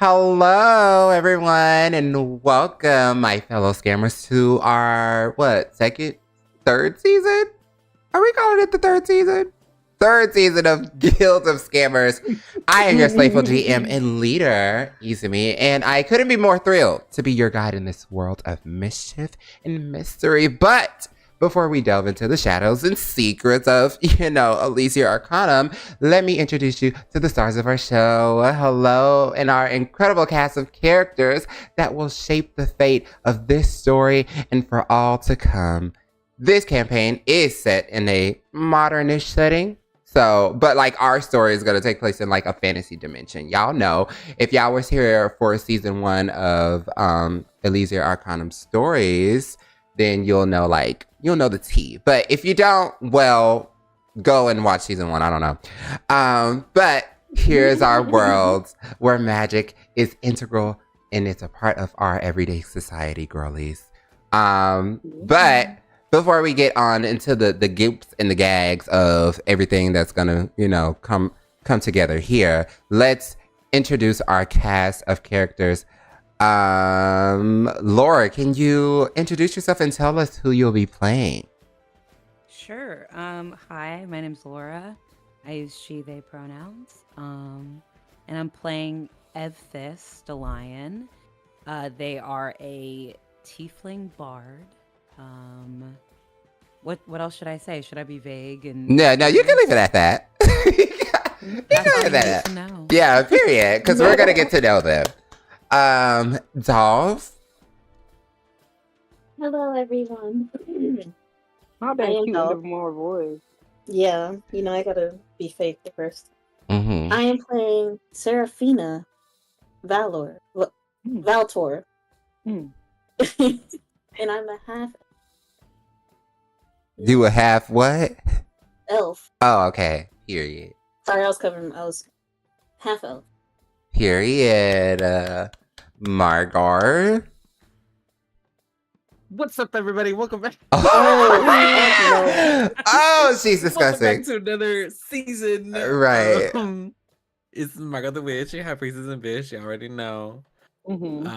Hello, everyone, and welcome, my fellow scammers, to our, third season? Are we calling it the third season? Third season of Guild of Scammers. I am your slayful GM and leader, Izumi, and I couldn't be more thrilled to be your guide in this world of mischief and mystery. But before we delve into the shadows and secrets of, Elysia Arcanum, let me introduce you to the stars of our show. Hello, and our incredible cast of characters that will shape the fate of this story and for all to come. This campaign is set in a modernish setting. But our story is going to take place in a fantasy dimension. Y'all know, if y'all was here for season 1 of Elysia Arcanum stories, then you'll know the tea. But if you don't, well, go and watch season 1. I don't know. But here's our world where magic is integral and it's a part of our everyday society, girlies. But before we get on into the goops and the gags of everything that's gonna, come together here, let's introduce our cast of characters. Laura, can you introduce yourself and tell us who you'll be playing? Sure. Hi, my name's Laura. I use she, they pronouns. And I'm playing Evthis, the lion. They are a tiefling bard. What else should I say? Should I be vague? No, you can leave it at that. You can leave it at that. Yeah, period. Because we're gonna get to know them. Dolph. Hello, everyone. Not that cute with a more voice. Yeah, I gotta be fake at first. Mm-hmm. I am playing Seraphina Valtor. And I'm a half You a half what? elf. Oh, okay. Period. Sorry, I was half elf. Period. Margar. What's up, everybody? Welcome back. Oh, she's disgusting. Welcome back to another season. Right. It's Margot the Witch, your high priestess and bitch. You already know. Mm-hmm.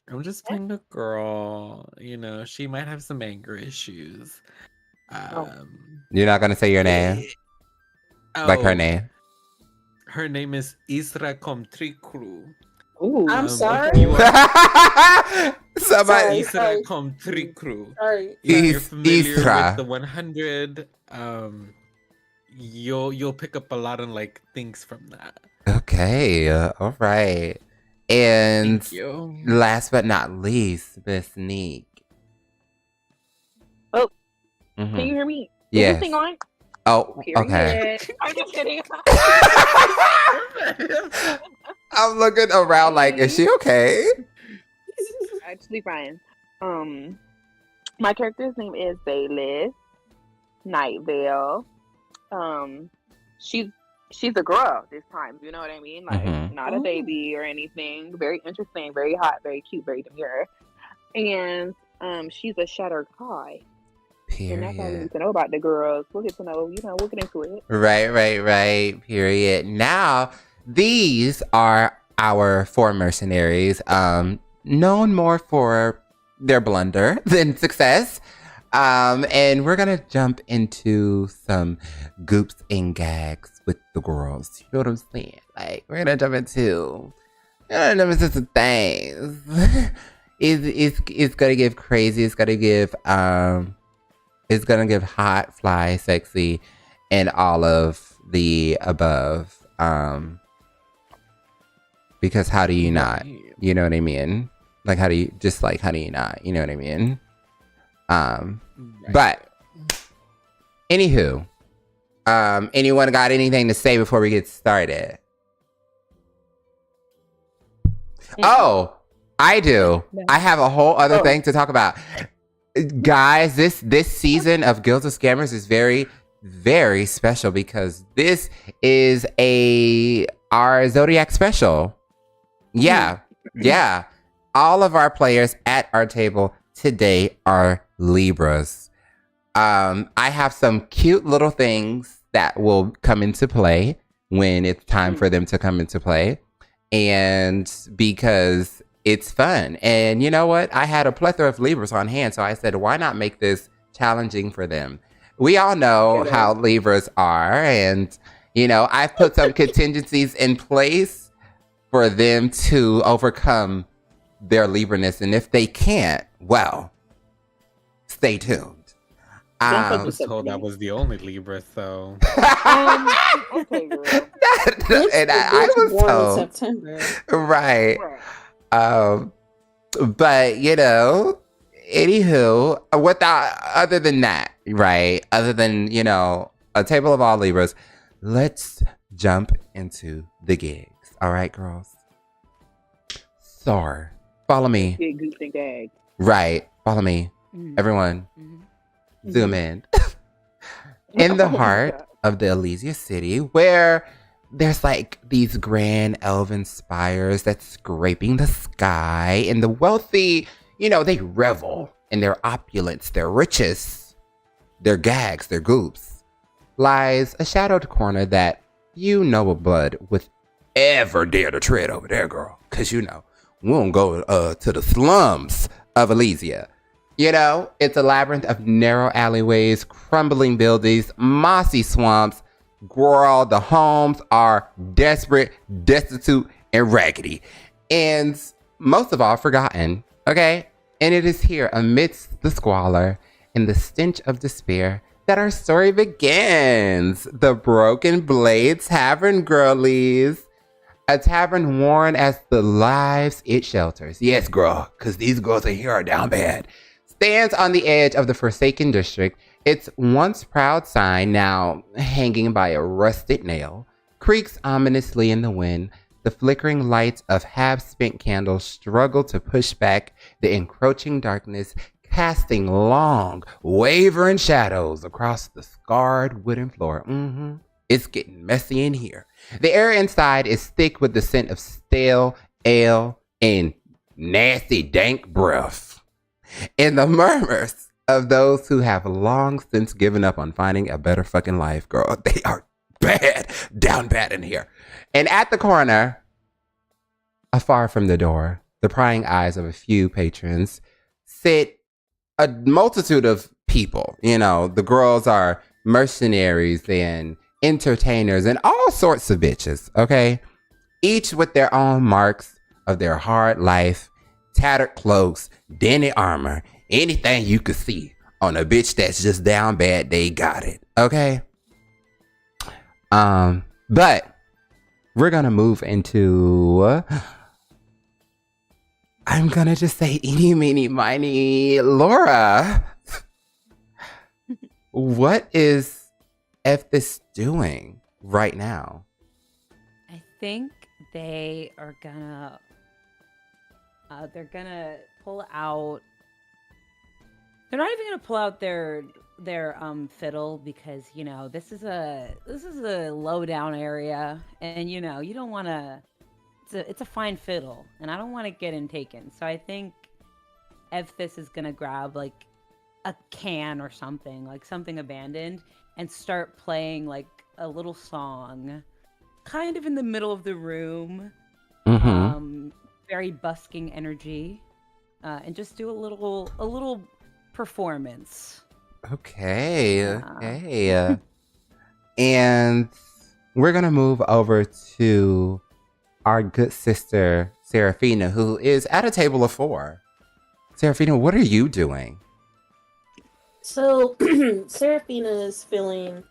I'm just playing a girl. She might have some anger issues. You're not gonna say your name? Like her name? Her name is Isra Comtricru. Ooh, I'm sorry. Somebody. Isra Comtricru. Sorry. If you're familiar Isra. with the 100, you'll pick up a lot of things from that. Okay. All right. And Thank you. last but not least, Miss Neek. Oh. Mm-hmm. Can you hear me? Yes. Is this thing on? Oh, Period. okay. I'm just kidding. I'm looking around is she okay? Actually fine. My character's name is Bayless Night Veil. She's a girl this time, you know what I mean? Not a baby or anything. Very interesting, very hot, very cute, very demure. And she's a shattered high. Period. And that's all we need to know about the girls. We'll get to know, we'll get into it. Right. Period. Now, these are our 4 mercenaries, known more for their blunder than success. And we're gonna jump into some goops and gags with the girls. You know what I'm saying? We're gonna jump into some things. It's gonna give crazy. It's gonna give hot, fly, sexy, and all of the above. Because how do you not? You know what I mean? How do you not? You know what I mean? But anywho, anyone got anything to say before we get started? Oh, I do. I have a whole other thing to talk about. Guys, this season of Guild of Scammers is very, very special because this is our Zodiac special. Yeah. All of our players at our table today are Libras. I have some cute little things that will come into play when it's time for them to come into play. and because it's fun. And you know what? I had a plethora of Libras on hand, so I said, why not make this challenging for them? We all know how Libras are, and you know, I've put some contingencies in place for them to overcome their Libra-ness, and if they can't, well, stay tuned. I was told I was the only Libra, so. Okay, girl. And I was born told, in September. right. But you know, anywho, other than that, right? Other than, you know, a table of all Libras, let's jump into the gigs. All right, girls. So, follow me. Get goose and gag. Right, follow me. Everyone, zoom in. In the heart of the Elysia city, where there's like these grand elven spires that's scraping the sky, and the wealthy, you know, they revel in their opulence, their riches, their gags, their goops, lies a shadowed corner that you noble blood would ever dare to tread over there, girl. Because, you know, we won't go to the slums of Elysia. You know, it's a labyrinth of narrow alleyways, crumbling buildings, mossy swamps. Girl, the homes are desperate, destitute, and raggedy. And most of all, forgotten, okay? And it is here, amidst the squalor and the stench of despair, that our story begins. The Broken Blade Tavern, girlies. A tavern worn as the lives it shelters. Yes, girl, because these girls in here are down bad. Stands on the edge of the Forsaken District. Its once proud sign, now hanging by a rusted nail, creaks ominously in the wind. The flickering lights of half-spent candles struggle to push back the encroaching darkness, casting long, wavering shadows across the scarred wooden floor. It's getting messy in here. The air inside is thick with the scent of stale ale and nasty, dank breath. And the murmurs of those who have long since given up on finding a better fucking life, girl. They are bad, down bad in here. And at the corner, afar from the door, the prying eyes of a few patrons, sit a multitude of people. You know, the girls are mercenaries and entertainers and all sorts of bitches, okay? Each with their own marks of their hard life, tattered cloaks, dented armor, anything you could see on a bitch that's just down bad, they got it, okay? But we're gonna move into, I'm gonna just say eeny, meeny, miny, Laura. What is this doing right now? I think they are gonna they're gonna pull out. They're not even gonna pull out their fiddle, because you know this is a low down area, and you know you don't want to. It's a fine fiddle, and I don't want to get him taken. So I think Evthis is gonna grab like a can or something, like something abandoned, and start playing like a little song, kind of in the middle of the room. Very busking energy, and just do a little performance. Okay. And we're gonna move over to our good sister Seraphina, who is at a table of 4. Seraphina, what are you doing? So Seraphina is feeling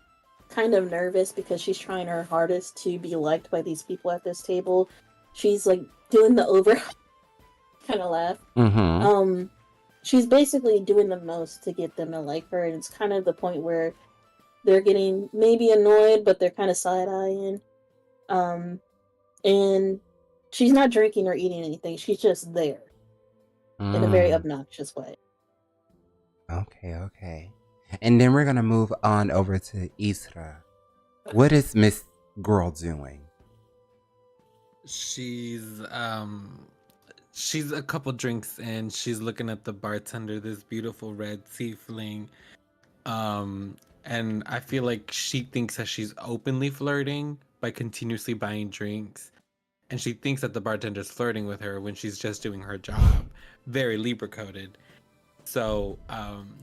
kind of nervous because she's trying her hardest to be liked by these people at this table. She's like doing the over kind of laugh. She's basically doing the most to get them to like her, and it's kind of the point where they're getting maybe annoyed, but they're kind of side-eyeing. And she's not drinking or eating anything. She's just there in a very obnoxious way. Okay. And then we're gonna move on over to Isra. What is Miss Girl doing? She's a couple drinks in. She's looking at the bartender, this beautiful red tiefling. And I feel like she thinks that she's openly flirting by continuously buying drinks. and she thinks that the bartender's flirting with her when she's just doing her job. Very Libra coded. So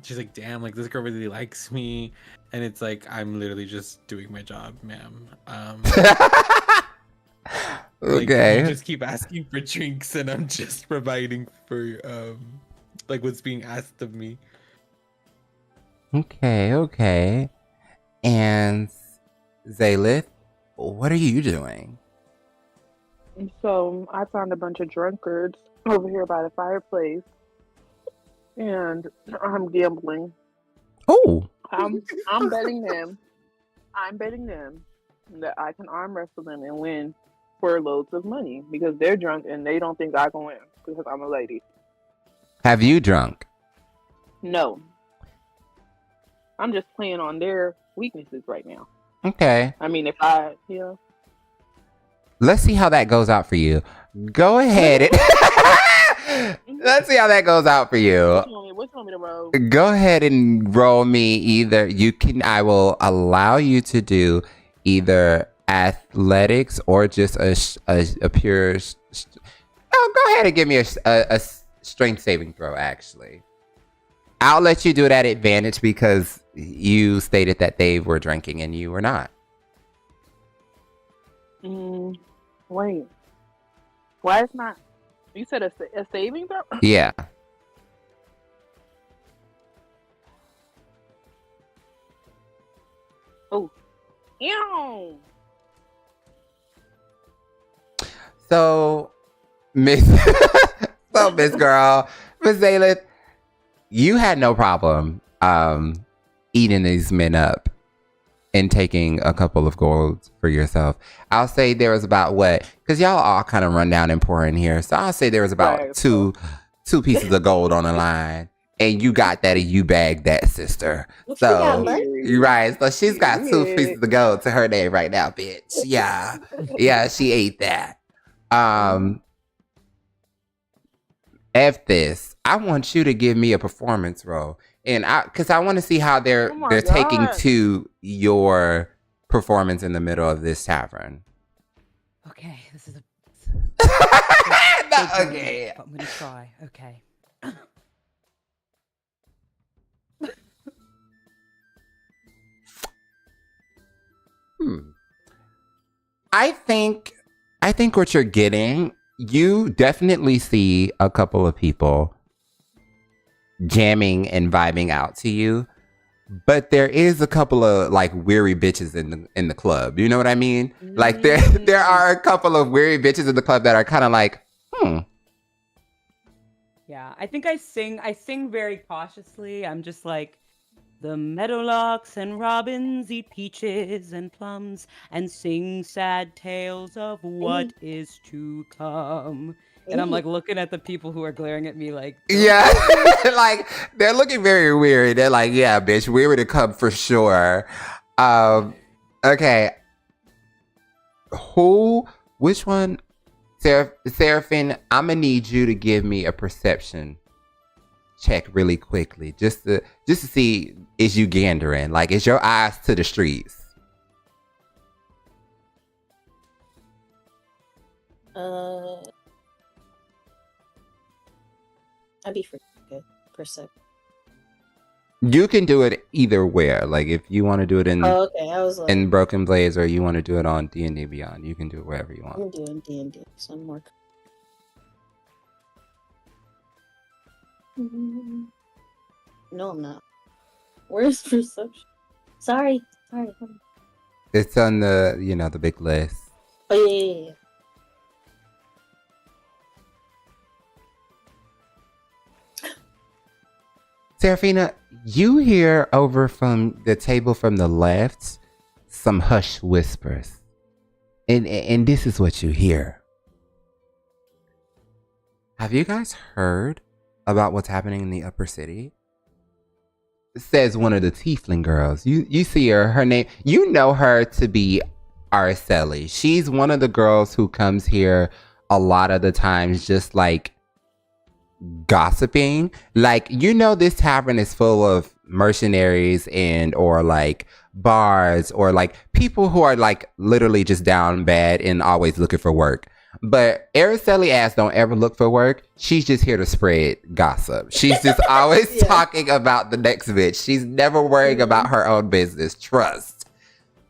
she's like, damn, like this girl really likes me. And it's like, I'm literally just doing my job, ma'am. Okay. You just keep asking for drinks and I'm just providing for like what's being asked of me. Okay. And Zaylith, what are you doing? So I found a bunch of drunkards over here by the fireplace, and I'm gambling. Oh. I'm betting them. I'm betting them that I can arm wrestle them and win for loads of money because they're drunk and they don't think I can win because I'm a lady. Have you drunk? No. I'm just playing on their weaknesses right now. Okay. I mean, Let's see how that goes out for you. Go ahead. Let's see how that goes out for you. What you want me to roll? Go ahead and roll me either. I will allow you to do either athletics or just a pure. Go ahead and give me a strength saving throw, actually. I'll let you do it at advantage because you stated that they were drinking and you were not. Wait. Why it's not? You said a saving throw? Yeah. Oh. Ew. So, Miss Girl, Miss Zaylith, you had no problem eating these men up and taking a couple of golds for yourself. I'll say there was about because y'all all kind of run down and pour in here. So I'll say there was about two pieces of gold on the line. And you got that and you bagged that, sister. So, you're right. So she's got 2 pieces of gold to her name right now, bitch. Yeah. Yeah, she ate that. F this. I want you to give me a performance roll. And because I want to see how they're taking to your performance in the middle of this tavern. Okay, this is a okay. I'm gonna try. Okay. I think what you're getting, you definitely see a couple of people jamming and vibing out to you, but there is a couple of like weary bitches in the club. You know what I mean? Like there are a couple of weary bitches in the club that are kind of like, Yeah, I think I sing very cautiously. I'm just like, the meadowlarks and robins eat peaches and plums and sing sad tales of what is to come. And I'm like looking at the people who are glaring at me like, yeah, like they're looking very weird. They're like, yeah, bitch, we were to come for sure. Okay. Which one? Seraphine, I'm gonna need you to give me a perception check really quickly, just to see, is you gandering? Like, is your eyes to the streets? I'd be freaking good. Percent. You can do it either where. Like, if you want to do it in I was like, in Broken Blades, or you want to do it on D&D Beyond, you can do it wherever you want. I'm doing D&D, so I'm more. No, I'm not. Where's perception? Sorry. Hold on. It's on the the big list. Oh yeah. Seraphina, you hear over from the table from the left some hushed whispers. And this is what you hear. Have you guys heard about what's happening in the upper city? Says one of the tiefling girls. You see her name, you know her to be Araceli. She's one of the girls who comes here a lot of the times just like gossiping. Like, this tavern is full of mercenaries or like bards or like people who are like literally just down bad and always looking for work. But Araceli ass don't ever look for work. She's just here to spread gossip. She's just always talking about the next bitch. She's never worrying about her own business. Trust.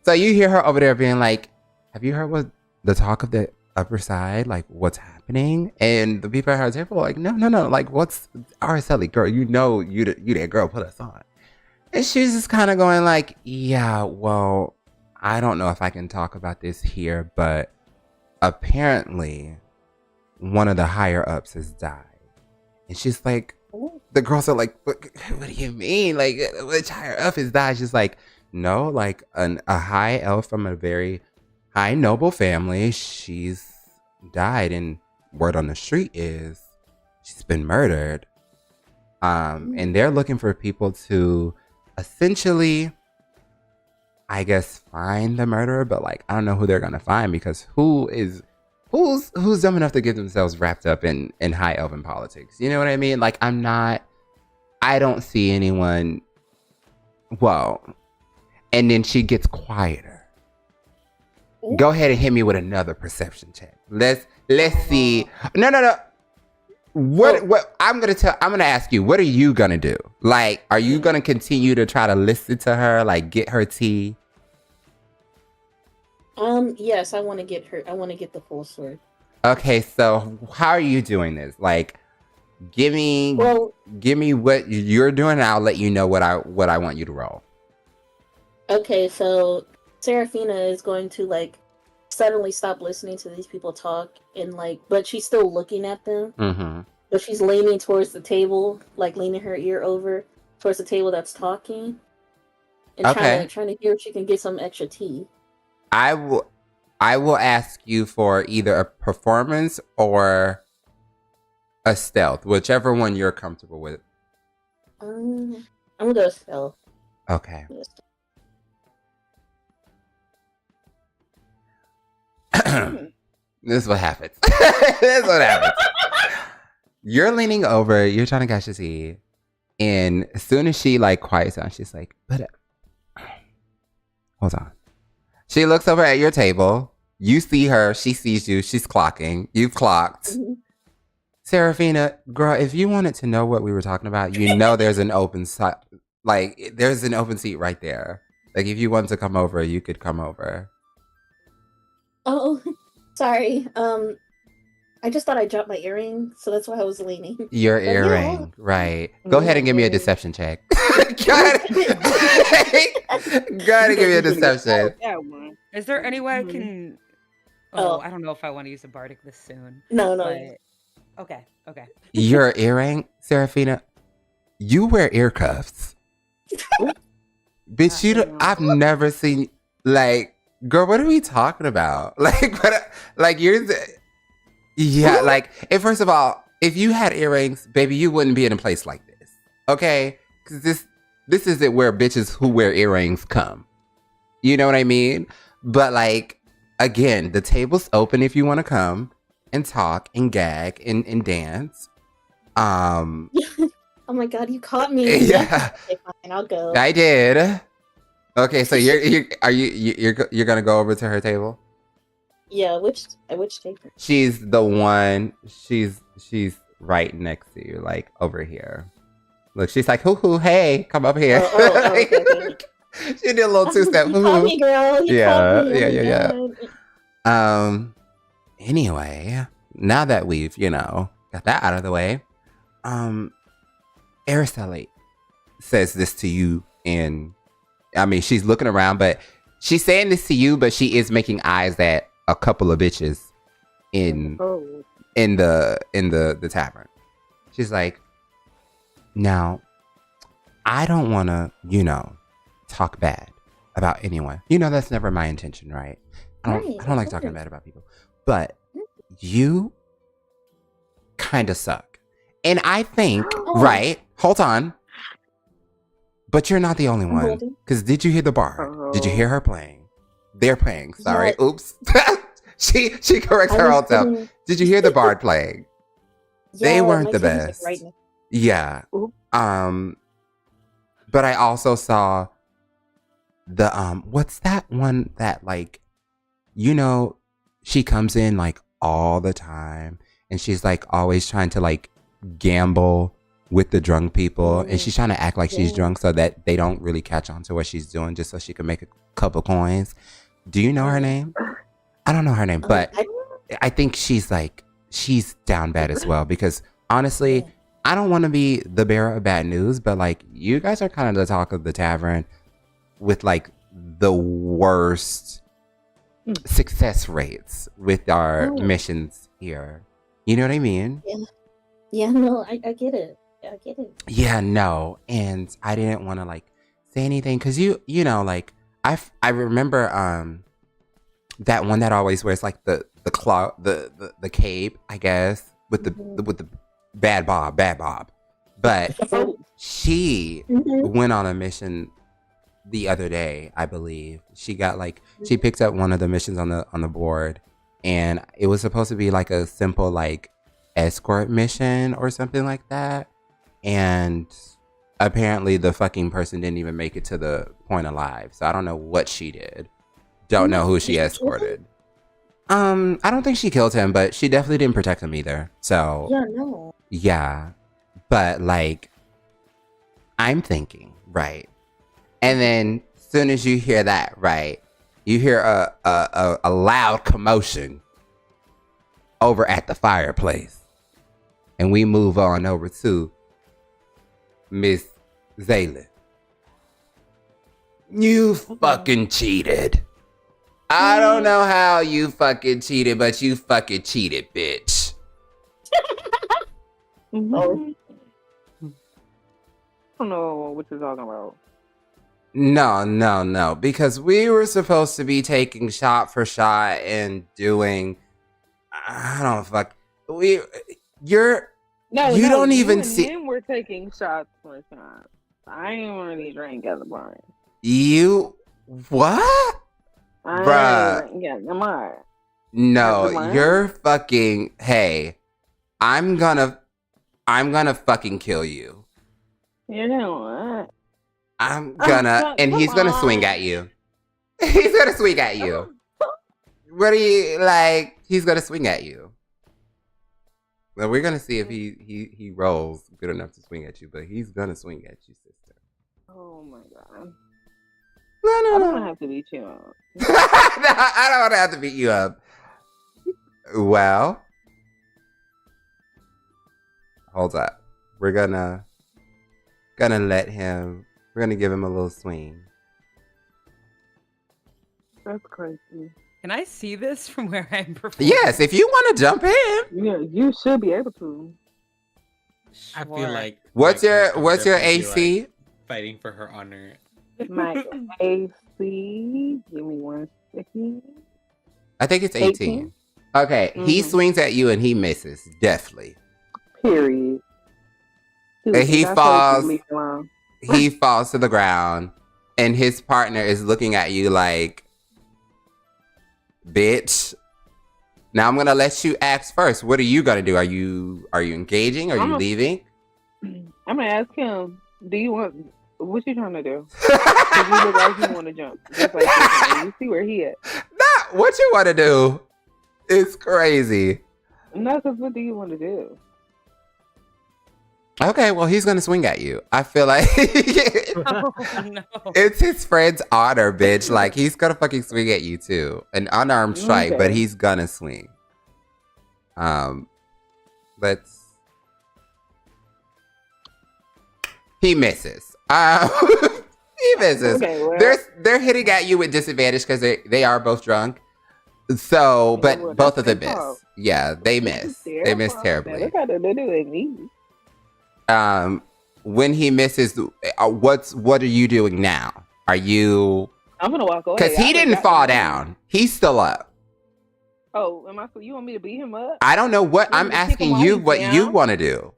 So you hear her over there being like, have you heard what the talk of the upper side? Like, what's happening? And the people at her table are like, no. Like, what's Araceli, girl? You know, you that girl put us on. And she's just kind of going like, yeah, well, I don't know if I can talk about this here, but apparently one of the higher ups has died. And she's like, the girls are like, what do you mean? Like, which higher up has died? She's like, no, like a high elf from a very high noble family. She's died, and word on the street is she's been murdered. And they're looking for people to essentially, I guess, find the murderer, but like I don't know who they're gonna find, because who's dumb enough to get themselves wrapped up in high elven politics? You know what I mean? Like I don't see anyone. Well, and then she gets quieter. Go ahead and hit me with another perception check. Let's see. No. What I'm gonna ask you, what are you gonna do? Like, are you gonna continue to try to listen to her, like get her tea? Yes, I want to get the full sword. Okay, so how are you doing this? Like, give me what you're doing, and I'll let you know what I want you to roll. Okay, so Seraphina is going to like suddenly stop listening to these people talk, and like, but she's still looking at them. Mm-hmm. But she's leaning towards the table, like leaning her ear over towards the table that's talking, and trying to hear if she can get some extra tea. I will ask you for either a performance or a stealth, whichever one you're comfortable with. I'm gonna go stealth. Okay. This is what happens. This is what happens. You're leaning over, you're trying to catch the tea, and as soon as she like quiets down, she's like, but hold on. She looks over at your table. You see her. She sees you. She's clocking. You've clocked. Mm-hmm. Seraphina, girl, if you wanted to know what we were talking about, you know there's an open seat. Like, there's an open seat right there. Like, if you wanted to come over, you could come over. Oh, sorry. I just thought I dropped my earring, so that's why I was leaning. Your earring, right. Go ahead and give me a deception check. Go ahead and give me a deception. Is there any way I can... Oh, I don't know if I want to use a bardic this soon. No. But... Okay. Your earring, Seraphina, you wear ear cuffs. Bitch, I've never seen... Like, girl, what are we talking about? Like, you're... Yeah, like, and first of all, if you had earrings, baby, you wouldn't be in a place like this, okay? Because this isn't where bitches who wear earrings come. You know what I mean? But, like, again, the table's open if you want to come and talk and gag and dance. Oh my god, you caught me. Yeah. Okay, fine, I'll go. I did. Okay, so you're gonna go over to her table? Yeah, which table? She's the one. She's right next to you, like over here. Look, she's like, hoo, hey, come up here. Okay. She did a little two-step. You called me, girl. Yeah. Anyway, now that we've, got that out of the way, Araceli says this to you, and I mean, she's looking around, but she's saying this to you, but she is making eyes at a couple of bitches in the tavern. She's like, now, I don't want to, talk bad about anyone. That's never my intention, right? I don't like talking bad about people. But you kind of suck. And I think, right, hold on. But you're not the only one. Because did you hear the bard? Did you hear her playing? They're playing. Sorry. What? Oops. she corrects her own self. Did you hear the bard playing? Yeah, they weren't the best. Right now. Yeah. Oops. But I also saw the what's that one that like, she comes in like all the time. And she's like always trying to like gamble with the drunk people. And she's trying to act like she's drunk so that they don't really catch on to what she's doing, just so she can make a couple coins. Do you know her name? I don't know her name, but I think she's down bad as well, because honestly, I don't want to be the bearer of bad news, but like you guys are kind of the talk of the tavern with like the worst success rates with our missions here. You know what I mean? Yeah, no, I get it. I get it. Yeah, no. And I didn't want to like say anything because you know, like I remember that one that always wears like the claw, the cape, I guess, with the bad Bob. But she went on a mission the other day, I believe. She got like she picked up one of the missions on the board, and it was supposed to be like a simple like escort mission or something like that. And apparently the fucking person didn't even make it to the point alive. So I don't know what she did. Don't know who she escorted. I don't think she killed him, but she definitely didn't protect him either. So yeah. But like I'm thinking, right? And then as soon as you hear that, right, you hear a loud commotion over at the fireplace. And we move on over to Miss Zayla. You fucking cheated. I don't know how you fucking cheated, but you fucking cheated, bitch. I don't know what you're talking about. No. Because we were supposed to be taking shot for shot and doing. I don't fuck. You don't even see. Him we're taking shots for shots. I ain't really drink at the bar. You what? Bruh. No, you're fucking. Hey, I'm gonna fucking kill you. You know what? I'm gonna, and he's gonna swing at you. He's gonna swing at you. What are you like? He's gonna swing at you. Well, we're gonna see if he rolls good enough to swing at you, but he's gonna swing at you, sister. Oh my god. No. I don't have to beat you up. No, I don't want to have to beat you up. Well, hold up. We're gonna let him. We're gonna give him a little swing. That's crazy. Can I see this from where I'm performing? Yes, if you want to jump in. Yeah, you should be able to. I feel like what's your AC? Like fighting for her honor. My AC. Give me 1 second. I think it's 18. Okay, he swings at you and he misses, definitely. Period. And he falls. He falls to the ground, and his partner is looking at you like, "Bitch." Now I'm gonna let you ask first. What are you gonna do? Are you engaging? Are you leaving? I'm gonna ask him. Do you want? What you trying to do? Because you look like you want to jump, just like this. You see where he at? Not what you want to do. It's crazy. No, because what do you want to do? Okay, well, he's gonna swing at you. I feel like Oh, no. it's his friend's honor, bitch. Like he's gonna fucking swing at you too. An unarmed strike, but he's gonna swing. Let's. He misses. He misses. Okay, well, they're hitting at you with disadvantage because they are both drunk. So, but well, both of them miss. Yeah, they miss. They miss terribly. When he misses, what are you doing now? Are you? I'm gonna walk away because he didn't fall down. He's still up. Oh, am I? You want me to beat him up? I don't know what I'm asking you. What you want to do?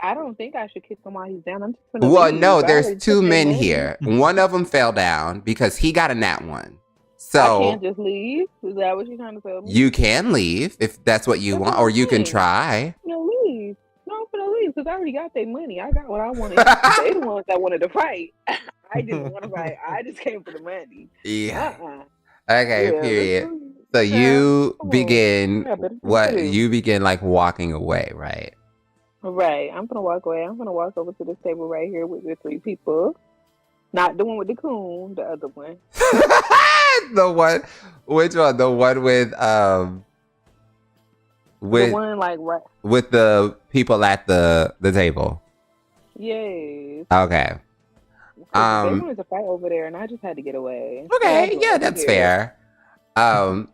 I don't think I should kick him while he's down. I'm just gonna. Well, no, there's two men here. One of them fell down because he got a nat one. So I can't just leave. Is that what you're trying to tell me? You can leave if that's what you want, or you can try. No, leave. No, I'm gonna leave because I already got their money. I got what I wanted. They the ones that wanted to fight. I didn't want to fight. I just came for the money. Yeah. Okay. Yeah, period. So you Come on. begin Yeah, better than what? you. You begin like walking away, right? Right. I'm gonna walk away. I'm gonna walk over to this table right here with the 3 people. Not the one with the coon, the other one. The one, which one? The one The one like right. with the people at the table. Yes. Okay. Because they wanted to fight over there, and I just had to get away. So I Okay, went yeah, over that's here. fair.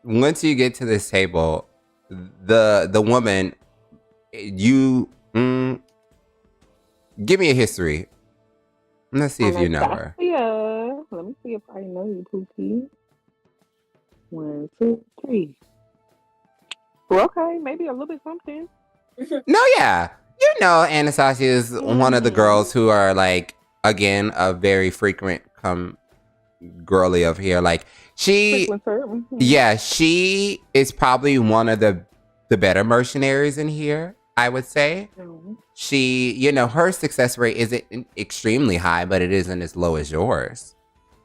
Once you get to this table, the woman, you give me a history. Let's see if you know her. Anastasia. Let me see if I know you, Pookie. 1, 2, 3. Well, okay, maybe a little bit something. No, yeah, you know, Anastasia is one of the girls who are like, again, a very frequent girly of here. Like Frequencer. yeah, she is probably one of the better mercenaries in here, I would say. She, you know, her success rate isn't extremely high, but it isn't as low as yours.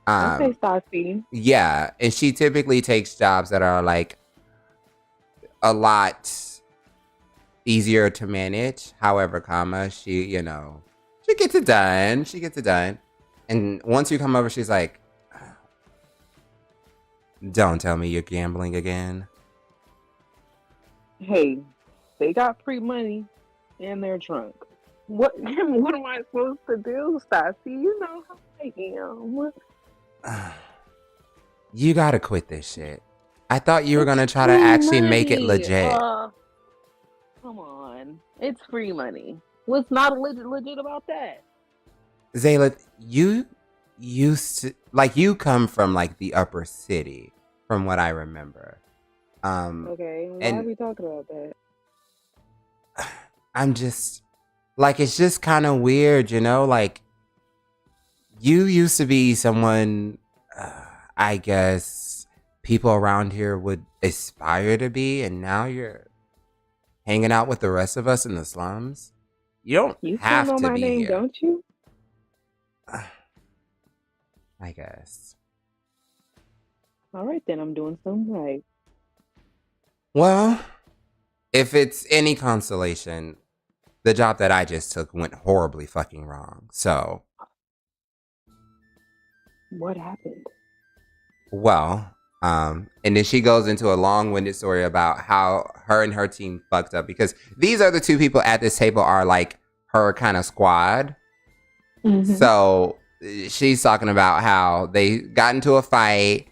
Okay, Stassi. Yeah, and she typically takes jobs that are like a lot easier to manage. However, she, you know, she gets it done. She gets it done. And once you come over, she's like, "Don't tell me you're gambling again." Hey, they got free money and they're drunk. What am I supposed to do, Stassi? You know how I am. You gotta quit this shit. I thought you were gonna try to actually make it money. legit. Come on. It's free money. What's not legit about that? Zayla, you used to, like, you come from like the upper city, from what I remember. Okay, why and are we talking about that? I'm just like, it's just kind of weird, you know? Like, you used to be someone, I guess people around here would aspire to be, and now you're hanging out with the rest of us in the slums. You don't You have still know to my be name, here. don't you? I guess. All right, then I'm doing something right. Well, if it's any consolation, the job that I just took went horribly fucking wrong. So, What happened? well, and then she goes into a long-winded story about how her and her team fucked up, because these other 2 people at this table are like her kind of squad. Mm-hmm. So she's talking about how they got into a fight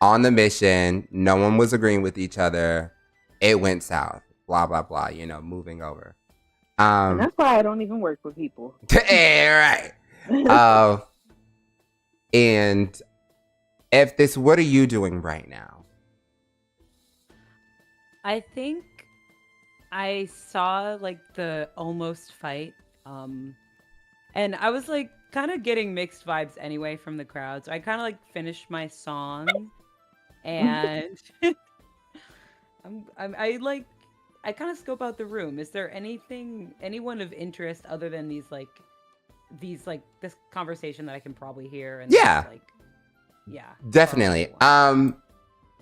on the mission. No one was agreeing with each other. It went south. Blah, blah, blah. You know, moving over. And that's why I don't even work with people. Right. And if this, what are you doing right now? I think I saw like the almost fight. And I was like kind of getting mixed vibes anyway from the crowd. So I kind of like finished my song and I kind of scope out the room. Is there anyone of interest other than this conversation that I can probably hear? And Yeah. Yeah. Definitely.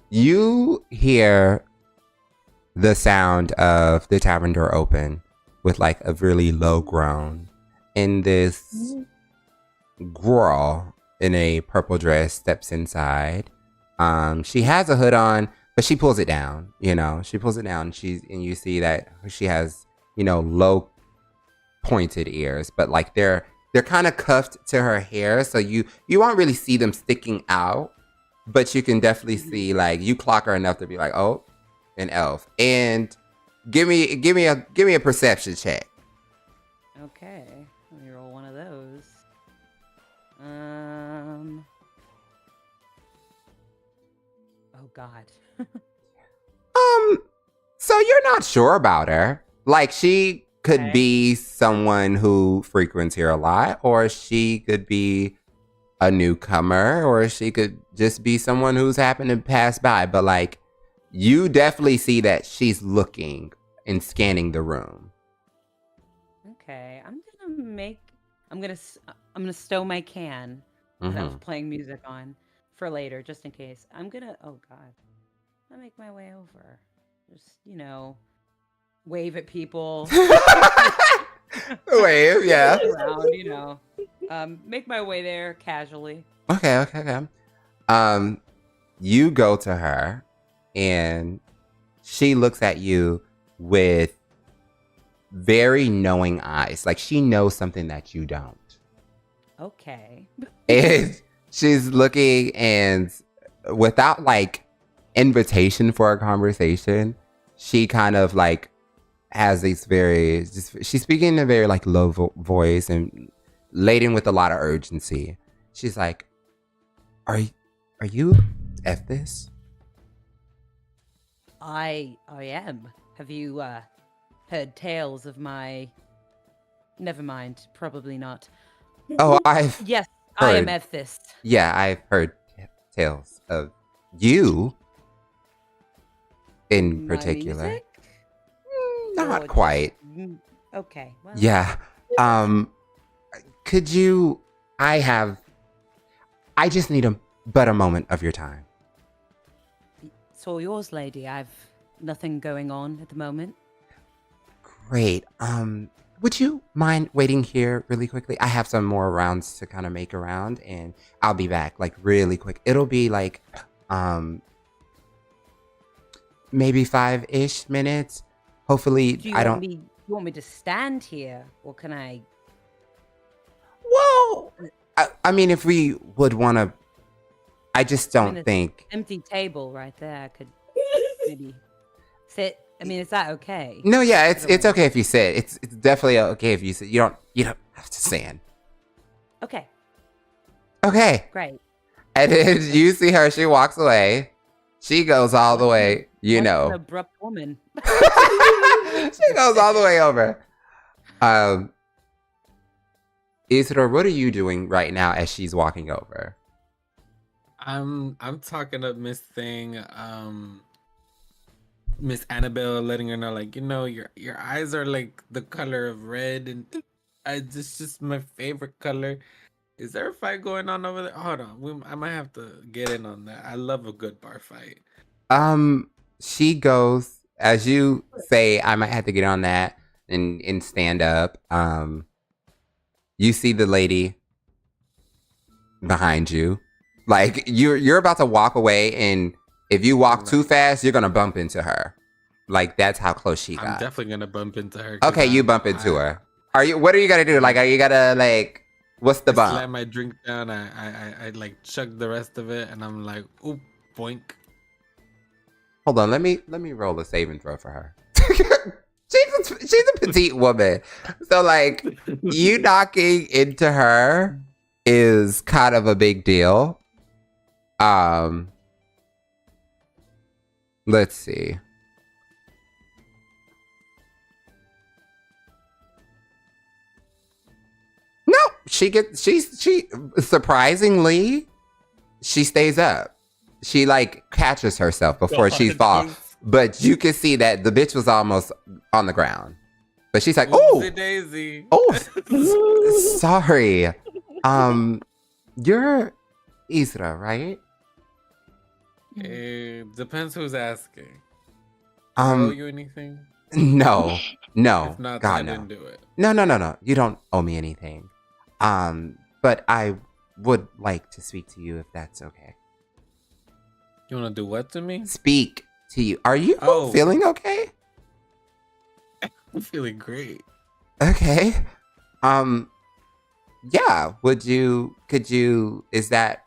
You hear the sound of the tavern door open with like a really low groan, and this girl in a purple dress steps inside. She has a hood on, but she pulls it down. You know, she pulls it down. And you see that she has, you know, low pointed ears, but like they're kind of cuffed to her hair, so you won't really see them sticking out, but you can definitely see, like, you clock her enough to be like, oh, an elf. And give me a perception check. Okay, let me roll one of those. Oh God. So you're not sure about her. Like, she could be someone who frequents here a lot, or she could be a newcomer, or she could just be someone who's happened to pass by. But like, you definitely see that she's looking and scanning the room. Okay, I'm gonna stow my can that I was playing music on for later, just in case. I'm gonna. Oh God, I'll make my way over. Just wave at people. Wave, yeah. Around, make my way there casually. Okay. You go to her, and she looks at you with very knowing eyes. Like she knows something that you don't. Okay. And she's looking, and without like invitation for a conversation, she kind of like has these she's speaking in a very like low voice and laden with a lot of urgency. She's like, are you this? I am. Have you heard tales of my? Never mind. Probably not. Oh, I've Yes, I am heard. Ethis. Yeah, I've heard tales of you in My particular. music? Not Or quite. Okay. Well, Yeah. Could you? I just need but a moment of your time. it's all yours, lady. I've nothing going on at the moment. Great. Would you mind waiting here really quickly? I have some more rounds to kind of make around, and I'll be back like really quick. It'll be like, maybe 5-ish minutes. Hopefully, Do you I want don't. me? You want me to stand here, or can I? Whoa! I mean, if we would want to, I just I mean, don't it's think. empty table right there. I could maybe sit. I mean, is that okay? No, yeah, I it's don't know. okay if you sit. It's definitely okay if you sit. You don't have to stand. Okay, Okay. great. And then you see her. She walks away. She goes all the way. What an abrupt woman. She goes all the way over. Isidore, what are you doing right now as she's walking over? I'm talking to Miss Thing, Miss Annabelle, letting her know, like, your eyes are like the color of red, and it's just my favorite color. Is there a fight going on over there? Hold on, I might have to get in on that. I love a good bar fight. She goes, as you say, I might have to get on that and stand up. You see the lady behind you. Like you're about to walk away, and if you walk too fast, you're gonna bump into her. Like that's how close she got. I'm definitely gonna bump into her. 'Cause Okay, you bump into her. What are you gonna do? Like, are you gonna like? What's the I bump? slam my drink down. I like chug the rest of it, and I'm like, oop, boink. Hold on, let me roll a saving throw for her. she's a petite woman, so like you knocking into her is kind of a big deal. Let's see. No, she surprisingly, she stays up. She like catches herself before she falls. But you can see that the bitch was almost on the ground. But she's like, oh, daisy. Oh, sorry. You're Isra, right? Depends who's asking. Owe you anything? No. If not, God, I no. didn't do it. No. You don't owe me anything. But I would like to speak to you if that's okay. You want to do what to me? Speak to you. Are you feeling okay? I'm feeling great. Okay. Yeah. Could you, is that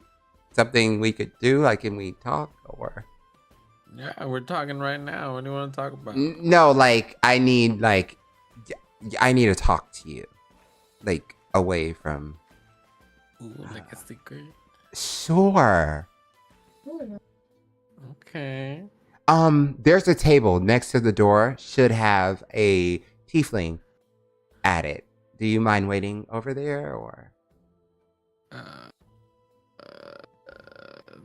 something we could do? Like, can we talk or? Yeah, we're talking right now. What do you want to talk about? No, like, I need to talk to you. Like, away from. Ooh, like a secret? Sure. Okay. There's a table next to the door. Should have a tiefling at it. Do you mind waiting over there or?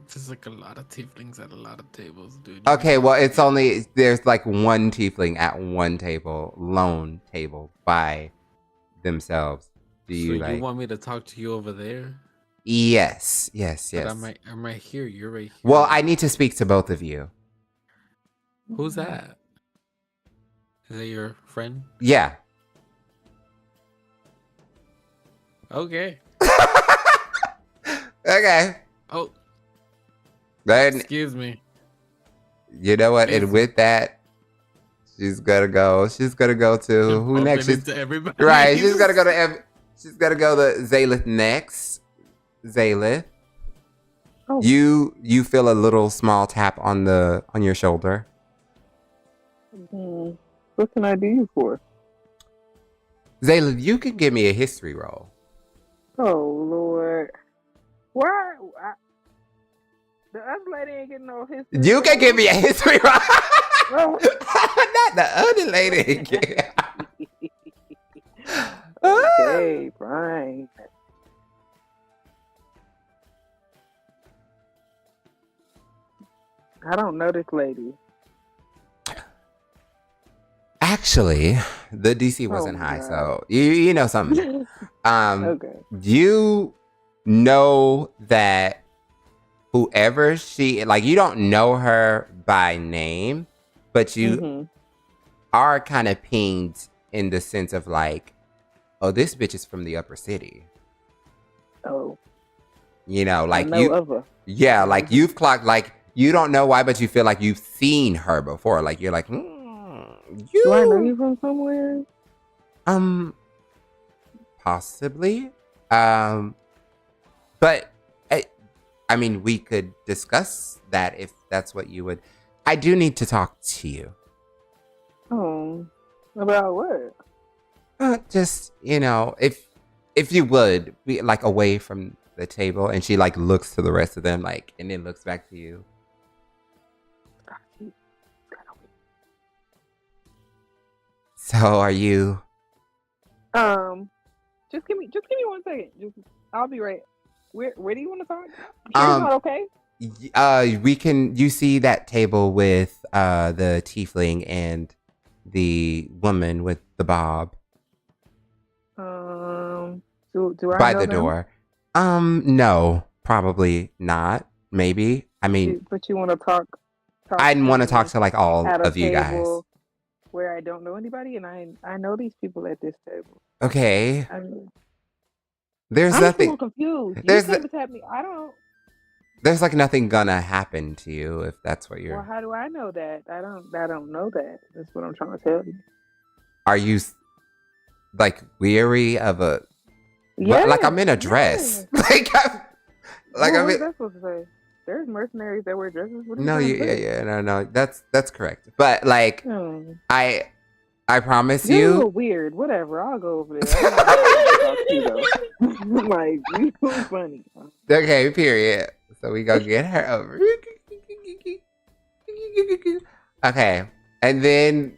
There's like a lot of tieflings at a lot of tables, dude. Okay, well, there's like one tiefling at one table, lone table by themselves. Do you so like? you want me to talk to you over there? Yes. But I'm right here. You're right here. Well, I need to speak to both of you. Who's that? Is that your friend? Yeah. Okay. Okay. Oh, Then excuse me. you know what? Excuse And me. with that, she's gonna go. She's gonna go to who next? Bumping into everybody. Right. She's gonna go to. She's gonna go to Zaylith next. Zaylith, Oh. you feel a little small tap on your shoulder. What can I do you for? Zaylith, you can give me a history roll. Oh Lord, why? The other lady ain't getting no history. You can give me a history roll. Oh. Not the other lady. Okay, fine. I don't know this lady. Actually, the DC wasn't Oh, high, God. so you know something. Okay. You know that whoever she like, you don't know her by name, but you Mhm. are kind of pinged in the sense of like, oh, this bitch is from the upper city. Oh, You know, like I know you, of her. yeah, like you've clocked, like you don't know why, but you feel like you've seen her before. Like you're like, Do I know you from somewhere? Possibly. But I mean, we could discuss that if that's what you would. I do need to talk to you. Oh, about what? Just, you know, if you would be like away from the table, and she like looks to the rest of them, like, and then looks back to you. So are you? Just give me 1 second. I'll be right. Where do you want to talk? Here's not okay. We can. You see that table with the tiefling and the woman with the bob Do I by know the them? door. No, probably not. Maybe. I mean, But you want to talk? I want to me talk to like all at a of you guys. table where I don't know anybody, and I know these people at this table. Okay. I mean, There's I'm nothing. still confused. There's You came to tap me. I don't. There's like nothing gonna happen to you if that's what you're. Well, how do I know that? I don't know that. That's what I'm trying to tell you. Are you like weary of a? Yeah. Like I'm in a dress. Like What I'm was in. that supposed to say? There's mercenaries that wear dresses. What are you No, trying to say? yeah, no. That's correct. But like I promise You're a you. little weird. Whatever. I'll go over there. I don't know how to talk to you, though. Like, you funny. Okay, period. So we gonna get her over. Okay, and then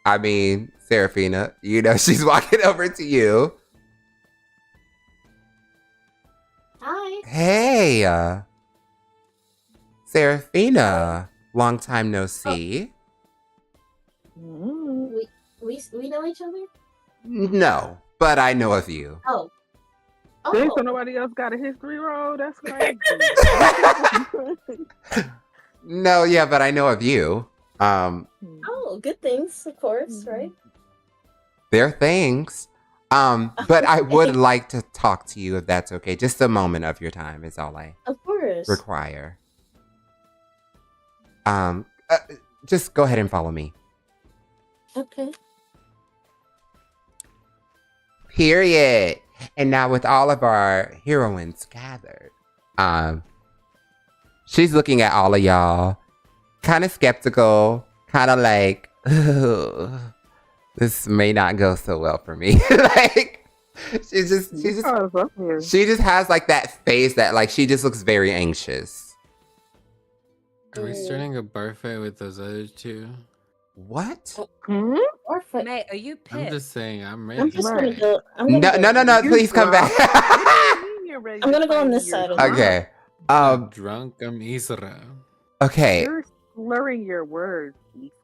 I mean, Seraphina, you know, she's walking over to you. Hi. Hey, Seraphina, long time no see. We know each other? No, but I know of you. Oh. Dang, Oh. so nobody else got a history roll? That's crazy. No, yeah, but I know of you. Oh, good things, of course, right? They're things. But I would like to talk to you if that's okay. Just a moment of your time is all I Of course. require. Just go ahead and follow me. Okay. Period. And now with all of our heroines gathered, she's looking at all of y'all, kind of skeptical, kind of like, this may not go so well for me. Like, she just has like that face that like she just looks very anxious. Are we starting a bar fight with those other two? What? Or foot. Mate, are you I'm pissed? just saying, I'm ready. I'm just gonna go. I'm gonna No, go. please come back. I'm gonna go on this side of the Okay. I'm drunk. I'm Isra. Okay. You're slurring your words.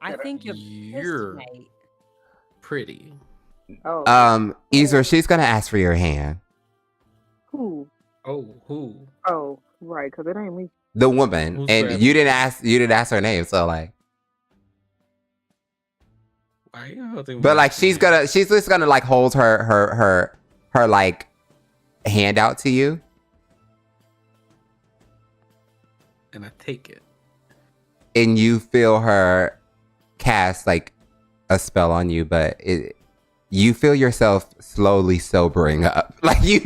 I think you're You're pissed, mate. pretty. Oh. Ezra, she's gonna ask for your hand. Who? Oh, who? Oh, right, because it ain't me. The woman, Who's and grabbing? you didn't ask her name, so like, Why are you holding but my like she's hand? just gonna like hold her like hand out to you. And I take it. And you feel her cast like a spell on you, but you feel yourself slowly sobering up. Like you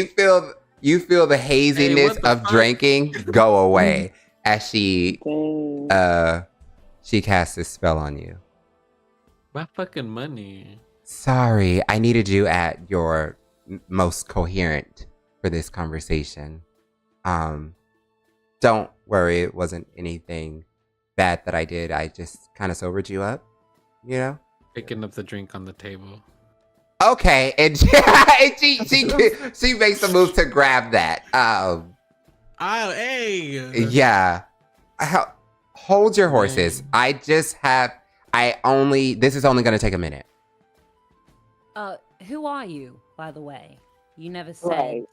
feel the haziness what the of fuck? drinking go away as Dang. she casts this spell on you. My fucking money. Sorry, I needed you at your most coherent for this conversation. Don't worry, it wasn't anything bad that I did. I just kind of sobered you up, you know? Picking up the drink on the table. Okay, and she makes a move to grab that. Oh, hey. Yeah. Hold your horses. Dang. This is only going to take a minute. Who are you, by the way? You never said. Right.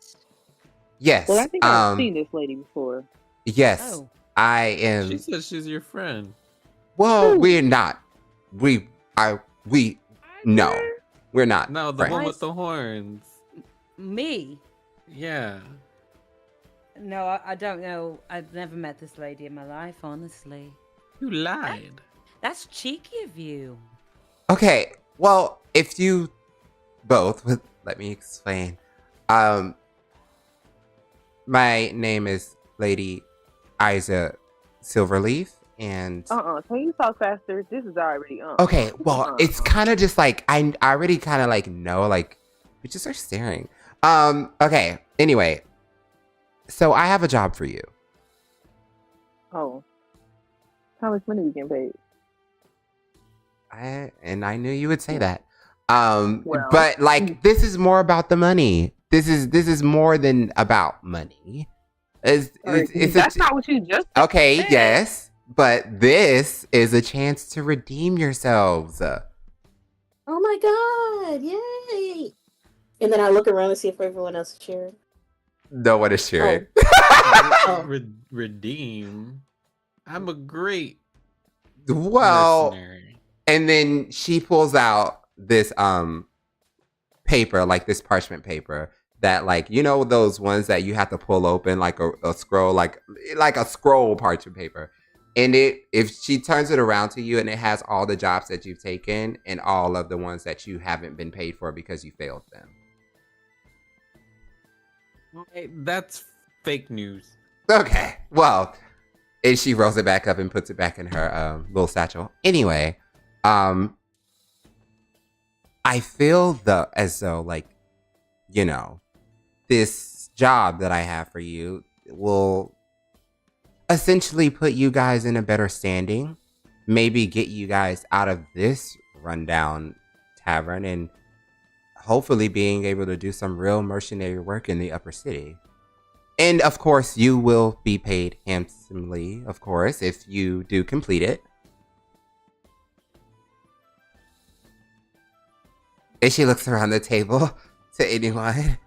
Yes. Well, I think I've seen this lady before. Yes. Oh. I am. She said she's your friend. Well, we're not. No, we're not. No, the friends. one with the horns. Me? Yeah. No, I don't know. I've never met this lady in my life, honestly. You lied. That's cheeky of you. Okay, well, if you both would let me explain. My name is Lady Isa Silverleaf, and Can you talk faster? This is already okay, well, it's kind of just like I already kind of like know, like we just are staring. Okay. Anyway, so I have a job for you. Oh, how much money you getting paid? I knew you would say that. Well. But like this is more about the money. This is more than about money. That's not what you just said. Okay, yes, but this is a chance to redeem yourselves. Oh my god! Yay! And then I look around and see if everyone else is cheering. No one is cheering. Redeem. I'm a great Well, mercenary. and then she pulls out this paper, like this parchment paper that, like, you know, those ones that you have to pull open like a scroll, like a scroll parchment paper. And if she turns it around to you, and it has all the jobs that you've taken and all of the ones that you haven't been paid for because you failed them. That's fake news. Okay, well, and she rolls it back up and puts it back in her little satchel. Anyway, I feel as though, like, you know, this job that I have for you will essentially put you guys in a better standing, maybe get you guys out of this rundown tavern, and hopefully being able to do some real mercenary work in the upper city. And of course, you will be paid handsomely, of course, if you do complete it. And she looks around the table to anyone.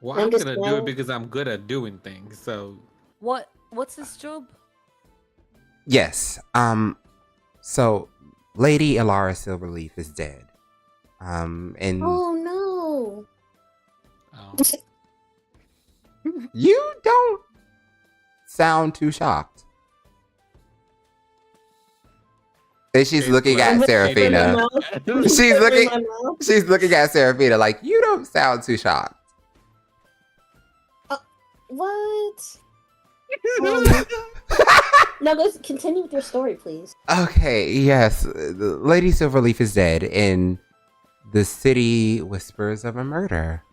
Well, I'm gonna do it because I'm good at doing things. So What's this job? Yes. So Lady Elara Silverleaf is dead. And Oh no! you don't sound too shocked. And she's looking at Seraphina. She's looking at Seraphina like, you don't sound too shocked. What? No, go continue with your story, please. Okay, yes. Lady Silverleaf is dead, and the city whispers of a murder.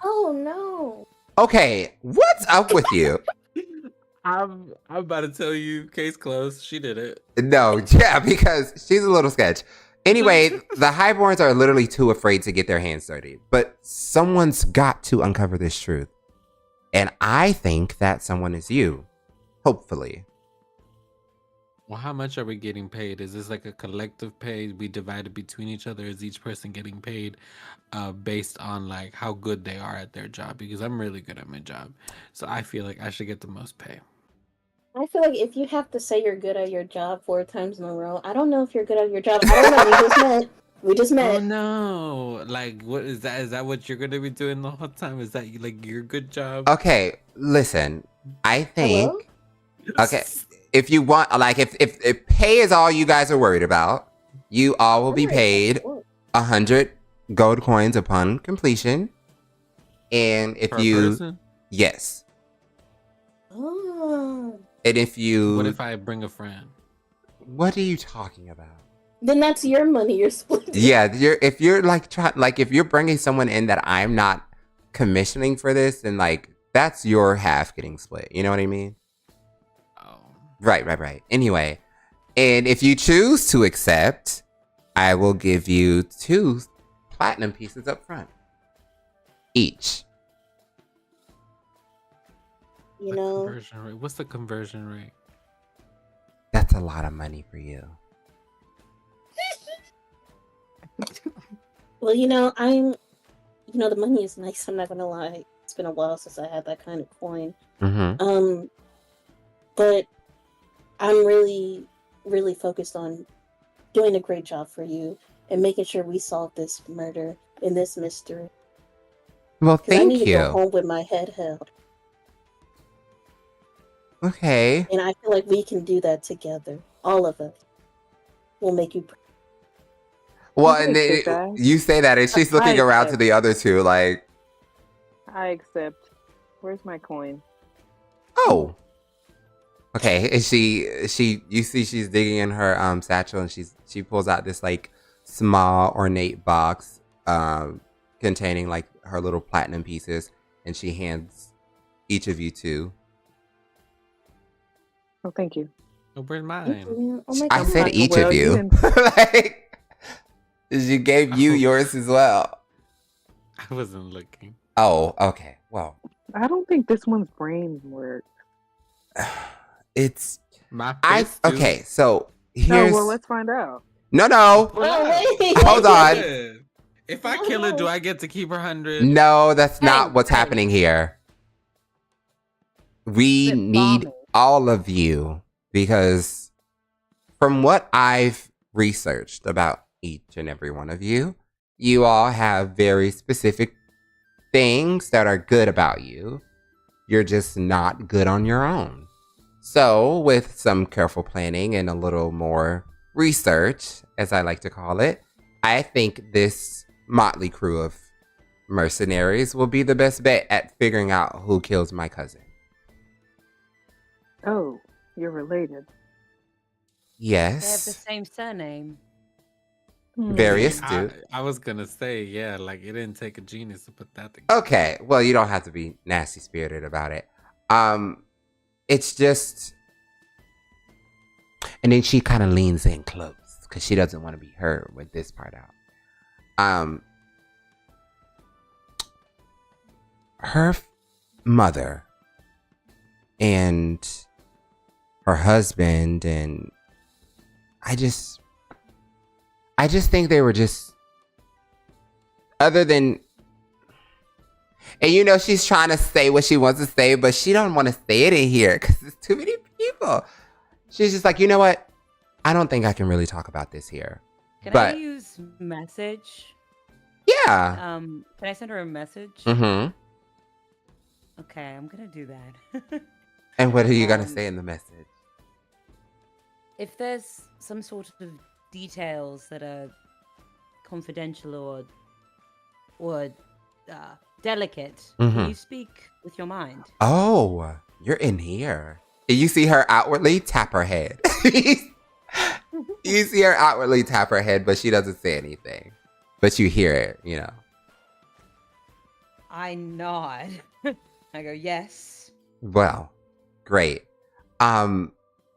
Oh no. Okay, what's up with you? I'm about to tell you, case closed. She did it. No, yeah, because she's a little sketch. Anyway, the Highborns are literally too afraid to get their hands dirty. But someone's got to uncover this truth. And I think that someone is you. Hopefully. Well, how much are we getting paid? Is this like a collective pay we divided between each other? Is each person getting paid based on like how good they are at their job? Because I'm really good at my job, so I feel like I should get the most pay. I feel like if you have to say you're good at your job 4 times in a row, I don't know if you're good at your job. I don't know. We just met. We just Oh met. no! Like, what is that? Is that what you're gonna be doing the whole time? Is that like your good job? Okay, listen. I Hello? think okay, if you want, like, if pay is all you guys are worried about, you all will be paid 100 gold coins upon completion. And if Per you, person? yes, Oh. and if you, What if I bring a friend? what are you talking about? Then that's your money you're splitting. Yeah, if you're like if you're bringing someone in that I'm not commissioning for this, then like that's your half getting split. You know what I mean? Oh, Right. Anyway, and if you choose to accept, I will give you 2 platinum pieces up front. Each. You know, conversion rate. What's the conversion rate? That's a lot of money for you. well, the money is nice. I'm not gonna lie. It's been a while since I had that kind of coin. Mm-hmm. But I'm really, really focused on doing a great job for you and making sure we solve this murder and this mystery. Well, Because I thank need to go you. home with my head held. Okay. And I feel like we can do that together. All of us will make you. Well, I and accept that. you say that, and she's looking around to accept. the other 2, like, I accept. Where's my coin? oh. Okay, and you see she's digging in her satchel, and she pulls out this like small ornate box containing like her little platinum pieces, and she hands each of you 2. Oh, thank you. Oh, where's mine? Oh my I God. said each Well, of you you. Like, she gave you Oh. yours as well. I wasn't looking. Oh, okay. Well, I don't think this one's brain work. it's My fist do. okay. So Oh, here's well, let's find out. no. Pull Oh, out. wait. Hold on. Good. If I kill her, do I get to keep her 100? No, that's not Hey, what's hey. happening here. We Quit need bombing. all of you because from what I've researched about each and every one of you, you all have very specific things that are good about you. You're just not good on your own. So, with some careful planning and a little more research, as I like to call it, I think this motley crew of mercenaries will be the best bet at figuring out who kills my cousin. Oh, you're related. They have the Yes. same surname. Very See, astute. I was gonna say, yeah, like it didn't take a genius to put that together. Okay, well, you don't have to be nasty spirited about it. It's just, and then she kind of leans in close because she doesn't want to be heard with this part out. Her mother and her husband, and I just think they were just, other than, and she's trying to say what she wants to say, but she don't want to say it in here because there's too many people. She's just like, you know what? I don't think I can really talk about this here. Can But- I use message? Yeah. Can I send her a message? Mm-hmm. Okay, I'm gonna do that. And what are you gonna Um, say in the message? If there's some sort of details that are confidential or delicate, Mhm. can you speak with your mind? Oh, you're in here. You see her outwardly tap her head. You see her outwardly tap her head, but she doesn't say anything. But you hear it. I nod. I go, yes. Well, great.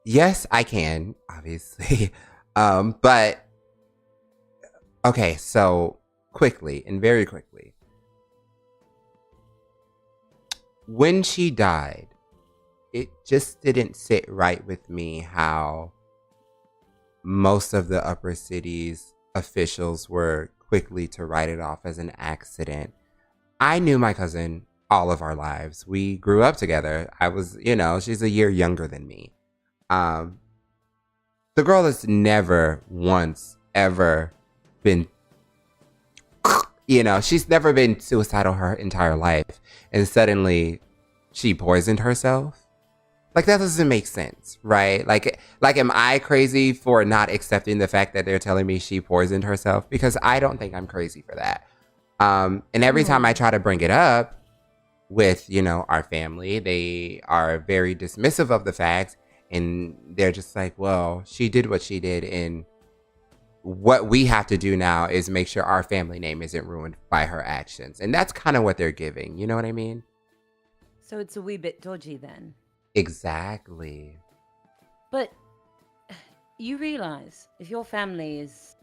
Yes, I can, obviously. But okay, so quickly and very quickly. When she died, it just didn't sit right with me how most of the upper cities officials were quickly to write it off as an accident. I knew my cousin all of our lives. We grew up together. I was, she's a year younger than me. The girl has never once ever been, she's never been suicidal her entire life. And suddenly she poisoned herself. Like, that doesn't make sense, right? Like, am I crazy for not accepting the fact that they're telling me she poisoned herself? Because I don't think I'm crazy for that. And every time I try to bring it up with, our family, they are very dismissive of the facts. And they're just like, well, she did what she did. And what we have to do now is make sure our family name isn't ruined by her actions. And that's kind of what they're giving. You know what I mean? So it's a wee bit dodgy then. Exactly. But you realize if your family is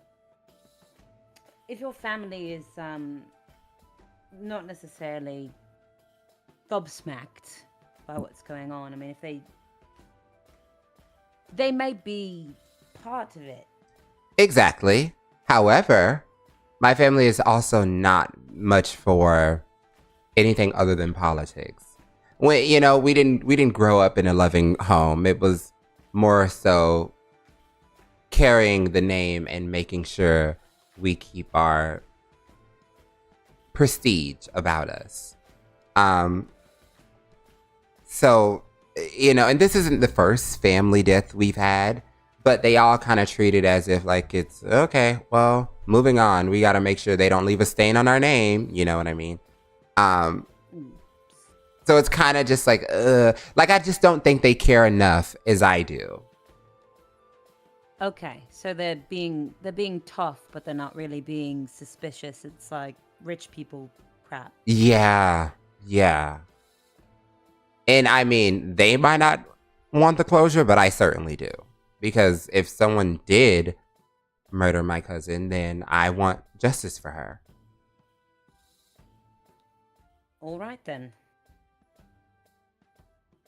not necessarily gobsmacked by what's going on. I mean, if they may be part of it. Exactly. However, my family is also not much for anything other than politics. We didn't grow up in a loving home. It was more so carrying the name and making sure we keep our prestige about us. So, and this isn't the first family death we've had, but they all kind of treat it as if like it's okay, well, moving on. We got to make sure they don't leave a stain on our name. You know what I mean? So it's kind of just like I just don't think they care enough as I do. Okay, so they're being tough, but they're not really being suspicious. It's like rich people crap. Yeah. And I mean, they might not want the closure, but I certainly do. Because if someone did murder my cousin, then I want justice for her. All right then.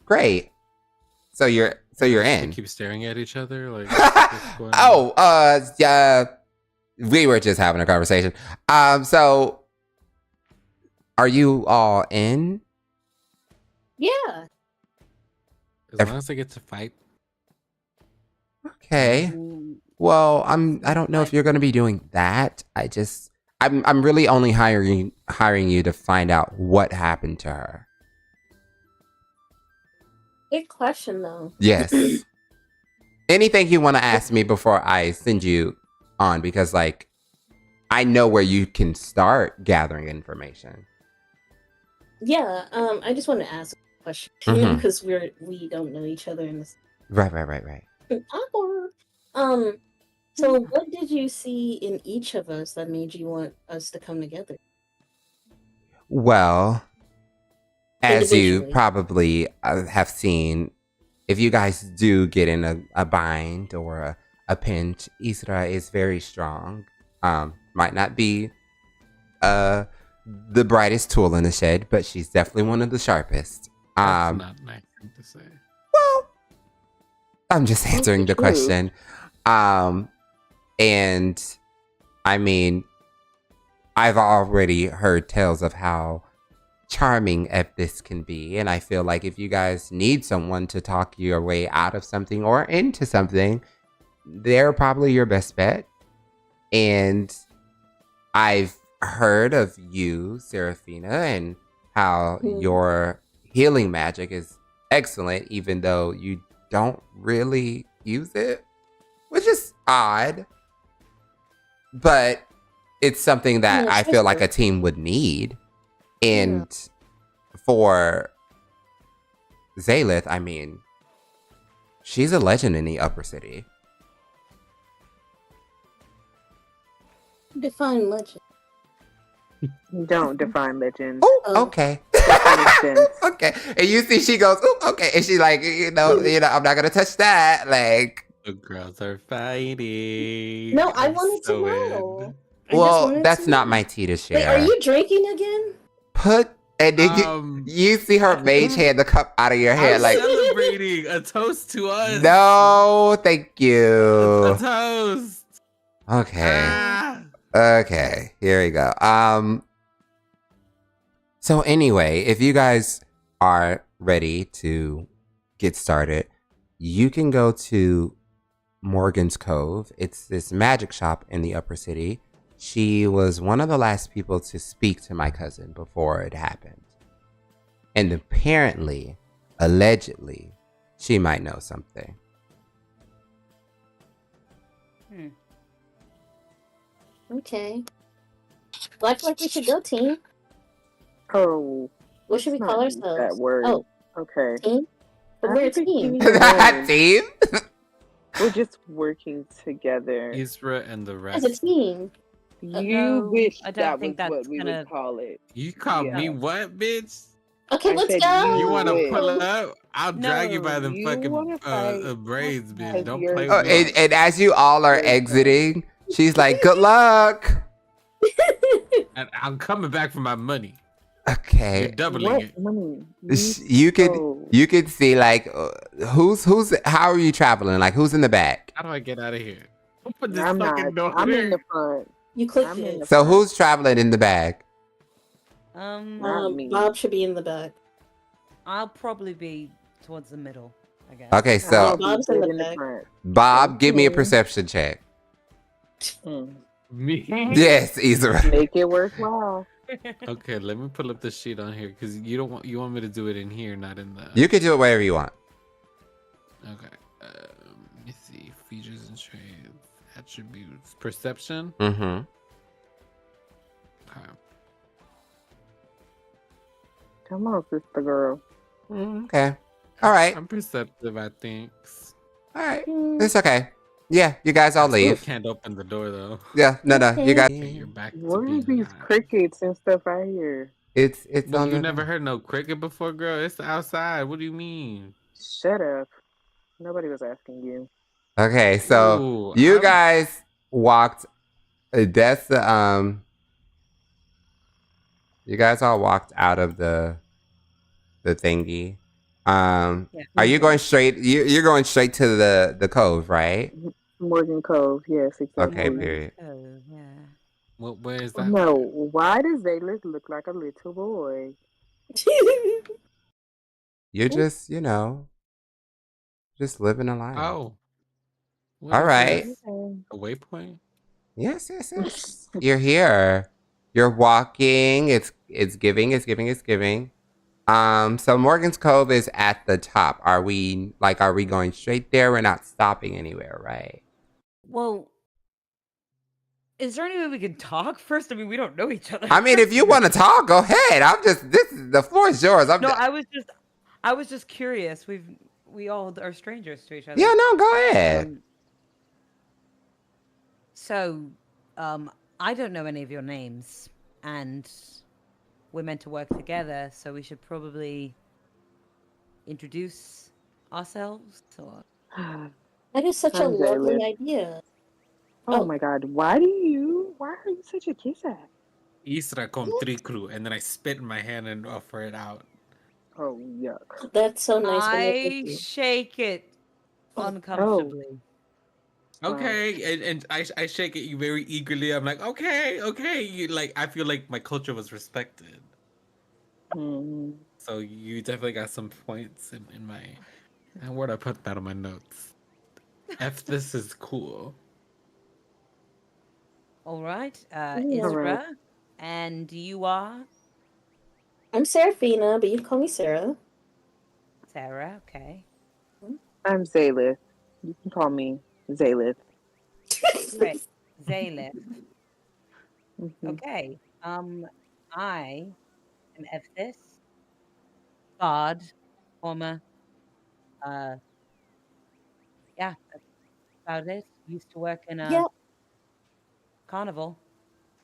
Great. So you're in. We keep staring at each other like. Yeah. We were just having a conversation. So are you all in? Yeah. As long as I get to fight. Okay. Well, I don't know if you're going to be doing that. I'm really only hiring you to find out what happened to her. Good question, though. Yes. Anything you want to ask me before I send you on, because I know where you can start gathering information. Yeah, I just want to ask a question because we don't know each other in this. Right. Awkward. So what did you see in each of us that made you want us to come together? Well, as you Individually. probably have seen, if you guys do get in a bind or a pinch, Isra is very strong. Might not be the brightest tool in the shed, but she's definitely one of the sharpest. That's not nice thing to say. Well, I'm just answering the question. And I mean, I've already heard tales of how charming this can be, and I feel like if you guys need someone to talk your way out of something or into something, they're probably your best bet. And I've heard of you, Seraphina, and how your healing magic is excellent, even though you don't really use it, which is odd. But it's something that I feel like a team would need. And for Zaylith, I mean, she's a legend in the upper city. Define legend. Don't define legends. Oh, okay. Okay. And you see, she goes, "Ooh, okay," and she like, I'm not gonna touch that. Like, the girls are fighting. No, I I'm wanted so to in. know. well, that's not my tea to share. Wait, are you drinking again? And then you see her mage hand the cup out of your hand, I'm like, celebrating. celebrating. A toast to us. No, thank A you. toast. Okay. Ah. Okay. Here we go. So anyway, if you guys are ready to get started, you can go to Morgan's Cove. It's this magic shop in the upper city. She was one of the last people to speak to my cousin before it happened. And apparently, allegedly, she might know something. Okay. Well, I feel like we should go, team. Oh, What should we let's call not use ourselves? that word. Oh, Okay. team? But I we're a don't think team. you need a name. Team? We're just working together. Isra and the As a rest. team. You No, wish I don't that was think that's what we gonna- would call it. You call Yeah. me what, bitch? Okay, I let's said go. You want to Wait. pull up? I'll drag you by No, the you fucking wanna fight braids, bitch. because Don't you're play Oh, with me. and as you all are Very exiting, she's like, good luck. And I'm coming back for my money. You're Okay. doubling What it. money? You could see like who's how are you traveling? Like who's in the back? How do I get out of here? Open this I'm fucking not. door. I'm in the front. You clicked I'm in it. the So front. who's traveling in the back? Not me. Bob should be in the back. I'll probably be towards the middle, I guess. Okay, I'll so be Bob's in dead the back. front. Bob, give me a Mhm. perception check. Mm. Me? Yes, Isra. Make it worthwhile. Okay, let me pull up the sheet on here because you want me to do it in here, not in the. You can do it wherever you want. Okay. Let me see. Features and traits, attributes, perception. Mm-hmm. Okay. Come on, sister girl. Okay. All right. I'm perceptive, I think. All right. It's okay. Yeah, you guys all I still leave. can't open the door though. Yeah, no, you guys. Okay, you're back. to What are being these alive. crickets and stuff I hear? It's Well, on you the. never heard no cricket before, girl. It's outside. What do you mean? Shut up. Nobody was asking you. Okay, so Ooh, you I'm- guys walked. That's the You guys all walked out of the thingy. Yeah. Are you going straight? You're going straight to the cove, right? Morgan Cove, yes, exactly. Okay, period. Oh, yeah. Well, where is that? No, why does Zaylith look like a little boy? You're just, just living a life. Oh. What All is right. this? A waypoint? Yes. You're here. You're walking. It's giving. So Morgan's Cove is at the top. Are we going straight there? We're not stopping anywhere, right? Well, is there any way we can talk first? I mean, we don't know each other. I mean, if you want to talk, go ahead. The floor is yours. I was just curious. We all are strangers to each other. Yeah, no, go ahead. I don't know any of your names, and we're meant to work together, so we should probably introduce ourselves. Or... That is such a I'm lovely Zaylith. idea. Oh Oh. my god, why are you such a kiss ass? Isra con tricru, and then I spit in my hand and offer it out. Oh, yuck. That's so nice. when they I thank you. shake it Oh. uncomfortably. Okay, and I shake it you very eagerly. I'm like, okay. I feel like my culture was respected. Mm. So you definitely got some points in my. And where'd I put that on my notes? F, this is cool. All right, Yeah. Isra, and you are I'm Seraphina, but you can call me Sarah. Sarah. Okay, I'm Zaylith. You can call me Zaylith. great. Zaylith. Mhm. Okay. I am Evthis, bard, former. Yeah, that's about it. Used to work in a Yep. carnival.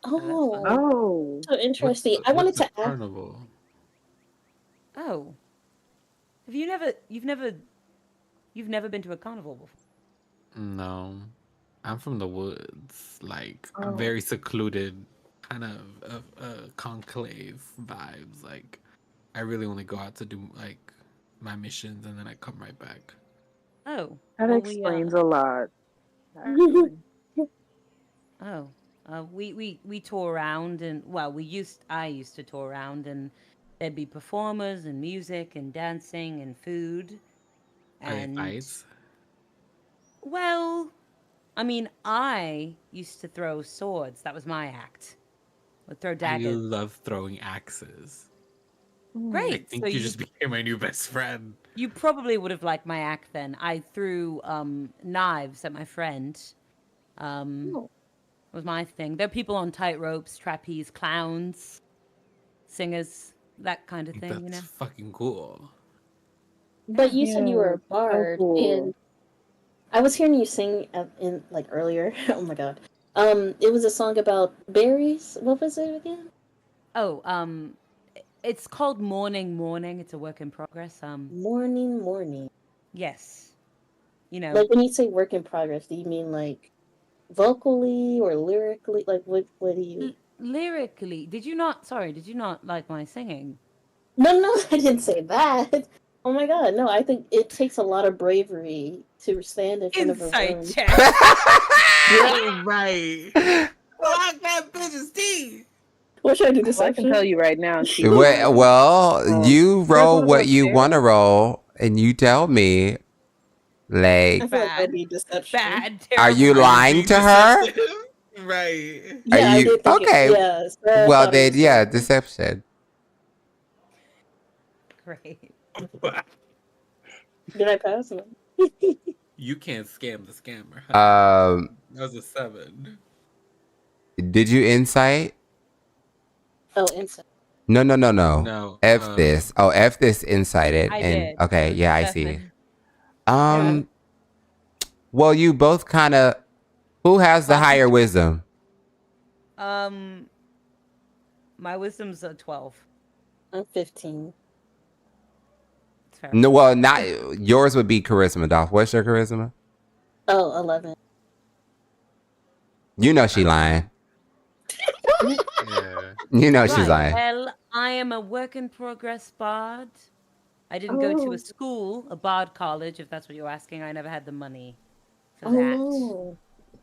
Oh, Oh, so interesting. I wanted What's a to ask. carnival. Oh, you've never been to a carnival before? No, I'm from the woods. Like Oh. I'm very secluded, kind of conclave vibes. Like I really only go out to do like my missions, and then I come right back. Oh, That well, explains a lot. Actually. we tour around, and well, I used to tour around, and there'd be performers and music and dancing and food, Are they and fights? well, I mean, I used to throw swords. That was my act. Would throw I daggers. love throwing axes. I Great. So think you just became my new best friend. you probably would have liked my act then. I threw knives at my friend. Oh. Was my thing. There are people on tight ropes, trapeze, clowns, singers, that kind of I think thing, you that's know. fucking cool. But you said you were a so bard, cool. and I was hearing you sing in like earlier. Oh my god. It was a song about berries. What was it again? Oh, it's called Morning Morning. It's a work in progress. Morning, morning. Yes. You know, Like when you say work in progress, do you mean like vocally or lyrically? Like what do you? lyrically, did you not? Sorry, did you not like my singing? No, no, I didn't say that. Oh my god, no! I think it takes a lot of bravery to stand in front of a Inside room. check. Yeah, right. Lock that bitch's teeth. What should I do? Well, I can Deception? tell you right now, she Well, you there's roll one of those what you want to roll, and you tell me, I like, feel like that'd Bad. be deception. Bad. are Terrible. you lying being to her? deceptive? Right. Are Yeah, I you did think okay? it. Yeah, Sarah Well, thought it then, was yeah, lying. deception. Great. Did I pass? No. You can't scam the scammer. Huh? That was a 7. Did you insight? Oh, inside. No. No. F this. Oh, F this incited. I And did. okay, It was yeah, a I see. 7. Well, you both kind of. Who has the higher wisdom? My wisdom's a 12. I'm 15. It's fair. No, well, not yours would be charisma, Dolph. What's your charisma? Oh, 11. You know she lying. Yeah. You know she's Right. lying. Well, I am a work in progress bard. I didn't go to Oh. a school, a bard college, if that's what you're asking. I never had the money for Oh that. no.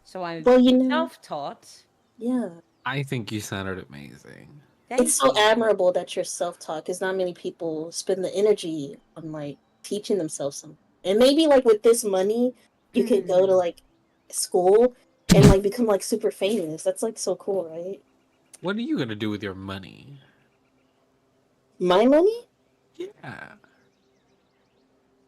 So I'm Well, you know, self-taught. yeah. I think you sounded amazing. Thank It's so you. admirable that you're self-taught, because not many people spend the energy on like teaching themselves something. And maybe like with this money, you could go to like school and like become like super famous. That's like so cool, right? What are you gonna do with your money? My money? Yeah.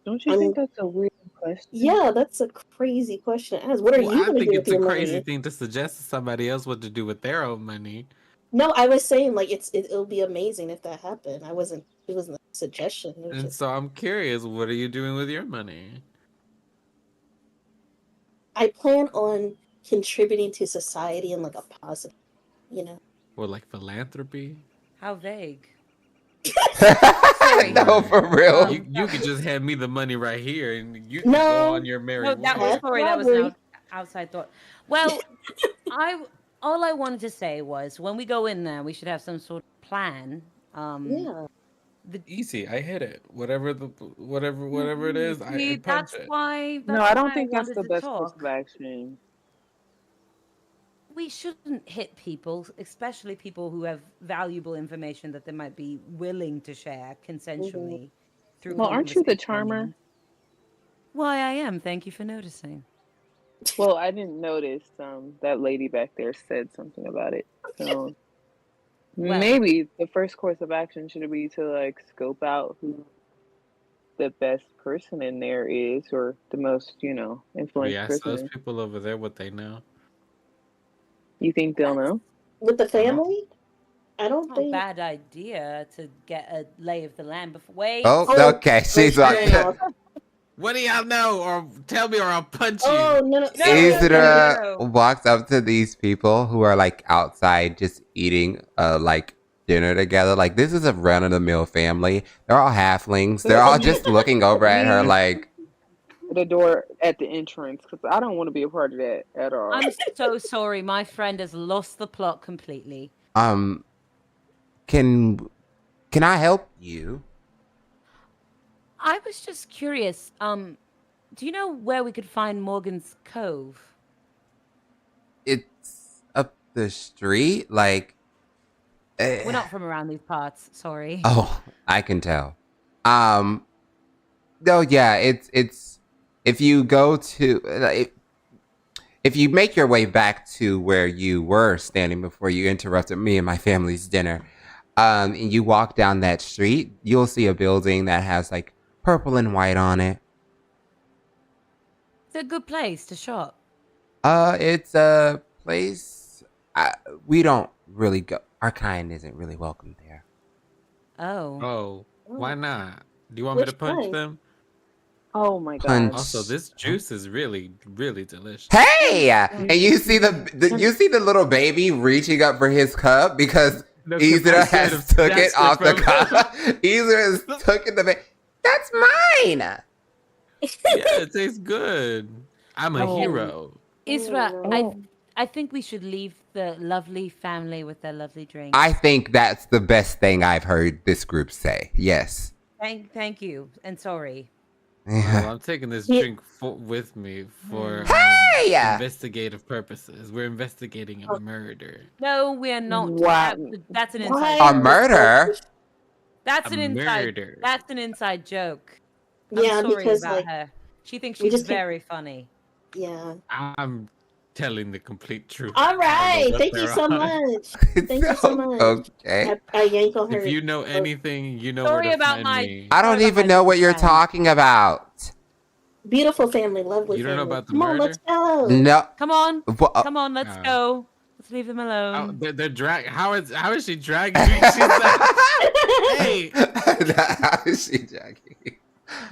Don't you think that's a weird question? Yeah, that's a crazy question to ask. What are Well, you I gonna think do with it's a your crazy money? thing to suggest to somebody else what to do with their own money. No, I was saying like it'll be amazing if that happened. It wasn't a suggestion. It was And just so I'm curious, what are you doing with your money? I plan on contributing to society in like a positive, you know. Or like philanthropy? How vague. No, for real. You could just hand me the money right here and you can No. go on your merry No, that way. was sorry. That was Probably. an outside thought. Well, all I wanted to say was when we go in there, we should have some sort of plan. Yeah. Easy, I hit it. Whatever it is, I See, punch that's it. why. No, That's I don't why think that's wanted the to best course talk. of action. We shouldn't hit people, especially people who have valuable information that they might be willing to share consensually through. Well, aren't you the conversation. charmer? Why, I am. Thank you for noticing. Well, I didn't notice. That lady back there said something about it. So Well. maybe the first course of action should be to like scope out who the best person in there is, or the most, We influential ask person. those people over there what they know. You think they'll know? With the family? I don't Not a think. bad idea to get a lay of the land before. Wait. Oh, okay. She's like, What do y'all know? Or tell me or I'll punch Oh you. no! Isra walks up to these people who are like outside just eating like dinner together. Like, this is a run of the mill family. They're all halflings. They're all just looking over at her like, The door at the entrance, because I don't want to be a part of that at all. I'm so sorry. My friend has lost the plot completely. can I help you? I was just curious. Do you know where we could find Morgan's Cove? It's up the street, like. We're not from around these parts. Sorry. Oh, I can tell. No, yeah, it's if you go to if you make your way back to where you were standing before you interrupted me and my family's dinner, and you walk down that street, you'll see a building that has like purple and white on it. It's a good place to shop. It's a place we don't really go. Our kind isn't really welcome there. Oh. Oh, why not? Do you want me to Which punch kind? them? Oh my god. Punch. Also, this juice is really, really delicious. Hey, and you see you see the little baby reaching up for his cup because No, 'cause I Ezra should has have took it snatched off the from cup. Ezra has taken the baby. That's mine. Yeah, it tastes good. I'm a Oh. hero. Isra, Oh. I think we should leave the lovely family with their lovely drink. I think that's the best thing I've heard this group say. Yes. Thank you, and sorry. Well, I'm taking this Yeah. drink with me for Hey! investigative purposes. We're investigating a murder. No, we are not. Wow. That's an Why? inside. A joke. murder? That's A an inside. murder. That's an inside joke. I'm Yeah, sorry because about like, her. She thinks we she's just keep- very funny. yeah. I'm telling the complete truth. All I don't know right, what thank you they're so on. much. Thank you so much. Okay. I yank on her. If you know anything, you know Sorry where to about find my- me. I don't Sorry about even my know what you're friend. talking about. Beautiful family, lovely You don't family. know about the Come on, murder? let's go. No. Come on, Wha- come on, let's Oh. go. Let's leave them Oh, alone. they're drag. How is she dragging me? She's like, hey, How is she joking?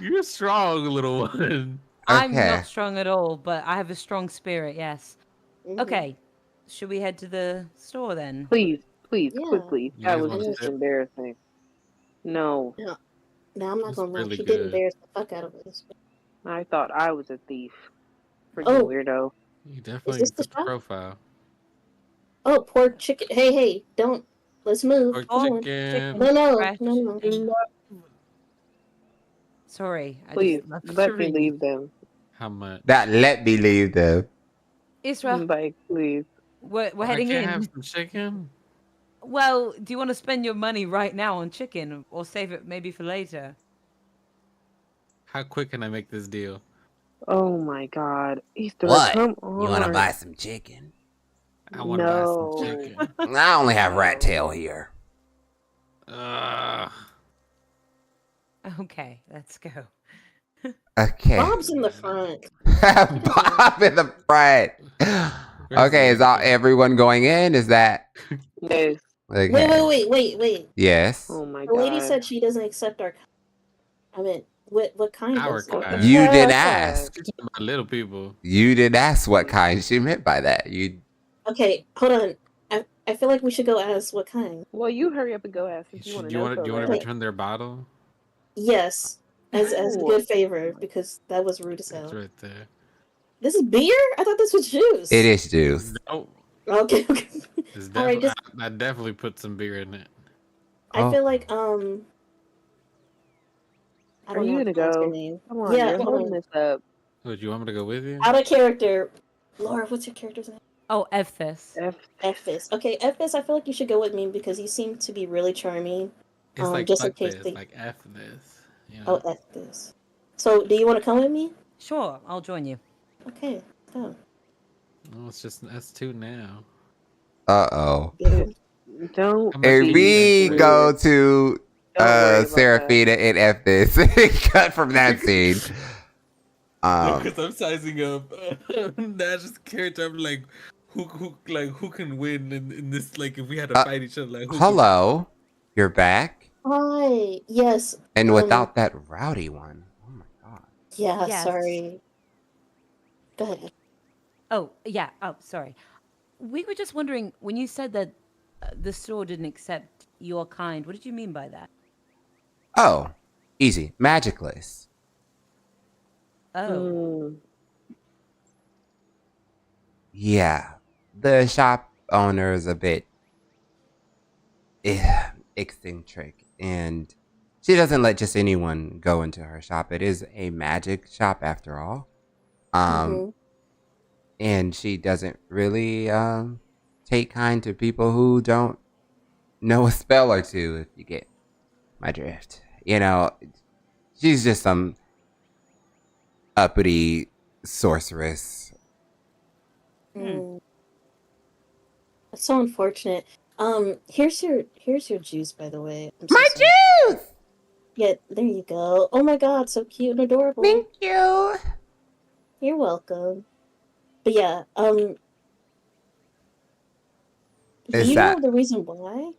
you're strong, little one. I'm Okay. not strong at all, but I have a strong spirit. Yes. Mhm. Okay. Should we head to the store then? Please, please, Yeah. quickly. You That guys was want to just sip? embarrassing. No, Now I'm not It's gonna lie, really she did good. embarrass the fuck out of us. I thought I was a thief. Freaking Oh. weirdo. You definitely this the fit the shop? profile. Oh, pork chicken. Hey, don't. Let's move. Pork Hold on. chicken. No, Fresh no. and- Sorry, I Please, just love to let me read. leave them. How much? That let me leave them. Isra, Like, please. we're I heading can't in. have some chicken. Well, do you want to spend your money right now on chicken or save it maybe for later? How quick can I make this deal? Oh my god. Easter, What? come You on. want to buy some chicken? I want to buy No. some chicken. I only have rat tail here. Ugh. Okay, let's go. Okay. Bob's in the front. Bob in the front. Okay, is everyone going in? Is that Yes. okay? Wait. Yes. Oh my The god. lady said she doesn't accept our. I mean, what kind Our is it? kind. You Yeah, didn't okay. ask. You're talking about little people. You didn't ask what kind she meant by that. You Okay, hold on. I feel like we should go ask what kind. Well, you hurry up and go ask if you want to Do you know. want so to bad. return their bottle? Yes, as a No. good favor because that was rude as It's hell. right there. This is beer? I thought this was juice. it is juice. Oh, Okay. it's All right, I definitely put some beer in it. I Oh. feel like I Are don't you know gonna how to pronounce her go? name. Come on, Yeah, you're hold holding on. this up. Oh, do you want me to go with you? Out of character. Laura, what's your character's name? Oh, Evthis. Ephes. Okay, Ephes, I feel like you should go with me because you seem to be really charming. It's like just in fuck case this, they- like F this. You Oh, know? Ephes. So, do you want to come with me? Sure, I'll join you. Okay, go. No, it's just S2 now. Uh-oh. Yeah. Don't. How much And do we you go to Don't worry about Serafina and F this. Cut from that scene. Because I'm sizing up Nash's character. I'm like, who can win in this? Like, if we had to fight each other, like, who Hello. You're back. Hi. Yes. And without that rowdy one. Oh my god. Yeah, Yes. sorry. Go ahead. Oh, yeah. Oh, sorry. We were just wondering when you said that the store didn't accept your kind. What did you mean by that? Oh. Easy. Magicless. Oh, Mm. Yeah. The shop owner is a bit eccentric and she doesn't let just anyone go into her shop. It is a magic shop after all. Mm-hmm. And she doesn't really take kind to people who don't know a spell or two, if you get my drift. You know, she's just some uppity sorceress. That's so unfortunate. Here's your juice, by the way. I'm so My sorry. juice! Yeah, there you go. Oh my god, so cute and adorable. Thank you. You're welcome. But yeah, do Is you that know the reason why?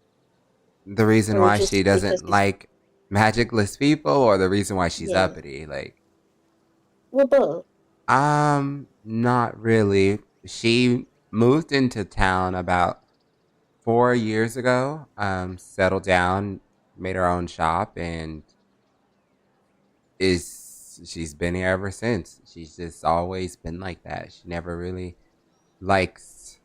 the reason Or why just she because doesn't it's like magicless people, or the reason why she's yeah. uppity? Like, Well, both. not really. She moved into town about 4 years ago. Settled down, made her own shop, and she's been here ever since. She's just always been like that. She never really likes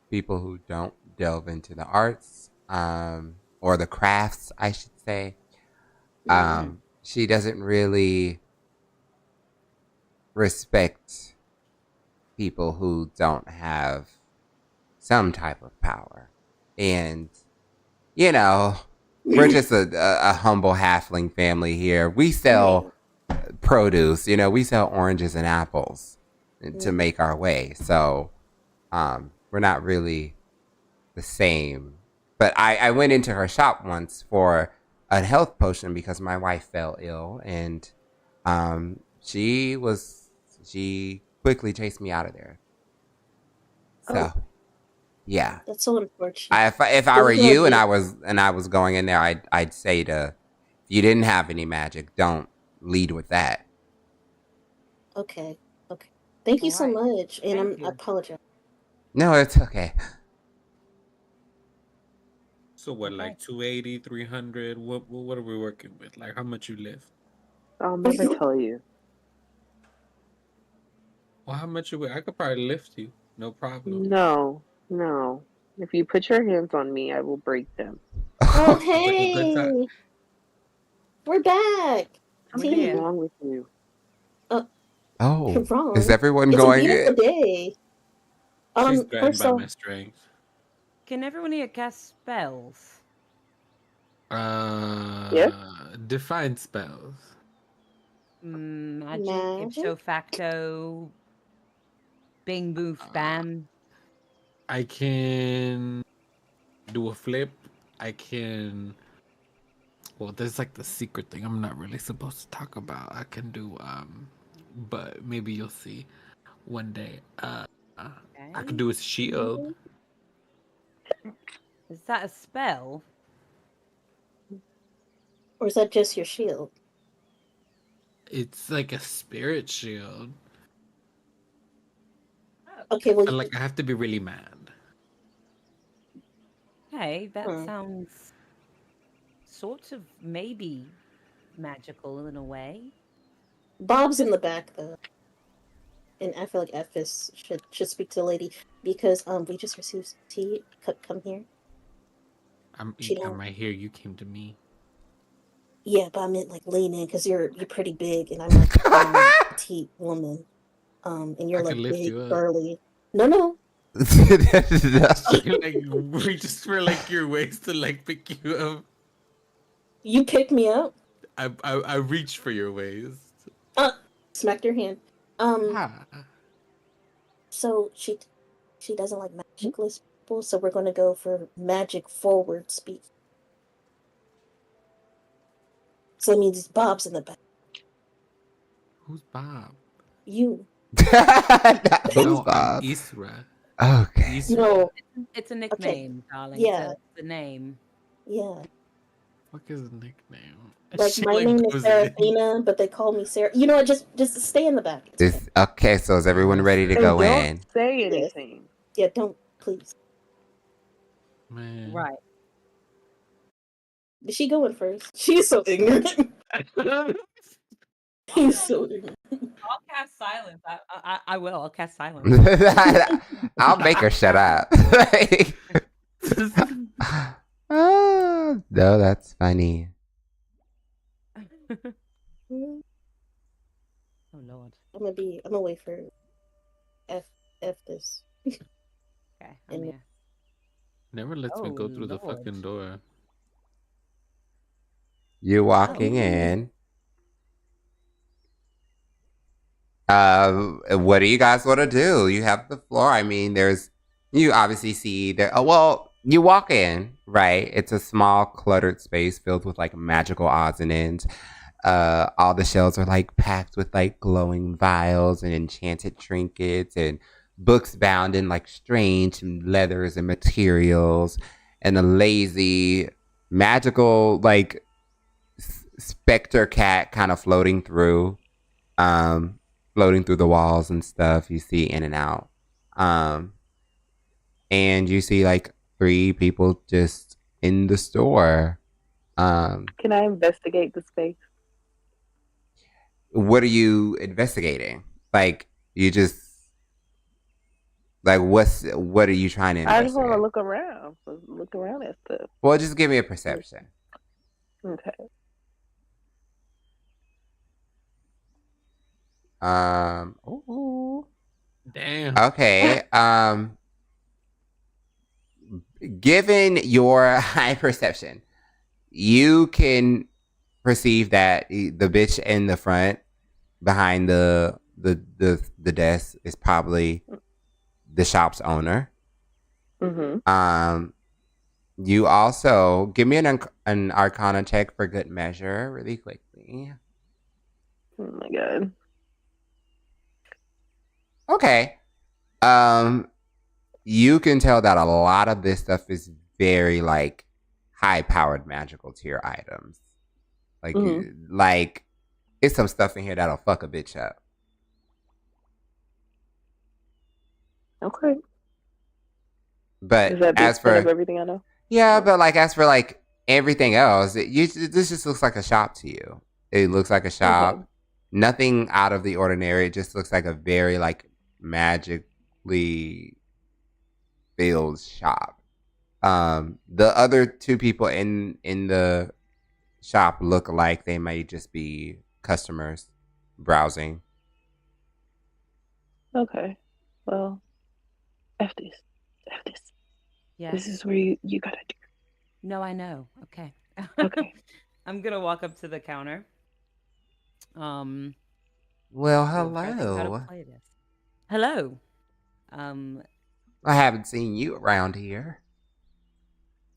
people who don't delve into the arts, or the crafts, I should say. She doesn't really respect people who don't have some type of power. And, you know, we're just a humble halfling family here. We sell produce, we sell oranges and apples to make our way. So we're not really the same. But I went into her shop once for a health potion because my wife fell ill, and she quickly chased me out of there. So yeah, That's so unfortunate. if I were you and I was going in there, I'd say if you didn't have any magic, don't lead with that. Okay. Thank you so Alright. much, and Thank I you. apologize. No, it's okay. So what, like 280, 300? What are we working with? Like how much you lift? I'll never tell you. Well, how much you weigh? I could probably lift you, no problem. No. If you put your hands on me, I will break them. Oh, Like a good hey! time. We're back! I'm What is here. wrong with you? Oh, Wrong. is everyone It's going a beautiful in? day. She's threatened First by off, my strength. Can everyone here cast spells? Define spells. Magic, Magic? ipso facto, bing boof bam. I can do a flip. I can. Well, there's like the secret thing I'm not really supposed to talk about. I can do but maybe you'll see one day. I could do a shield. Is that a spell? Or is that just your shield? It's like a spirit shield. Okay, well, But like I have to be really mad. Hey, that sounds sort of maybe magical in a way. Bob's in the back though, and I feel like Ephes should speak to the lady because we just received tea. Come here. I'm right here. You came to me. Yeah, but I meant like lean in because you're pretty big, and I'm like a petite woman, and you're like big, burly. No. Like we just were like your ways to like pick you up. You picked me up. I reached for your waist. Smacked your hand. So she doesn't like magicless people, so we're gonna go for magic forward speak. So that means Bob's in the back. Who's Bob? You. No, I'm Isra. Okay. Isra. No. It's a nickname, darling. Yeah. It's the name. Yeah. What is a nickname? Like my name is Seraphina, but they call me Sarah. You know what? Just stay in the back. Okay, so is everyone ready to go in? Don't say anything. Yeah, don't, please. Man. Right. Is she going first? She's so ignorant. He's so ignorant. I'll cast silence. I will. I'll cast silence. I'll make her shut up. Oh, no, that's funny. Mm, Oh Lord. I'm gonna wait for F this. Okay, I'm And here. Never lets me Oh go through the Lord. fucking door. You walking Oh. in. What do you guys want to do? You have the floor. I mean, you obviously see there. Oh, well, you walk in, right? It's a small, cluttered space filled with like magical odds and ends. All the shelves are like packed with like glowing vials and enchanted trinkets and books bound in like strange leathers and materials, and a lazy, magical like specter cat kind of um, floating through the walls and stuff. You see in and out. Um, and you see like 3 people just in the store. Can I investigate the space? What are you investigating? Like, you just like what are you trying to I just want to investigate? look around at stuff. Well, just give me a perception. Okay. Ooh. Damn. Okay. Given your high perception, you can perceive that the bitch in the front behind the desk is probably the shop's owner. Mm-hmm. You also give me an Arcana check for good measure, really quickly. Oh my god. Okay. You can tell that a lot of this stuff is very like high-powered magical tier items. Like, like it's some stuff in here that'll fuck a bitch up. Okay. But Is that the as extent of for everything I know? yeah, but like as for like everything else, this just looks like a shop to you. It looks like a shop. Okay. Nothing out of the ordinary. It just looks like a very like magically filled shop. The other 2 people in the shop look like they may just be customers browsing. Okay. Well, F this. F this. Yeah. This is where you gotta do. No, I know. Okay. Okay. I'm gonna walk up to the counter. Well, Ooh, I'm trying to think how hello. to play this. Hello. I haven't seen you around here.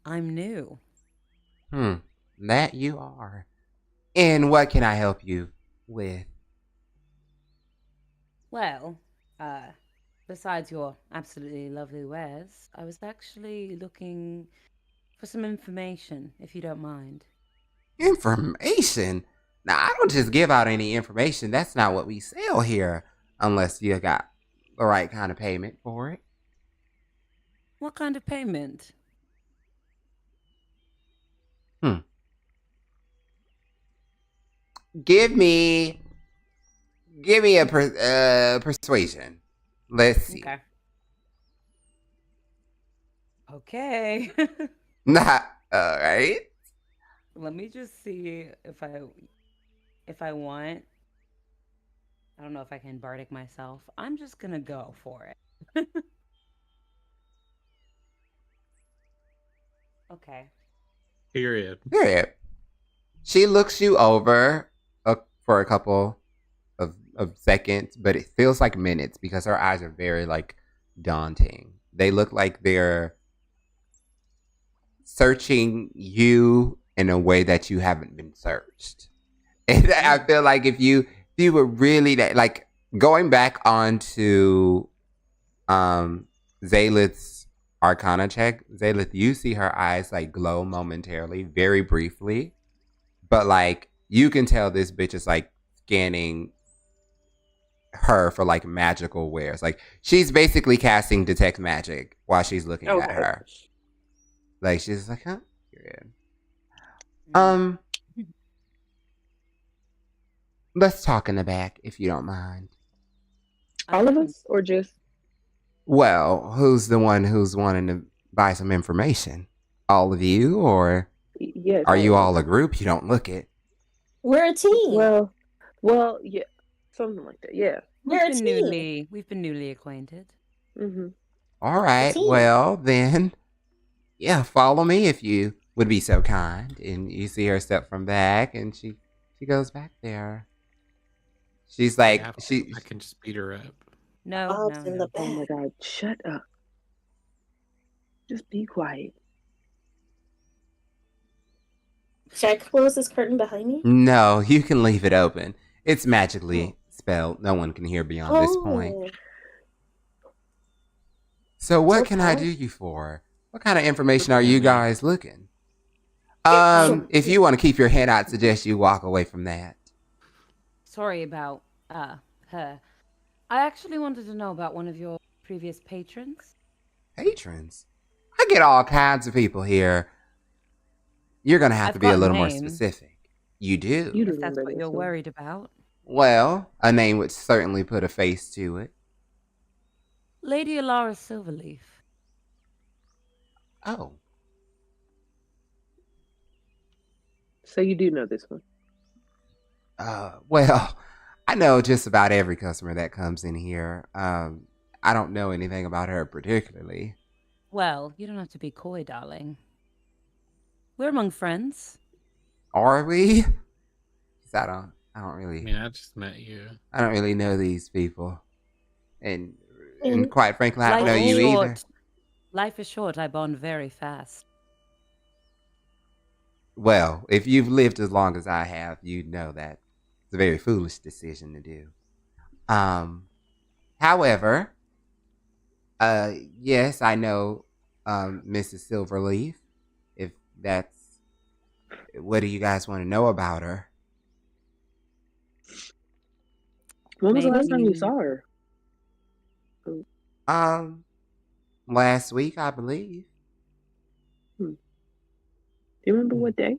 I'm new. That you are. And what can I help you with? Well, besides your absolutely lovely wares, I was actually looking for some information, if you don't mind. Information? Now, I don't just give out any information. That's not what we sell here, unless you got the right kind of payment for it. What kind of payment? Give me a persuasion. Let's see. Okay. Not all right. Let me just see if I want. I don't know if I can bardic myself. I'm just gonna go for it. Okay. Period. She looks you over for a couple of seconds, but it feels like minutes because her eyes are very like daunting. They look like they're searching you in a way that you haven't been searched. And I feel like if you were really like going back onto Zaylith's Arcana check, Zaylith, you see her eyes like glow momentarily, very briefly, but like you can tell this bitch is like scanning her for like magical wares. Like she's basically casting detect magic while she's looking at her. Like she's like, huh? Period. Let's talk in the back if you don't mind. All of us, or just? Well, who's the one who's wanting to buy some information? All of you, or Yes. are you all a group? You don't look it. We're a team. Well, yeah, something like that. Yeah. We're a team. We've been newly acquainted. Mm-hmm. All right. team. Well, then, yeah, follow me if you would be so kind. And you see her step from back, and she goes back there. She's like, Yeah, she. I can just beat her up. No, Bob's in the Oh my back. God! Shut up. Just be quiet. Should I close this curtain behind me? No, you can leave it open. It's magically spelled. No one can hear beyond this point. Oh. So what So can I far. do you for? What kind of information are you Mhm. guys looking? If you want to keep your head out, I'd suggest you walk away from that. Sorry about her. I actually wanted to know about one of your previous patrons. Patrons? I get all kinds of people here. You're gonna have I've to be a got a little more name. specific. You do? You If that's remember what this you're one. worried about. Well, a name would certainly put a face to it. Lady Elara Silverleaf. Oh. So you do know this one. Well, I know just about every customer that comes in here. I don't know anything about her particularly. Well, you don't have to be coy, darling. We're among friends. Are we? 'Cause I don't I really, mean, I just met you. I don't really know these people, and Mm. quite frankly, I don't know Life is you either. short. Life is short. I bond very fast. Well, if you've lived as long as I have, you know that it's a very foolish decision to do. However, yes, I know, Mrs. Silverleaf. If that's, what do you guys want to know about her? When was the last time you Maybe- saw her? Last week, I believe. Do you remember what day?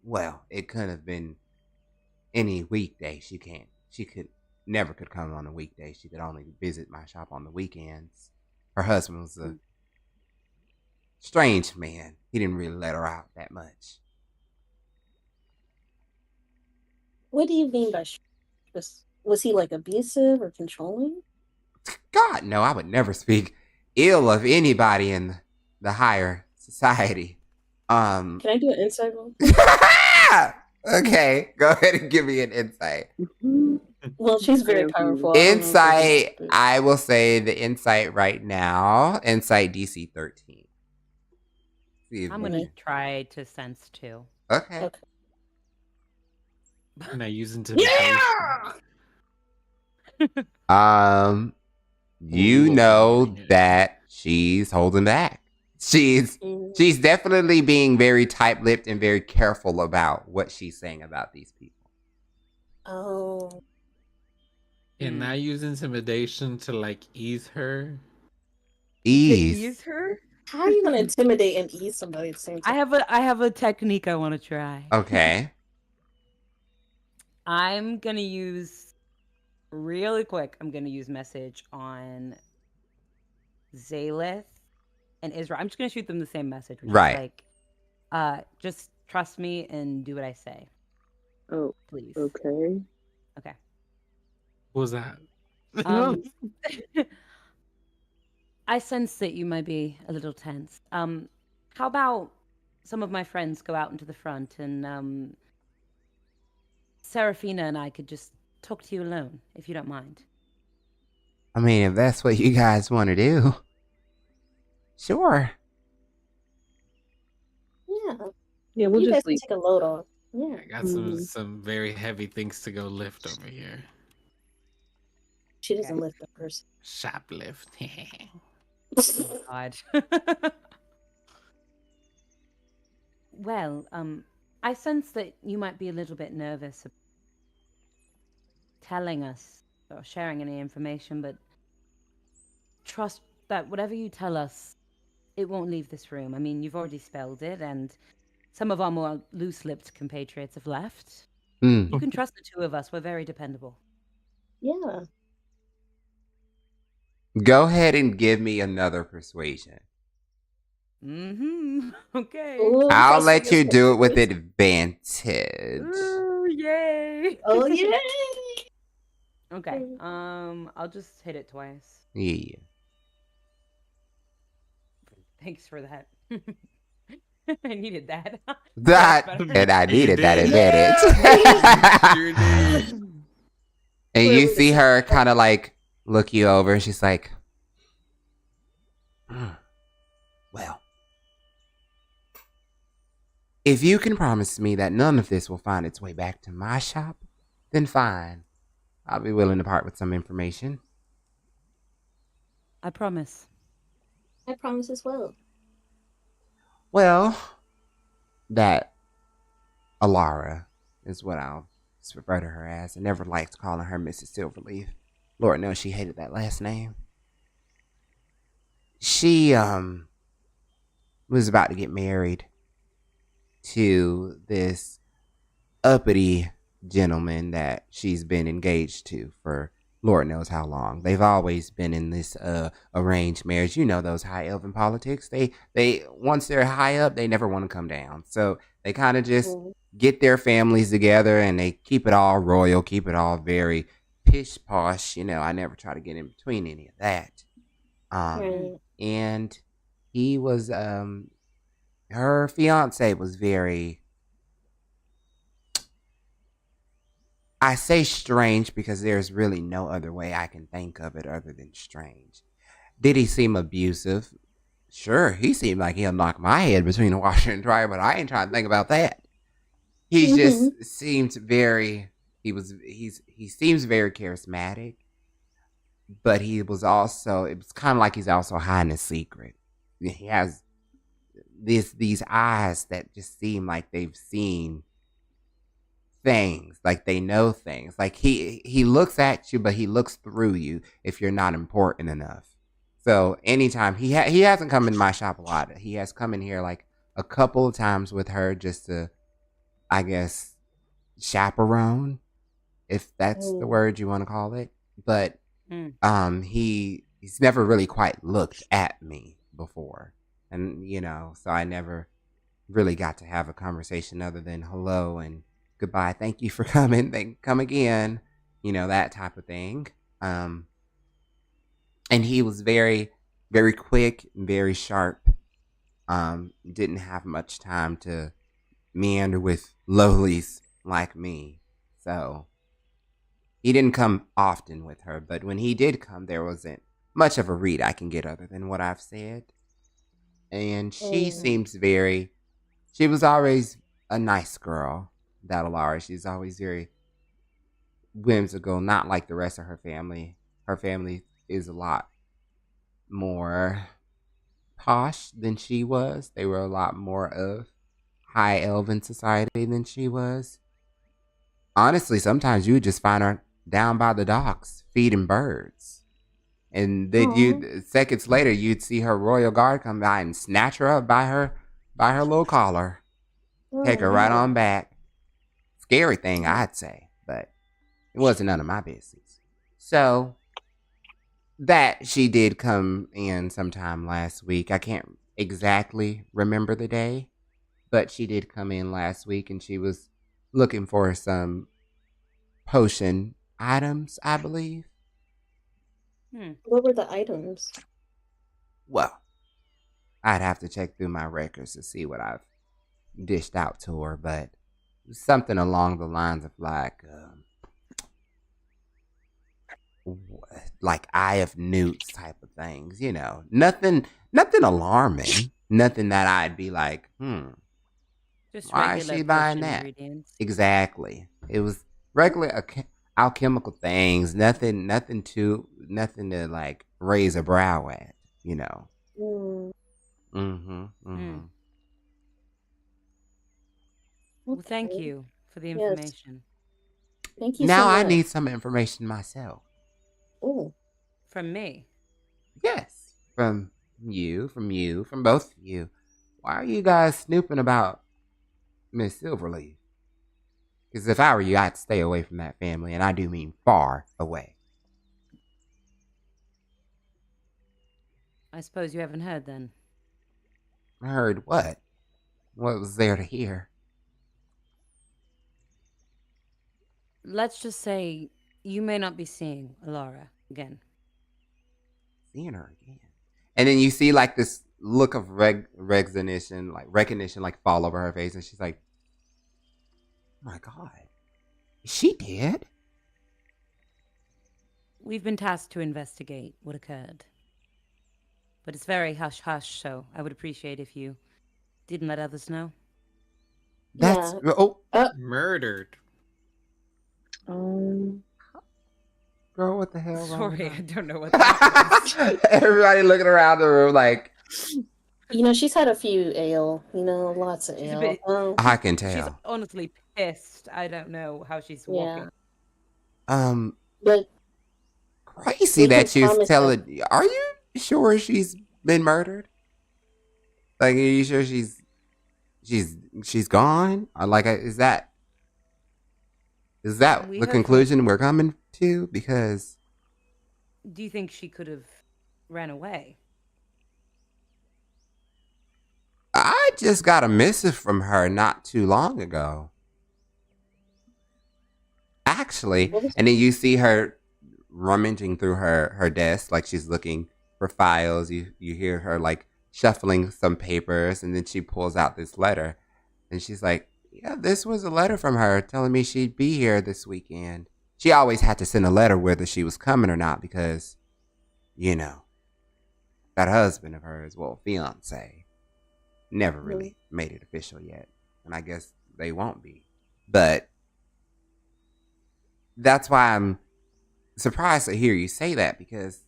Well, it couldn't have been any weekday. She never could come on a weekday. She could only visit my shop on the weekends. Her husband was a strange man. He didn't really let her out that much. What do you mean by was he like abusive or controlling? God, no, I would never speak ill of anybody in the higher society. Can I do an insight roll? Okay, go ahead and give me an insight. Well, she's very Okay. powerful. I don't know if Insight, it's- I will say the insight right now, insight DC 13. See if I'm we gonna can- try to sense too. Okay. Okay. And I use intimidation. You Ooh, know yeah. that she's holding back. She's definitely being very tight-lipped and very careful about what she's saying about these people. Oh. And I use intimidation to like ease her. Ease. her? How are you gonna intimidate and ease somebody at the same time? I have a technique I want to try. Okay. I'm gonna use really quick. I'm gonna use message on Zalith and Israel. I'm just gonna shoot them the same message, which Right. is like, just trust me and do what I say, Oh, please. okay. Okay. What was that? I sense that you might be a little tense. How about some of my friends go out into the front and Seraphina and I could just talk to you alone, if you don't mind. I mean, if that's what you guys want to do, sure. Yeah. Yeah, we'll You guys just can leave. take a load off. Yeah. I got some very heavy things to go lift over here. She doesn't lift the person. Shoplift. God. Well, I sense that you might be a little bit nervous about telling us or sharing any information, but trust that whatever you tell us, it won't leave this room. I mean, you've already spelled it, and some of our more loose-lipped compatriots have left. Mm. You can trust the two of us. We're very dependable. Yeah. Go ahead and give me another persuasion. Okay. Ooh, I'm I'll trusting let you this do it one. with advantage. Ooh, yay. Oh yay! Okay. I'll just hit it twice. Yeah. Thanks for that. I needed that. That, That's better. and I You needed that did. advantage. Sure did. And you Clearly see the her kind of like look you over, and she's like, well, if you can promise me that none of this will find its way back to my shop, then fine. I'll be willing to part with some information. I promise. I promise as well. Well, that Elara is what I'll just refer to her as. I never liked calling her Mrs. Silverleaf. Lord knows she hated that last name. She was about to get married to this uppity gentleman that she's been engaged to for Lord knows how long. They've always been in this arranged marriage. You know those high elven politics. They once they're high up, they never want to come down. So they kind of just get their families together and they keep it all royal, keep it all very pish posh. You know, I never try to get in between any of that. Right. And he was her fiance was very, I say strange because there's really no other way I can think of it other than strange. Did he seem abusive? Sure, he seemed like he'll knock my head between the washer and dryer, but I ain't trying to think about that. He just seems very, he seems very charismatic, but he was also, it was kind of like he's also hiding a secret. He has these eyes that just seem like they've seen things, like they know things. Like he looks at you, but he looks through you if you're not important enough. So anytime he hasn't come in my shop a lot. He has come in here like a couple of times with her just to, I guess, chaperone, if that's the word you want to call it. But he's never really quite looked at me before, and you know, so I never really got to have a conversation other than hello and goodbye, thank you for coming, then come again, you know, that type of thing. And he was very, very quick, very sharp. Didn't have much time to meander with lowlies like me. So he didn't come often with her, but when he did come, there wasn't much of a read I can get other than what I've said. And she seems very, she was always a nice girl, that Elara. She's always very whimsical, not like the rest of her family. Her family is a lot more posh than she was. They were a lot more of high elven society than she was. Honestly, sometimes you would just find her down by the docks feeding birds. And then you seconds later you'd see her royal guard come by and snatch her up by her little collar. Take her right on back. Scary thing, I'd say, but it wasn't none of my business. So that she did come in sometime last week. I can't exactly remember the day, but she did come in last week and she was looking for some potion items, I believe. What were the items? Well, I'd have to check through my records to see what I've dished out to her, but something along the lines of like Eye of Newts type of things, you know. Nothing alarming. Nothing that I'd be like, Just why is regular she buying potion that? ingredients. Exactly. It was regular alchemical things. Nothing to like raise a brow at, you know. Well, thank you for the information. Thank you Now so much. I need some information myself. Oh. From me? Yes. From you, from both of you. Why are you guys snooping about Miss Silverleaf? Because if I were you, I'd stay away from that family, and I do mean far away. I suppose you haven't heard then. Heard what? What was there to hear? Let's just say you may not be seeing Elara again. Seeing her again. And then you see like this look of recognition, like fall over her face, and she's like, "Oh my God, is she dead?" We've been tasked to investigate what occurred. But it's very hush-hush, so I would appreciate if you didn't let others know. That's Yeah. oh, Murdered. girl, what the hell? wrong with Sorry, her? I don't know what that was. Everybody looking around the room like, She's had a few ale. Lots of She's a ale. bit- I can She's tell. honestly pissed. I don't know how she's walking. But Crazy we can that she's promise telling. Are you sure she's been murdered? Like, are you sure she's gone? Or like, is that We the heard from- conclusion we're coming to? Because Do you think she could have ran away? I just got a missive from her not too long ago. Actually, and then you see her rummaging through her desk, like she's looking for files. You hear her like shuffling some papers, and then she pulls out this letter, and she's like, "Yeah, this was a letter from her telling me she'd be here this weekend." She always had to send a letter whether she was coming or not because, that husband of hers, well, fiance, never really made it official yet, and I guess they won't be. But that's why I'm surprised to hear you say that, because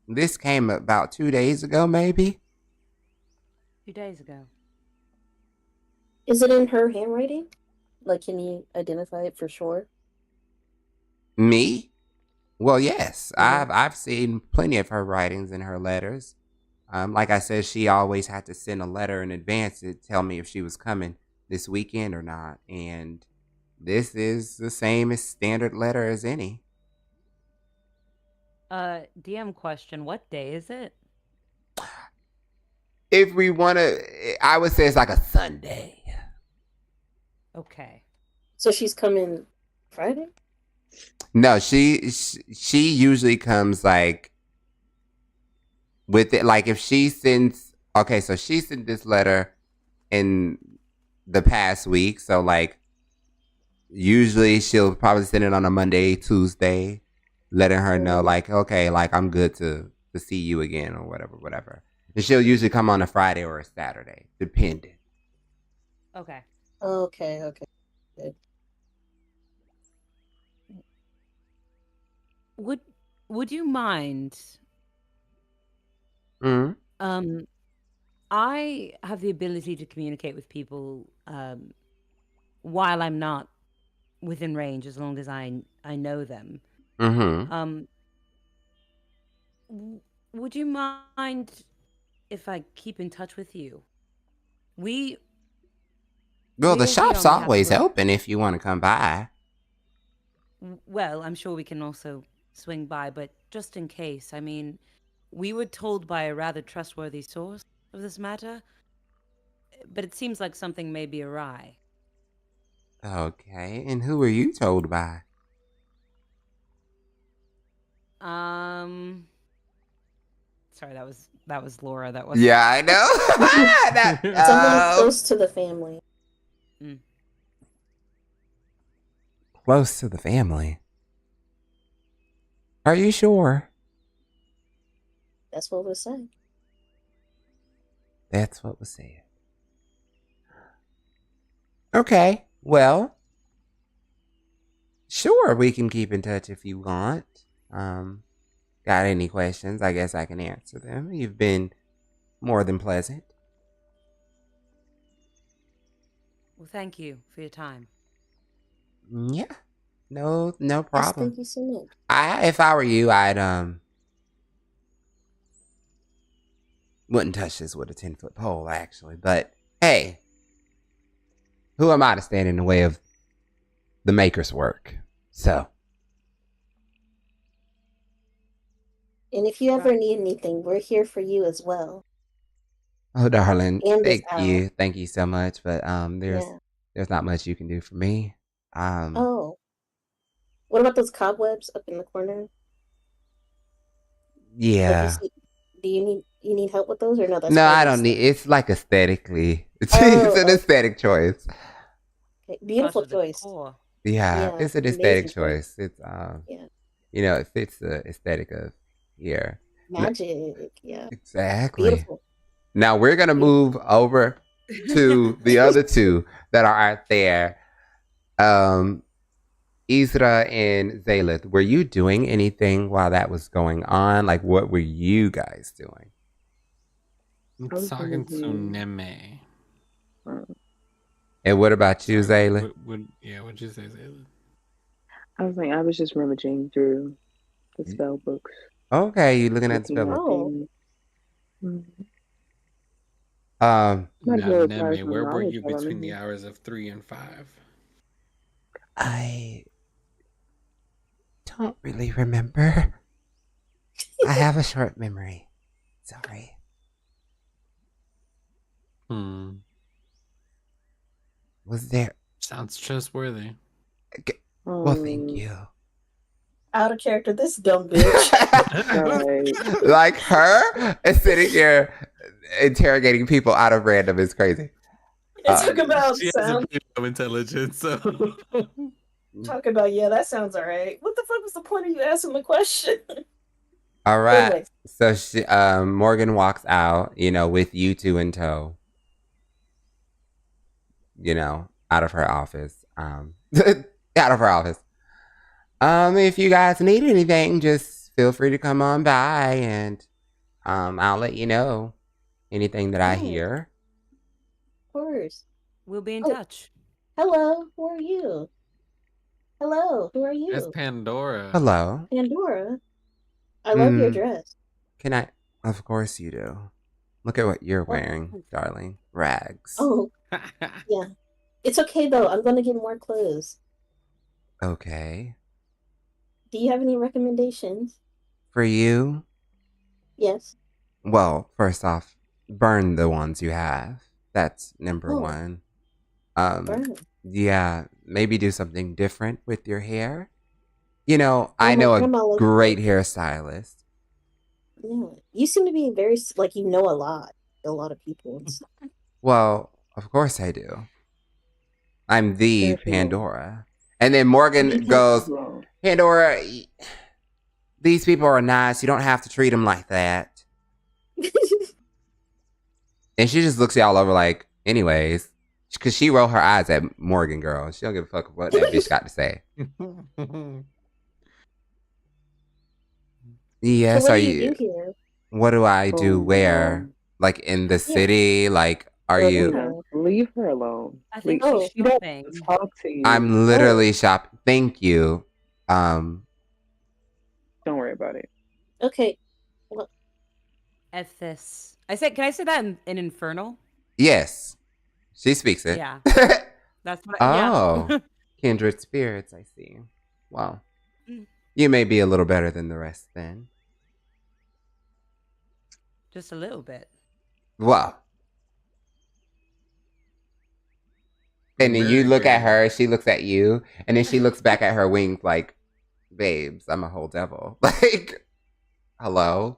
this came about 2 days ago, maybe. 2 days ago. is it in her handwriting? Like, can you identify it for sure? Me? Well, yes. I've seen plenty of her writings and her letters. Like I said, she always had to send a letter in advance to tell me if she was coming this weekend or not. And this is the same as standard letter as any. DM question, what day is it? If we want to, I would say it's like a Sunday. Okay. So she's coming Friday? No, she usually comes like with it. Like if she sends, okay, so she sent this letter in the past week. So like usually she'll probably send it on a Monday, Tuesday, letting her know like, okay, like I'm good to see you again or whatever. And she'll usually come on a Friday or a Saturday, depending. Okay. Okay. Good. Would you mind? Mm-hmm. I have the ability to communicate with people while I'm not within range, as long as I know them. Mm-hmm. Would you mind if I keep in touch with you? Well, we the will shop's be on the always half- open if you want to come by. Well, I'm sure we can also swing by, but just in case, I mean, we were told by a rather trustworthy source of this matter, but it seems like something may be awry. Okay, and who were you told by? Sorry, that was Laura. That was Yeah, I know. Someone close to the family. Close to the family. Are you sure? That's what was said. That's what was said. Okay, well, sure, we can keep in touch if you want. Got any questions? I guess I can answer them. You've been more than pleasant. Well, thank you for your time. Yeah, no Yes, problem. thank you so much. If I were you, I'd wouldn't touch this with a 10-foot pole, actually. But hey, who am I to stand in the way of the maker's work? So, And if you ever need anything, we're here for you as well. Oh, darling, And it's thank out. you. Thank you so much. But Yeah. there's not much you can do for me. Oh. What about those cobwebs up in the corner? Like you Yeah. see, do you need help with those or no? That's No, I Arby's don't need. stuff. It's like aesthetically. It's Oh, an aesthetic choice. okay. Part Beautiful of the choice. decor. Yeah, Yeah, it's an amazing aesthetic choice. choice. It's Yeah, it fits the aesthetic of here. N- magic. Yeah, Exactly. beautiful. Now we're gonna Beautiful. move over to the other two that are out there. Um, Isra and Zalith, were you doing anything while that was going on? Like, what were you guys doing? I'm I was gonna talking to do. Neme. And what about you, Sorry, Zalith? what'd you say, Zayla? I was just rummaging through the spell books, Okay, you looking at the looking spell at book. Oh, things. Mm. Might as Now, well apply Neme, some where were knowledge you while I'm in between the here. hours of 3 and 5? I don't really remember. I have a short memory. Sorry. Was there? Sounds trustworthy. Well, thank you. out of character. This dumb bitch. Right. Like her is sitting here interrogating people out of random is crazy. And talk about She has a sound. pretty low intelligence, so. Talk about that sounds alright. What the fuck was the point of you asking the question? All right. Anyway. So Morgan walks out, with you two in tow. Out of her office. Out of her office. If you guys need anything, just feel free to come on by and I'll let you know anything that I hear. Of course. We'll be in touch. Hello, who are you? Hello, who are That's you? Pandora. Hello. Pandora. I love your dress. Can I? Of course you do. Look at what you're wearing, darling. Rags. Oh, yeah. It's okay though. I'm gonna get more clothes. Okay. Do you have any recommendations? For you? Yes. Well, first off, burn the ones you have. That's number one. Burn. Yeah, maybe do something different with your hair. I my know grandma a loves great hairstylist. Yeah. You seem to be very like you know a lot of people. And stuff. Well, of course I do. I'm the Definitely. Pandora. And then Morgan goes, Pandora, these people are nice. You don't have to treat them like that. And she just looks y'all over like, anyways. Because she rolled her eyes at Morgan, girl. She don't give a fuck what that bitch got to say. Yes, so what are do you you? do here? What do I do? Where? Like in the city? Like, are you? Leave her alone. I think Oh, she's shopping. Talk to you. I'm literally shopping. Thank you. Don't worry about it. Okay. Ethis. Can I say that in Infernal? Yes. She speaks it. Yeah. That's what. Oh. Yeah. Kindred spirits, I see. Well, you may be a little better than the rest then. Just a little bit. Well. And then you look at her, she looks at you, and then she looks back at her wings like, babes, I'm a whole devil. Like, hello?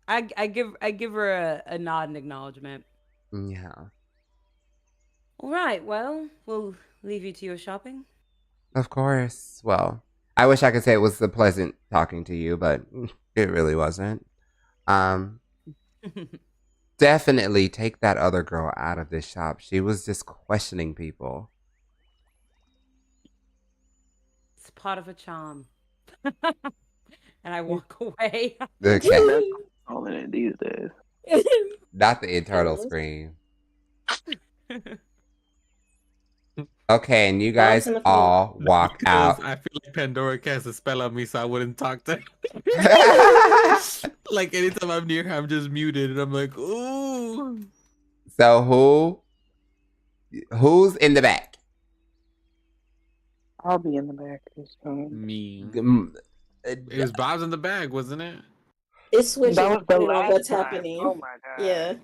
I give her a nod and acknowledgement. Yeah. All right. Well, we'll leave you to your shopping. Of course. Well, I wish I could say it was a pleasant talking to you, but it really wasn't. Definitely take that other girl out of this shop. She was just questioning people. It's part of a charm. And I walk away. Okay. All in it these days. Not the internal scream. Okay, and you guys all walk out. I feel like Pandora cast a spell on me, so I wouldn't talk to her. Like anytime I'm near her, I'm just muted, and I'm like, ooh. So who's in the back? I'll be in the back this time. Me. It was Bob's in the bag, wasn't it? It switches That was the depending on last what's time. happening. Oh my god. Yeah. It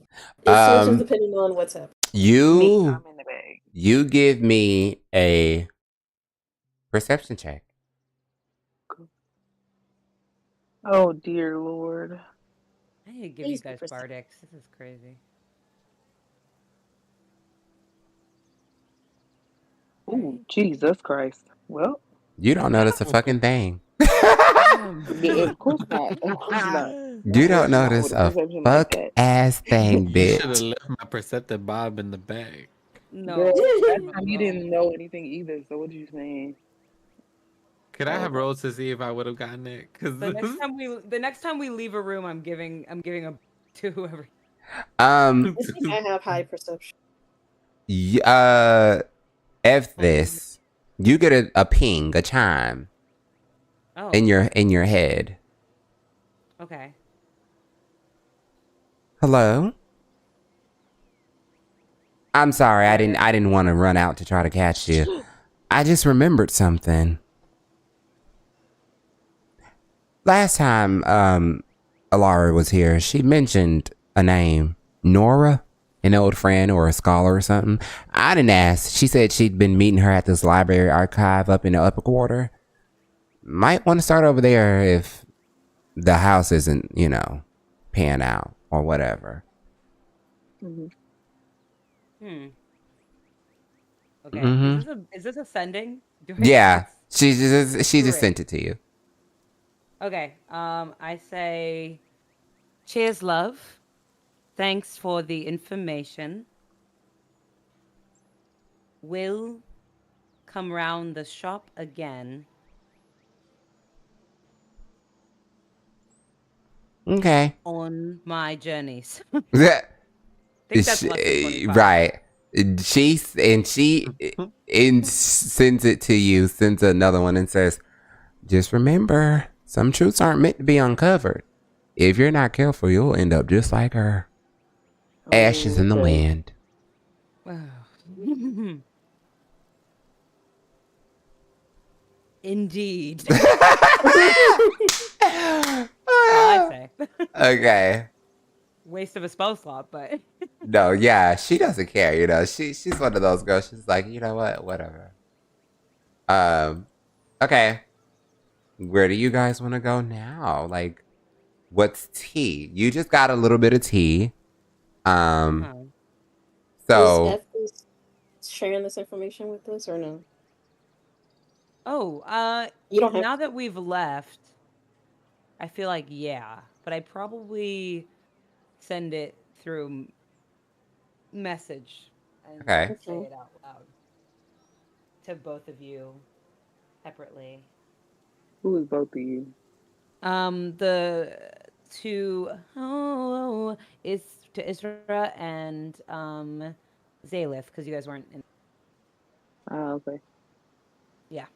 switches Um, depending on what's happening. Me, you I'm in the bag. you give me a perception check. Oh dear lord. I need to give you Please be guys precise. bardics. This is crazy. Oh Jesus Christ. Well, You don't notice a fucking thing. of course not. Of course not. You Of don't course not notice with a a perception like fuck that. ass thing, You should have bitch. left my perceptive bob in the bag. No. Girl, last no, time you no. didn't know anything either, so what are you saying? Could I have Oh. rolls to see if I would have gotten it? Because The next time we leave a room, I'm giving a to whoever. Um, I think I have high perception. F this. You get a ping, a chime Oh. in your head. Okay. Hello? I'm sorry, I didn't want to run out to try to catch you. I just remembered something. Last time Elara was here, she mentioned a name. Nora? An old friend or a scholar or something. I didn't ask. She said she'd been meeting her at this library archive up in the upper quarter. Might want to start over there if the house isn't, pan out or whatever. Mhm. Okay. Mhm. Is this ascending? Yeah, she just Great. sent it to you. Okay. I say, cheers, love. Thanks for the information. Will come round the shop again. Okay. On my journeys. That- think that's less than 25. Right. She sends it to you, sends another one and says, just remember, some truths aren't meant to be uncovered. If you're not careful, you'll end up just like her. Ashes in the Okay. wind. Indeed. I say. Okay. Waste of a spell slot, but No, yeah, she doesn't care, she's one of those girls. She's like, you know what? Whatever. Okay. Where do you guys want to go now? Like, what's tea? You just got a little bit of tea. So Is F sharing this information with us or no? you don't have now that we've left, I feel like yeah, but I probably send it through message and Okay. say it out loud to both of you separately. Who is both of you? The two is to Isra and Zalith, because you guys weren't in. Okay. Yeah.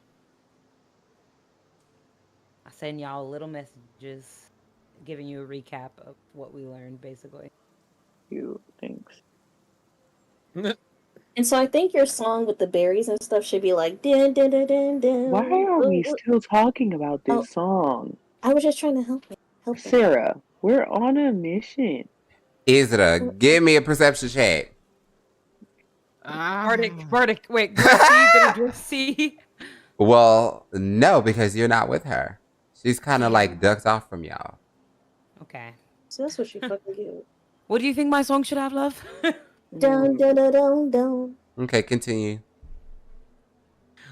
I send y'all little messages giving you a recap of what we learned, basically. Thanks. And so I think your song with the berries and stuff should be like din din din din din. Why are we still talking about this song? I was just trying to help me. Sarah, we're on a mission. Isra, give me a perception check. Bardic, wait, do I see? Well, no, because you're not with her. She's kind of like ducked off from y'all. Okay. So that's what you fucking do. What do you think my song should have, love? Dun dun dun dun dun. Okay, continue.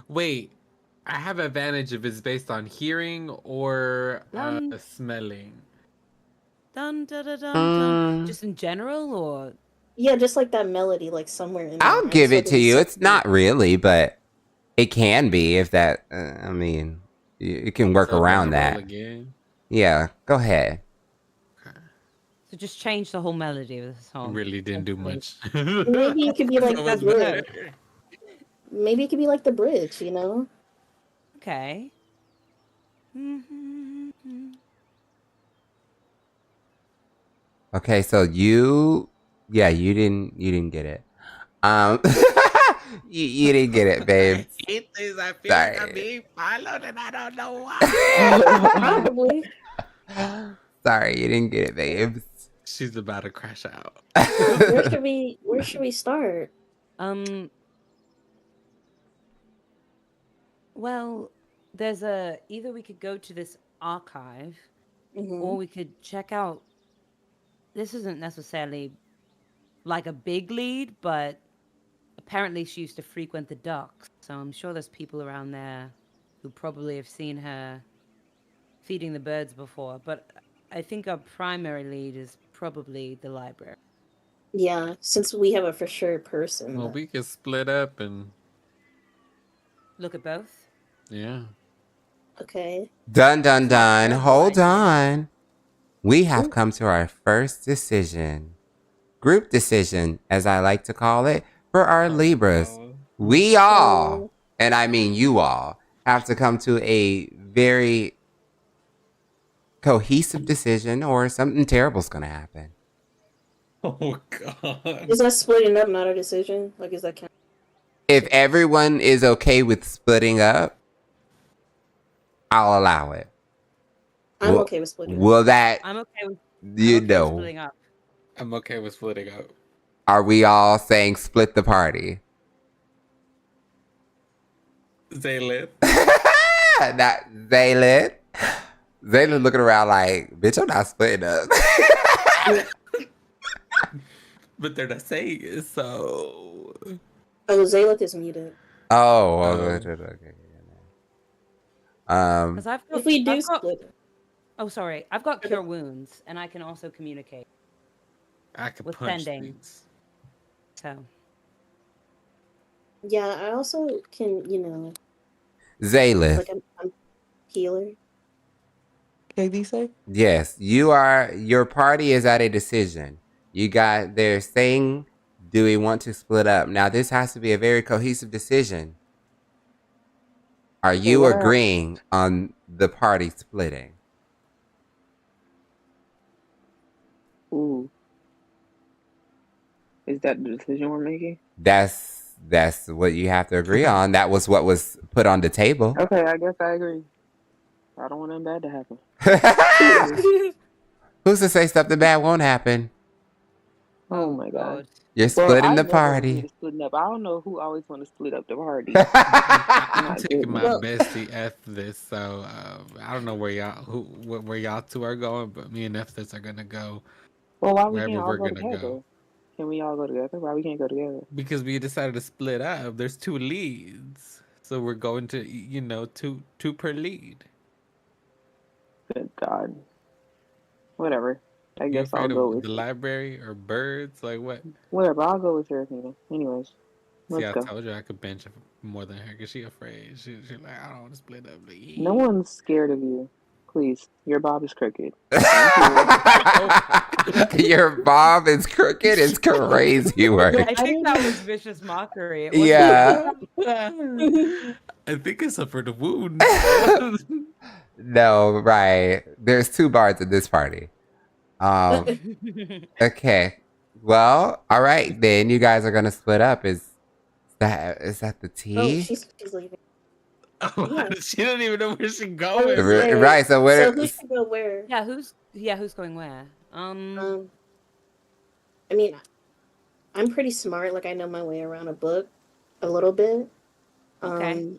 Wait, I have advantage if it's based on hearing or smelling. Dun dun dun dun. Just in general, or yeah, just like that melody, like somewhere in there. I'll give it to you. It's not really, but it can be if that. I mean, you can work around that. Again? Yeah, go ahead. So just change the whole melody of the song. Really didn't do much. Maybe it could be like That's the better. bridge. Maybe it could be like the bridge, you know? Okay. Okay, so you didn't get it. You didn't get it, babe. It is, I feel Sorry. like I'm being followed and I don't know why. Probably. Sorry, you didn't get it, babes. She's about to crash out. Where should we start? Well, there's either we could go to this archive Mhm. or we could check out. This isn't necessarily like a big lead, but apparently she used to frequent the docks, so I'm sure there's people around there who probably have seen her feeding the birds before. But I think our primary lead is probably the library. Yeah, since we have a for sure person. Well, we could split up and Look at both. yeah. Okay. Dun, dun, It's not a dun. terrible Hold idea. on. We have Ooh. come to our first decision. Group decision, as I like to call it, for our Libras. We all, and I mean you all, have to come to a very cohesive decision or something terrible's going to happen. Oh God. Is that splitting up not a decision? Like, is that count? If everyone is okay with splitting up, I'll allow it. I'm Will- okay with splitting up. Will that, I'm okay with you I'm okay with know, splitting up. I'm okay with splitting up. are we all saying split the party? Zaylith. Not Zaylin. Zaylin looking around like, bitch, I'm not splitting up. But they're not saying it, so Oh, Zaylith is muted. Oh, Oh. okay. 'Cause If we do I've got- split, Oh, sorry. I've got cure wounds, and I can also communicate. I could With punch sending. things. So yeah, I also can, Zaylith. like I'm healer. KD say? Yes, your party is at a decision. They're saying, do we want to split up? Now, this has to be a very cohesive decision. Are you Wow. agreeing on the party splitting? Ooh. Is that the decision we're making? That's what you have to agree on. That was what was put on the table. Okay, I guess I agree. I don't want nothing bad to happen. Who's to say something bad won't happen? Oh my God. You're Well, splitting I the never agree party. to splitting up. I don't know who always want to split up the party. I'm Not taking good. my Well- bestie F this, so I don't know where y'all two are going, but me and F this are gonna go Well, why we wherever can't all we're go gonna together? go. Can we all go together? Why we can't go together? Because we decided to split up. There's 2 leads, so we're going to two per lead. Good God. Whatever. I You guess I'll afraid go of with the library or birds? Like what? whatever. I'll go with Serafina. Anyways, See, let's I go. told you I could bench more than her because she afraid. She like, I don't want to split up. Like, No one's scared of you. Please, your bob is crooked. Your bob is crooked. It's crazy work. I think that was vicious mockery. It wasn't- Yeah. I think it's up for the wound. No, right. There's 2 bards in this party. Okay. Well, all right then. You guys are gonna split up. Is that the Oh, tea? she's leaving. She don't even know where she's going. Okay. Right. So where? So who should go where? yeah, who's going where? I mean, I'm pretty smart. Like I know my way around a book a little bit. Okay.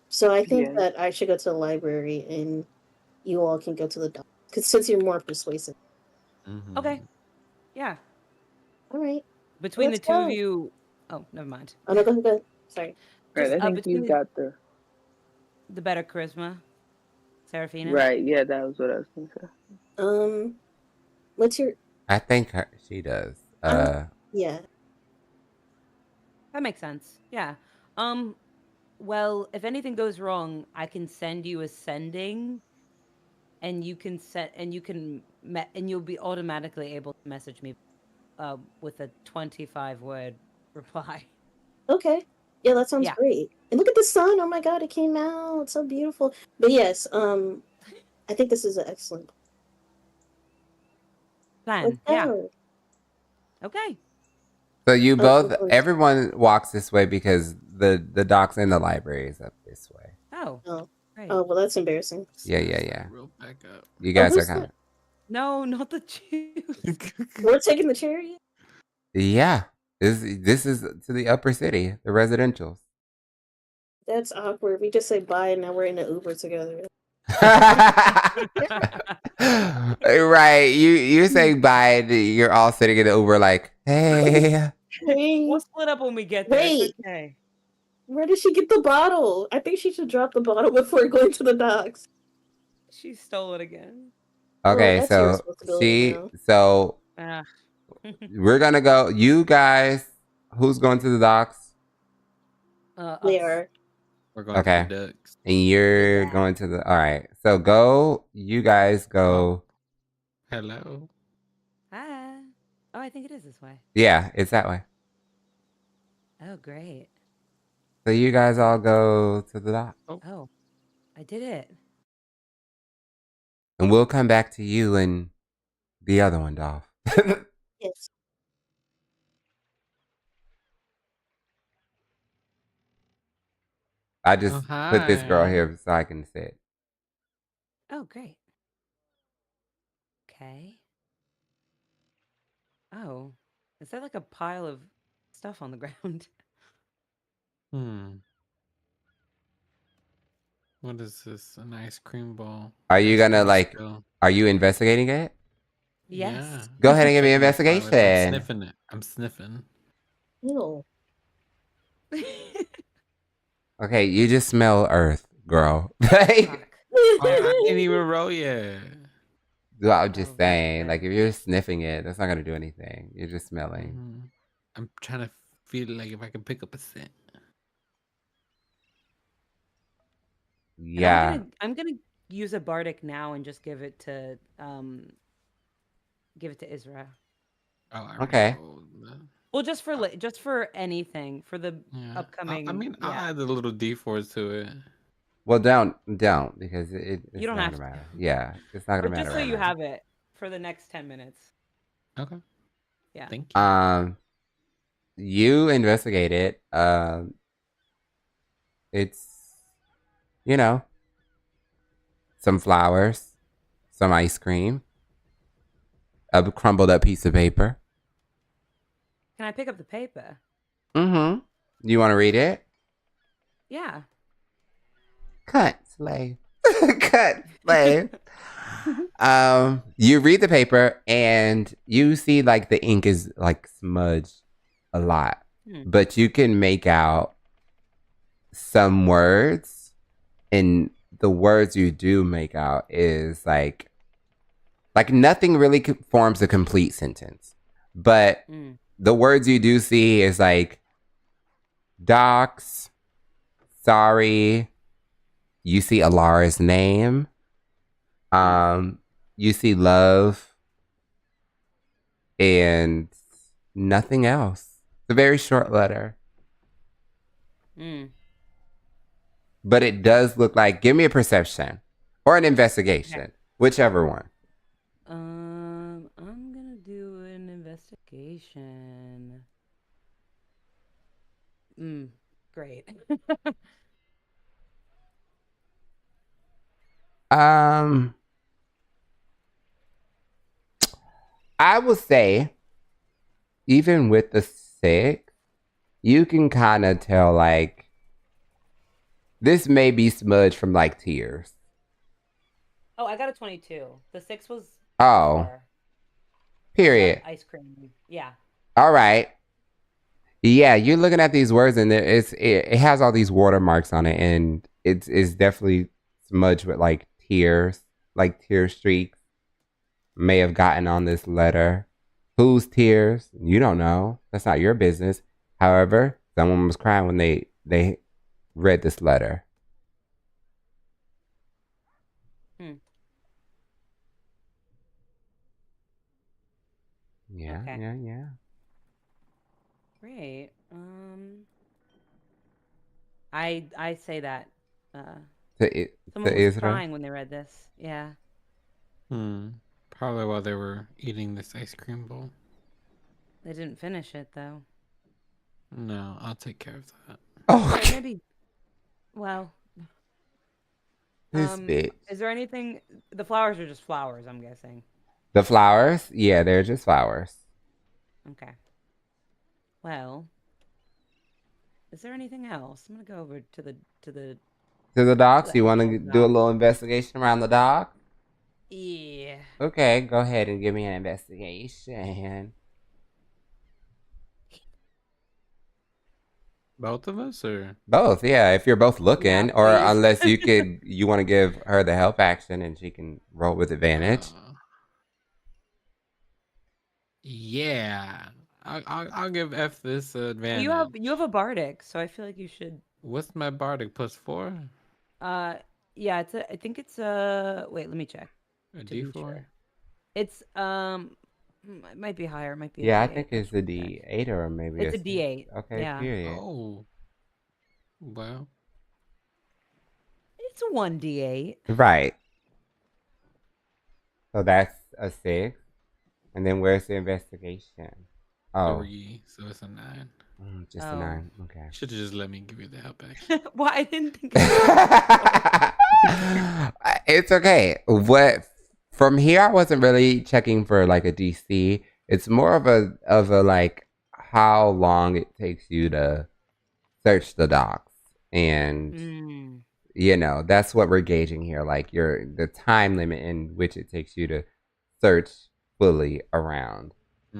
So I think Yeah. that I should go to the library and you all can go to the dock. Because since you're more persuasive. Mhm. Okay. Yeah. All right. Between Let's the two go. of you. Oh, never mind. Oh, no, go ahead. Sorry. Right, Just, I think between you got the the better charisma, Serafina. right. Yeah, that was what I was gonna say. What's your... I think she does. Yeah. That makes sense. Yeah. Well, if anything goes wrong, I can send you a sending, and you can and you'll be automatically able to message me, with a 25-word reply. Okay. Yeah, that sounds Yeah. great. And look at the sun. Oh my God, it came out. It's so beautiful. But yes, I think this is an excellent Plan. Let's Yeah. go. Okay. So you both, Okay. everyone walks this way because the docks and the library is up this way. Oh. Oh. Right. Oh, well, that's embarrassing. Yeah. Real back up. You guys are who's kind of. No, not the juice. We're taking the chariot? Yeah. This is to the upper city, the residentials. That's awkward. We just say bye and now we're in an Uber together. Right. You say bye. And you're all sitting in the Uber like, hey. Hey, We'll split up when we get there. Wait. It's okay. where did she get the bottle? I think she should drop the bottle before going to the docks. She stole it again. Okay, that's your so responsibility now. so Ah. we're gonna go. You guys, who's going to the docks? They Us. are. We're going Okay. to the ducks. And you're Yeah. going to the. All right. So go. You guys go. Hello. Hi. Oh, I think it is this way. Yeah, it's that way. Oh, great. So you guys all go to the dock, Oh, I did it. and we'll come back to you and the other one, Dolph. Yes. I just put this girl hi. here so I can sit. Oh, great. Okay. Oh, is that like a pile of stuff on the ground? What is this? An ice cream ball. Are you Ice gonna cream like? still. Are you investigating it? Yes. Yeah. Go ahead and give me an Checking the flowers. I'm investigation. sniffing it. I'm sniffing. Ew. Okay, you just smell earth, girl. Fuck. Oh, I didn't even roll yet. I'm just Oh, saying, okay. like, if you're sniffing it, that's not gonna do anything. You're just smelling. Mhm. I'm trying to feel like if I can pick up a scent. And Yeah. I'm gonna use a bardic now and just give it to Isra. Oh, I Okay. rolled that. Well, just for anything for the Yeah. upcoming. I mean, I'll yeah. add the little D4s to it. Well, don't because it's You don't not have gonna to. matter. Yeah, it's not gonna But matter just so right you now. have it for the next 10 minutes. Okay. Yeah. Thank you. You investigate it. It's some flowers, some ice cream, a crumbled up piece of paper. Can I pick up the paper? Mm-hmm. You want to read it? Yeah. Cut, slave. Cut, slave. You read the paper and you see like the ink is like smudged a lot, but you can make out some words, and the words you do make out is like nothing really forms a complete sentence, but the words you do see is like docs, sorry. You see Elara's name. You see love and nothing else. It's a very short letter. But it does look like, give me a perception or an investigation, whichever one. I'm gonna do an investigation. Great. I would say, even with the 6, you can kind of tell like this may be smudged from like tears. Oh, I got a 22. The 6 was before. Period. Ice cream. Yeah. All right. Yeah, you're looking at these words and it has all these watermarks on it, and it's definitely smudged with like tears, like tear streaks may have gotten on this letter. Whose tears? You don't know. That's not your business. However, someone was crying when they read this letter. Yeah, Okay. yeah. Great. I say that. Someone was crying when they read this. Yeah. Probably while they were eating this ice cream bowl. They didn't finish it though. No, I'll take care of that. Oh, okay. Maybe. Well. This bitch. Is there anything? The flowers are just flowers, I'm guessing. The flowers? Yeah, they're just flowers. Okay. Well, is there anything else? I'm gonna go over to the To the docks? the You want to actual do a dock. little investigation around the dock? Yeah. Okay, go ahead and give me an investigation. Both of us, or Both, yeah. If you're both looking, Yeah, or please. unless you want to give her the help action and she can roll with advantage. Yeah, I'll give F this advantage. You have a bardic, so I feel like you should. What's my bardic +4? Yeah, I think it's a. Wait, let me check. A To be D4? sure. It's it might be higher. It might be. Yeah, A I D8. think it's a D8 or maybe It's a six. D8. Okay, Yeah. period. Oh, well. It's a 1D8. Right. So that's a 6. And then where's the investigation? Oh, 3, so it's a 9. Just a Oh. 9. Okay. Should have just let me give you the help action. Well, I didn't think. It's okay. What from here I wasn't really checking for like a DC. It's more of a like how long it takes you to search the docs. And you know, that's what we're gauging here. Like the time limit in which it takes you to search fully around.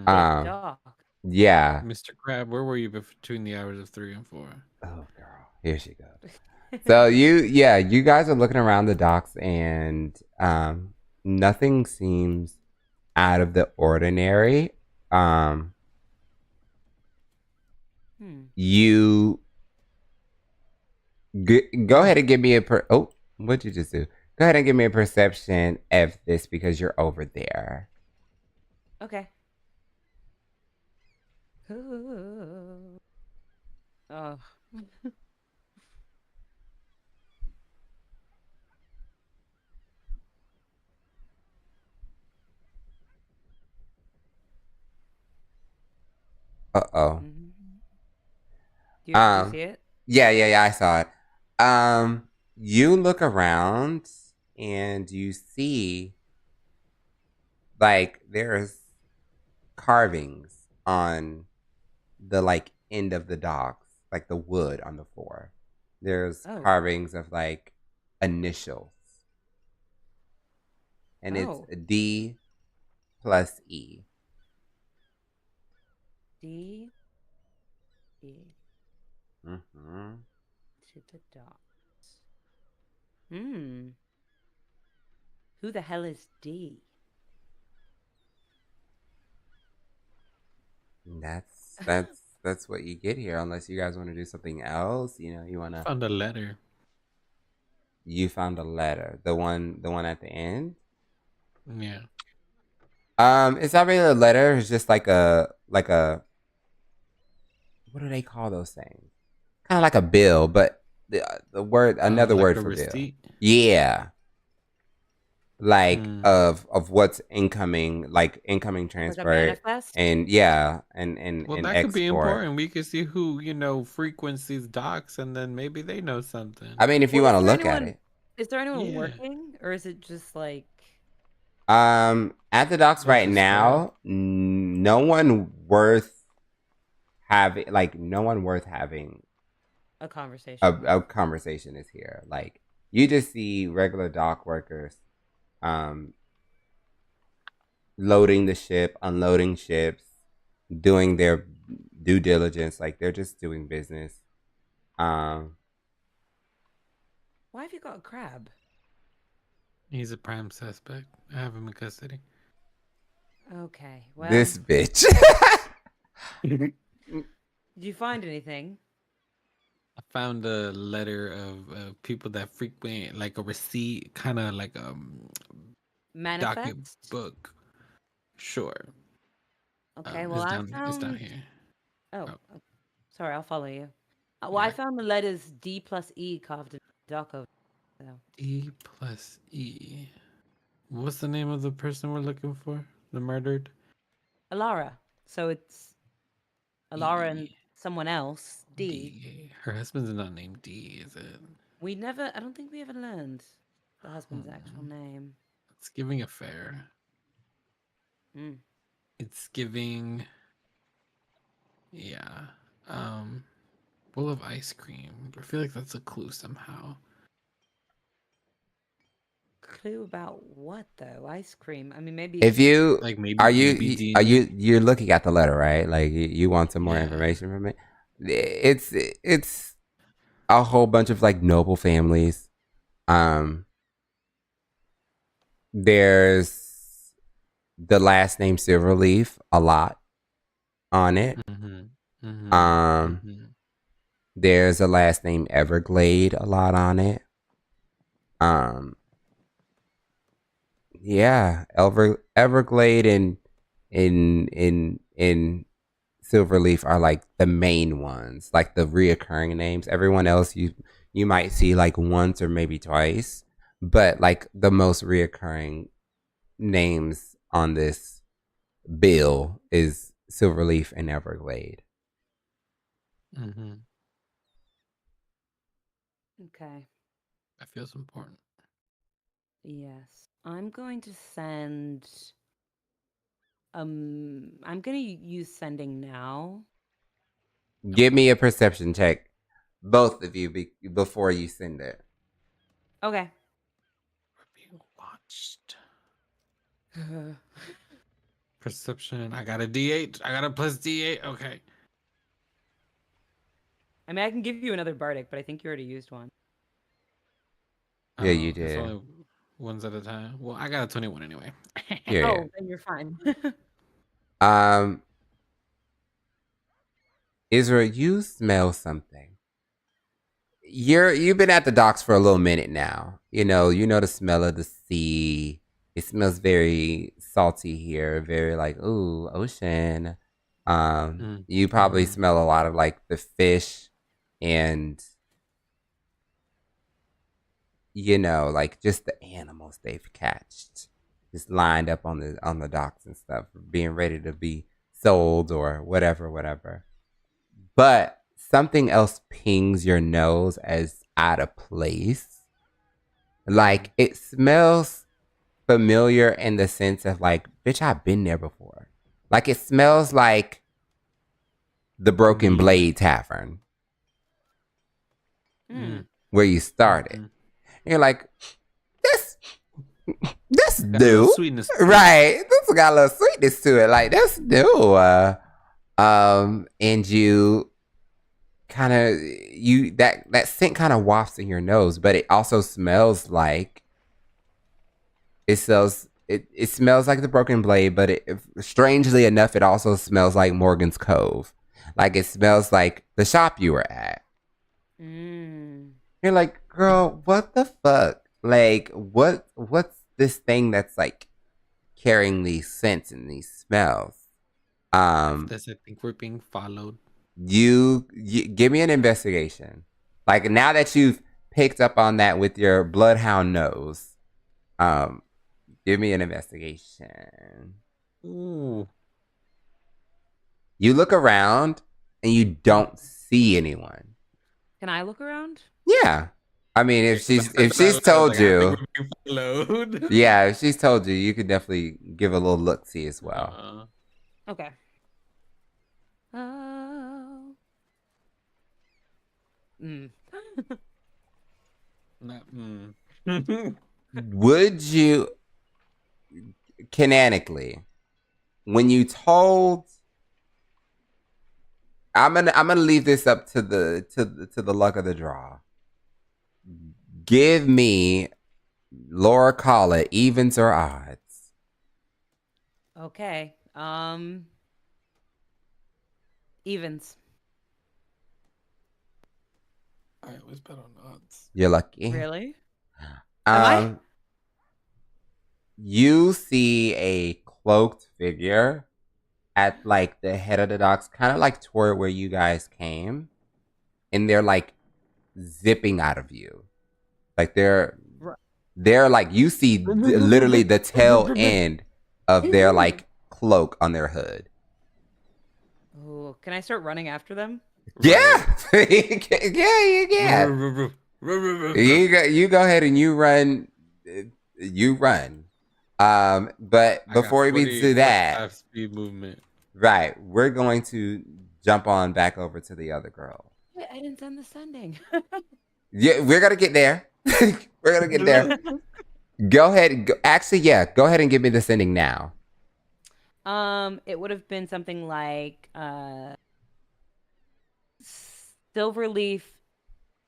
Doc. Yeah. Mr. Crab, where were you between the hours of 3 and 4? Oh girl. Here she goes. So you guys are looking around the docks and nothing seems out of the ordinary. You go ahead and give me what'd you just do? Go ahead and give me a perception of this because you're over there. Okay. Oh. Uh-oh. Do you see it? Yeah, I saw it. You look around and you see like there's carvings on the like end of the docks, like the wood on the floor. There's carvings of like initials. And it's D plus E. D E. Mm-hmm. To the docks. Who the hell is D? That's what you get here, unless you guys want to do something else. You know, you want to. Found a letter. You found a letter. The one at the end. Yeah. It's not really a letter. It's just like a. What do they call those things? Kind of like a bill, but the word another like word a for receipt? bill. Yeah. Like of what's incoming, like incoming transfer, manifest? and and Well, and that export. could be important. We could see who frequents these docks, and then maybe they know something. I mean, if you want to look at it. Is there anyone working, or is it just like? At the docks right now, no one worth having A conversation. A conversation is here. Like you just see regular dock workers, loading the ship, unloading ships, doing their due diligence. Like they're just doing business. Why have you got a crab? He's a prime suspect. I have him in custody. Okay. Well, this bitch. Did you find anything? I found a letter of people that frequent, like a receipt, kind of like a manifest docket book. Sure. Okay. Well, it's down here. Oh. Sorry, I'll follow you. Well, I found the letters D plus E carved in the dock over. So. D plus E. What's the name of the person we're looking for? The murdered? Elara. So it's Elara and someone else. D. Her husband's not named D, is it? I don't think we ever learned. the husband's actual name? It's giving a fair. Mm. It's giving. Yeah. Bowl of ice cream. I feel like that's a clue somehow. Clue about what though? Ice cream. I mean, maybe. If you Like maybe are D&D. you're looking at the letter, right? Like you want some more Yeah. information from it. It's a whole bunch of like noble families. There's the last name Silverleaf a lot on it. Mm-hmm. Mm-hmm. Um, Mm-hmm. there's a last name Everglade a lot on it. Yeah, Everglade and in Silverleaf are like the main ones, like the reoccurring names. Everyone else you might see like once or maybe twice, but like the most reoccurring names on this bill is Silverleaf and Everglade. Mm-hmm. Okay. That feels important. Yes. I'm going to send. I'm gonna use sending now. Give me a perception check, both of you, before you send it. Okay. We're being watched. Perception. I got a D8. I got a plus D8. Okay. I mean, I can give you another bardic, but I think you already used one. Yeah, you It's did. only ones at a time. Well, I got a 21 anyway. Yeah. Oh, then you're fine. Israel, you smell something. You've been at the docks for a little minute now. You know the smell of the sea. It smells very salty here, very like ooh, ocean. You probably smell a lot of like the fish and like just the animals they've catched. Just lined up on the docks and stuff, being ready to be sold or whatever. But something else pings your nose as out of place. Like it smells familiar in the sense of like, bitch, I've been there before. Like it smells like the Broken Blade Tavern where you started. And you're like, this new, sweetness, right? This got a little sweetness to it. Like that's new. And you kind of that scent kind of wafts in your nose, but it also smells like it smells like the Broken Blade, but strangely enough, it also smells like Morgan's Cove. Like it smells like the shop you were at. You're like, girl, what the fuck? Like, what's this thing that's like carrying these scents and these smells? Does it think we're being followed? You give me an investigation. Like now that you've picked up on that with your bloodhound nose, give me an investigation. Ooh. You look around and you don't see anyone. Can I look around? Yeah. I mean, if she's told you, yeah, if she's told you, you could definitely give a little look-see as well. Okay. Oh. Would you, canonically, when you told, I'm gonna leave this up to the luck of the draw. Give me Laura Kala, evens or odds. Okay. Evens. I always bet on odds. You're lucky. Really? Am I? You see a cloaked figure at like the head of the docks, kind of like toward where you guys came, and they're like zipping out of you. Like they're like, you see literally the tail end of their like cloak on their hood. Oh, can I start running after them? Yeah. Yeah. You go ahead and you run you run. But I got before we do that, 45 speed movement. right, we're going to jump on back over to the other girl. Wait, I didn't send the sending. Yeah, we're gonna get there. We're gonna get there. Go ahead. Actually, yeah, go ahead and give me the sending now. It would have been something like Silverleaf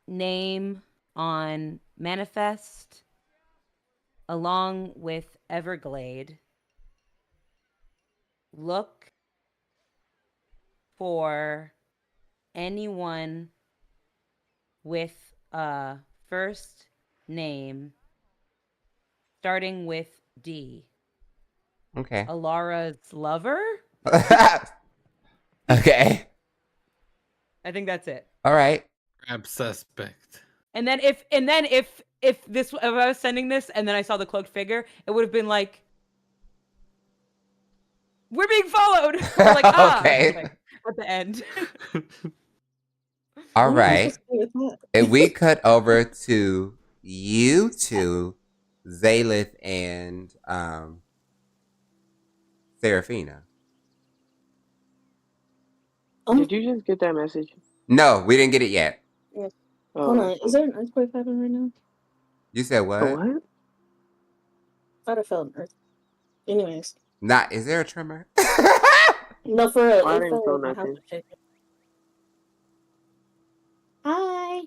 name on manifest along with Everglade. Look for anyone with a first name starting with D. Okay. Elara's lover? Okay. I think that's it. All right. Grab suspect. And then if I was sending this and then I saw the cloaked figure, it would have been like, we're being followed. Or like, Okay. like, at the end. All What am I right. supposed to do with that? And we cut over to you two, Zalith and Seraphina. Did you just get that message? No, we didn't get it yet. Hold Oh, on. Is there an earthquake happening right now? You said what? what? I thought I felt an earth. Anyways. Not. Is there a tremor? No, for real. I It didn't felt feel like my house nothing. was shaking. Hi.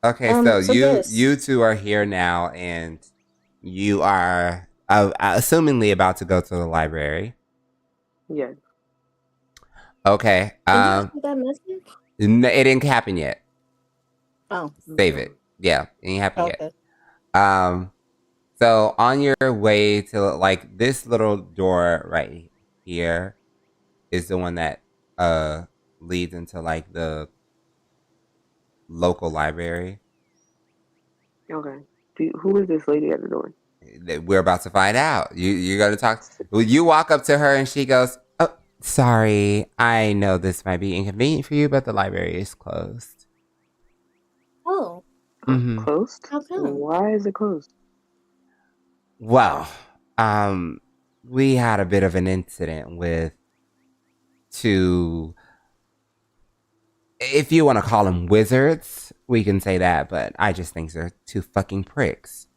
Okay, so you two are here now, and you are assumingly about to go to the library. Yeah. Okay. Did you see that message? It didn't happen yet. Oh. Save it. Yeah, it ain't happened Okay. yet. So on your way to like this little door right here is the one that leads into like the local library. Okay. Who is this lady at the door? We're about to find out. You're gonna talk. Well, you walk up to her and she goes, "Oh, sorry. I know this might be inconvenient for you, but the library is closed." Oh. Mhm. Closed? How come? Why is it closed? Well, we had a bit of an incident with two, if you want to call them wizards, we can say that, but I just think they're two fucking pricks.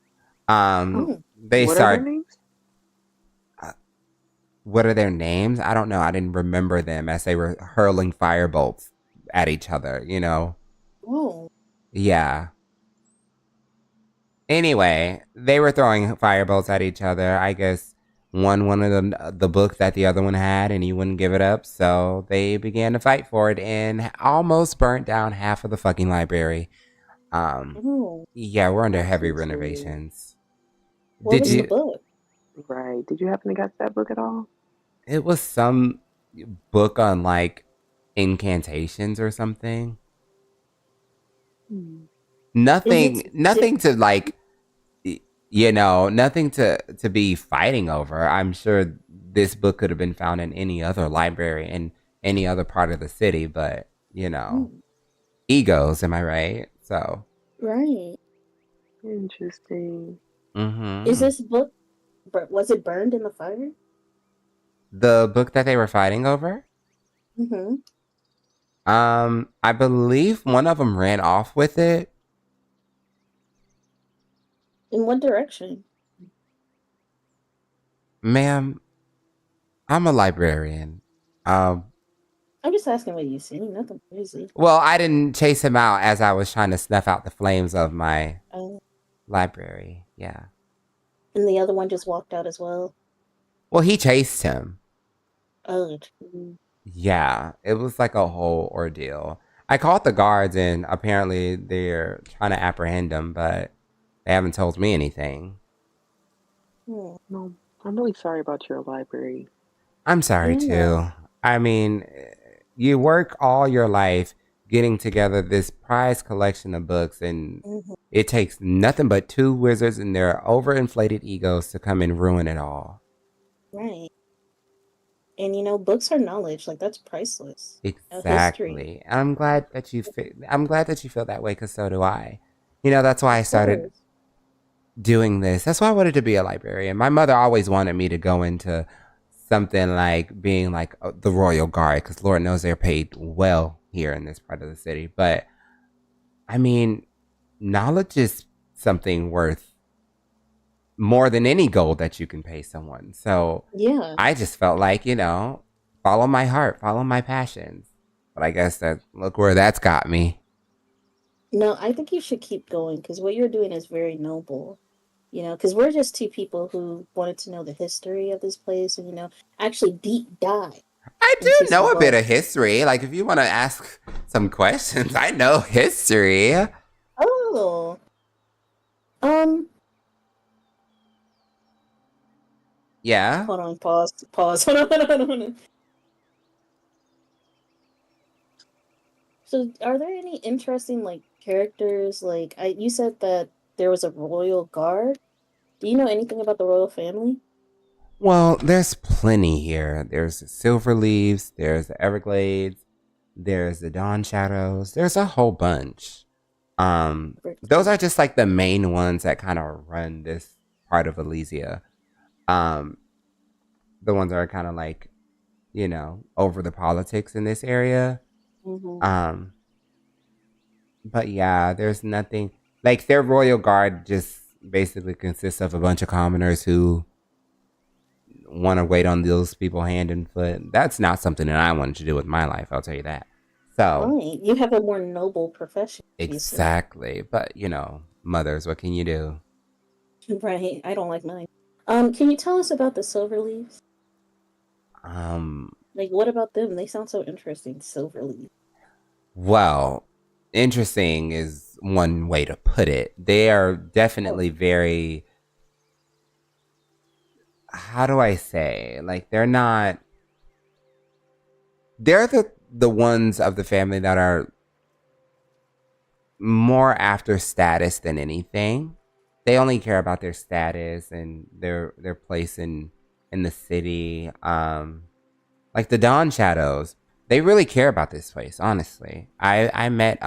They What are their start. names? What are their names? I don't know. I didn't remember them as they were hurling firebolts at each other, you know? Oh. Yeah. Anyway, they were throwing firebolts at each other. I guess one wanted the book that the other one had, and he wouldn't give it up. So they began to fight for it, and almost burnt down half of the fucking library. Oh. Yeah, we're under That's heavy insane. renovations. What was the book? Right. Did you happen to get that book at all? It was some book on like incantations or something. Nothing to like, you know, nothing to be fighting over. I'm sure this book could have been found in any other library in any other part of the city, but you know, egos, am I right? So Right. Interesting. Is this book, was it burned in the fire? the book that they were fighting over? Mm-hmm. I believe one of them ran off with it. In what direction? Ma'am, I'm a librarian. I'm just asking what you see. Nothing crazy. Well, I didn't chase him out as I was trying to snuff out the flames of my library. Yeah. And the other one just walked out as well. Well, he chased him. Oh. Yeah, it was like a whole ordeal. I called the guards, and apparently they're trying to apprehend him, but they haven't told me anything. No, I'm really sorry about your library. I'm sorry too. I mean, you work all your life getting together this prized collection of books, and it takes nothing but two wizards and their overinflated egos to come and ruin it all. Right. And you know, books are knowledge. Like, that's priceless. Exactly. I'm glad that you feel that way, because so do I. You know, that's why I started. doing this. That's why I wanted to be a librarian. My mother always wanted me to go into something like being like the Royal Guard, because Lord knows they're paid well here in this part of the city. But I mean, knowledge is something worth more than any gold that you can pay someone. So Yeah. I just felt like, follow my heart, follow my passions. But I guess that look where that's got me. No, I think you should keep going because what you're doing is very noble. Because we're just two people who wanted to know the history of this place and, actually deep dive I do into some know a bit of books. history. Like if you want to ask some questions, I know history. Oh, um, Yeah. hold on, pause. Hold on, hold on. So, are there any interesting like characters? Like, you said that there was a royal guard. Do you know anything about the royal family? Well, there's plenty here. There's the Silverleaves, there's the Everglades, there's the Dawn Shadows. There's a whole bunch. Those are just like the main ones that kind of run this part of Elysia. Um, the ones that are kind of like, over the politics in this area. Mm-hmm. Um, but yeah, there's nothing like their royal guard just basically consists of a bunch of commoners who want to wait on those people hand and foot. That's not something that I wanted to do with my life, I'll tell you that. So, Right, you have a more noble profession, obviously. exactly. But, mothers, what can you do? Right, I don't like mine. Can you tell us about the Silverleaves? Um, Like, what about them? They sound so interesting. Silverleaf. well, interesting is one way to put it. They are definitely very, how do I say? Like they're the ones of the family that are more after status than anything. They only care about their status and their place in the city. Like the Dawn Shadows, they really care about this place. Honestly, I met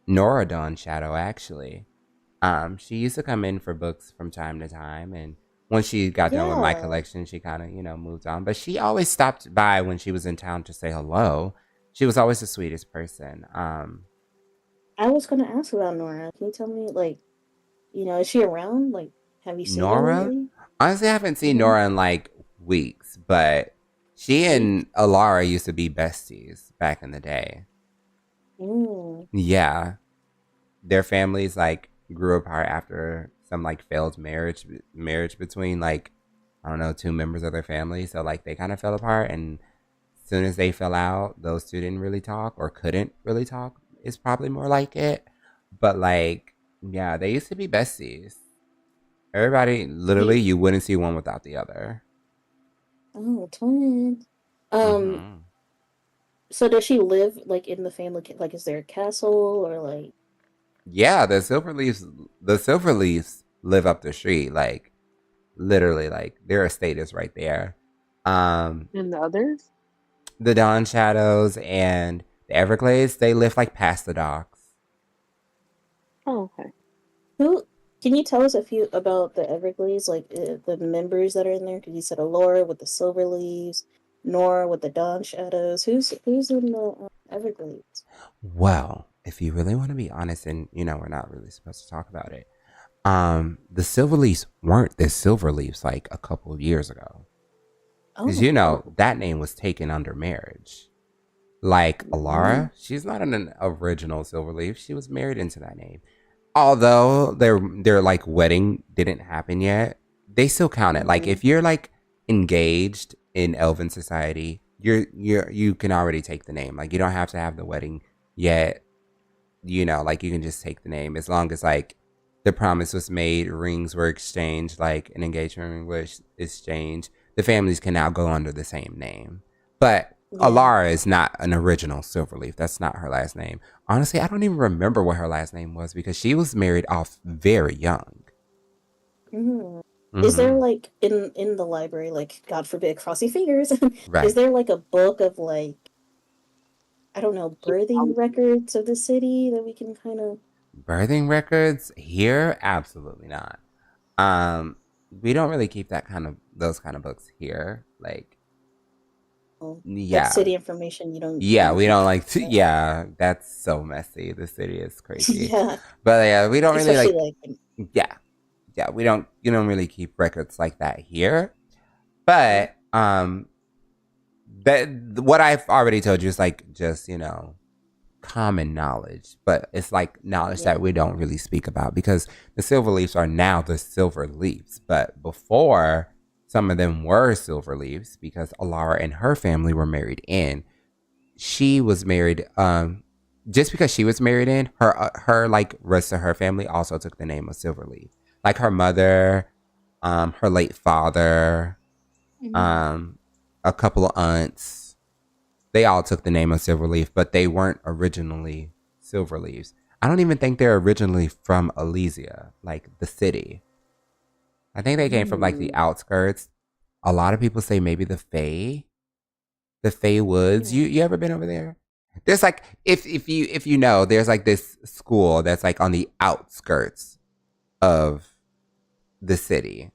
Nora Dawn Shadow actually. She used to come in for books from time to time, and once she got done with my Yeah, collection, she kind of moved on. But she always stopped by when she was in town to say hello. She was always the sweetest person. I was gonna ask about Nora. Can you tell me, like, is she around? Like, have you seen her Nora, lately? honestly, I haven't seen Mm-hmm. Nora in like weeks, but she Weeks. and Elara used to be besties back in the day. Mm. Yeah, their families like grew apart after some like failed marriage between like I don't know two members of their family. So like they kind of fell apart, and as soon as they fell out, those two didn't really talk or couldn't really talk. Is probably more like it, but like yeah, they used to be besties. Everybody, literally, You, you wouldn't see one without the other. oh, twins. Um, Hmm. so does she live like in the family? Like, is there a castle or like? Yeah, the Silverleafs live up the street. Like literally, like their estate is right there. Um, And the others? the Dawn Shadows and the Everglades, they live like past the docks. Oh, okay. Who can you tell us a few about the Everglades, like the members that are in there? Because you said Alora with the Silver Leaves, Nora with the Dawn Shadows. Who's in the Everglades? Well, if you really want to be honest, and we're not really supposed to talk about it. The Silverleafs weren't the Silverleafs like a couple of years ago. Because Oh, that name was taken under marriage. Like mm, Alara, she's not an original Silverleaf. She was married into that name. Although their like wedding didn't happen yet, they still count it. Like mm, if you're like engaged in Elven society, you can already take the name. Like you don't have to have the wedding yet. Like you can just take the name as long as like the promise was made, rings were exchanged, like an engagement ring was exchanged. The families can now go under the same name. But yeah. Alara is not an original Silverleaf. That's not her last name. Honestly, I don't even remember what her last name was because she was married off very young. Mm. Is there Hmm. like in the library, like God forbid, crossing fingers, is Right. there like a book of like I don't know birthing Genealogy. records of the city that we can kind of? Birthing records here? Absolutely not. We don't really keep those kind of books here. Like, Like yeah, city information, you don't yeah, really we keep don't track like to. of Yeah, that's so messy. The city is that. crazy, Yeah, but yeah, we don't really especially like. like Yeah, yeah, we don't. You don't really keep records like that here. But that what I've already told you is like just common knowledge, but it's like knowledge yeah. that we don't really speak about because the Silverleafs are now the Silverleafs, but before some of them were Silverleafs because Elara and her family were married in. She was married. Just because she was married in, her like rest of her family also took the name of Silverleaf. Like her mother, her late father, Mhm. um, a couple of aunts, they all took the name of Silverleaf, but they weren't originally Silverleaves. I don't even think they're originally from Elysia, like the city. I think they came from like the Mm. outskirts. A lot of people say maybe the Fey Woods. Yeah. You ever been over there? There's like if you know, there's like this school that's like on the outskirts of the city.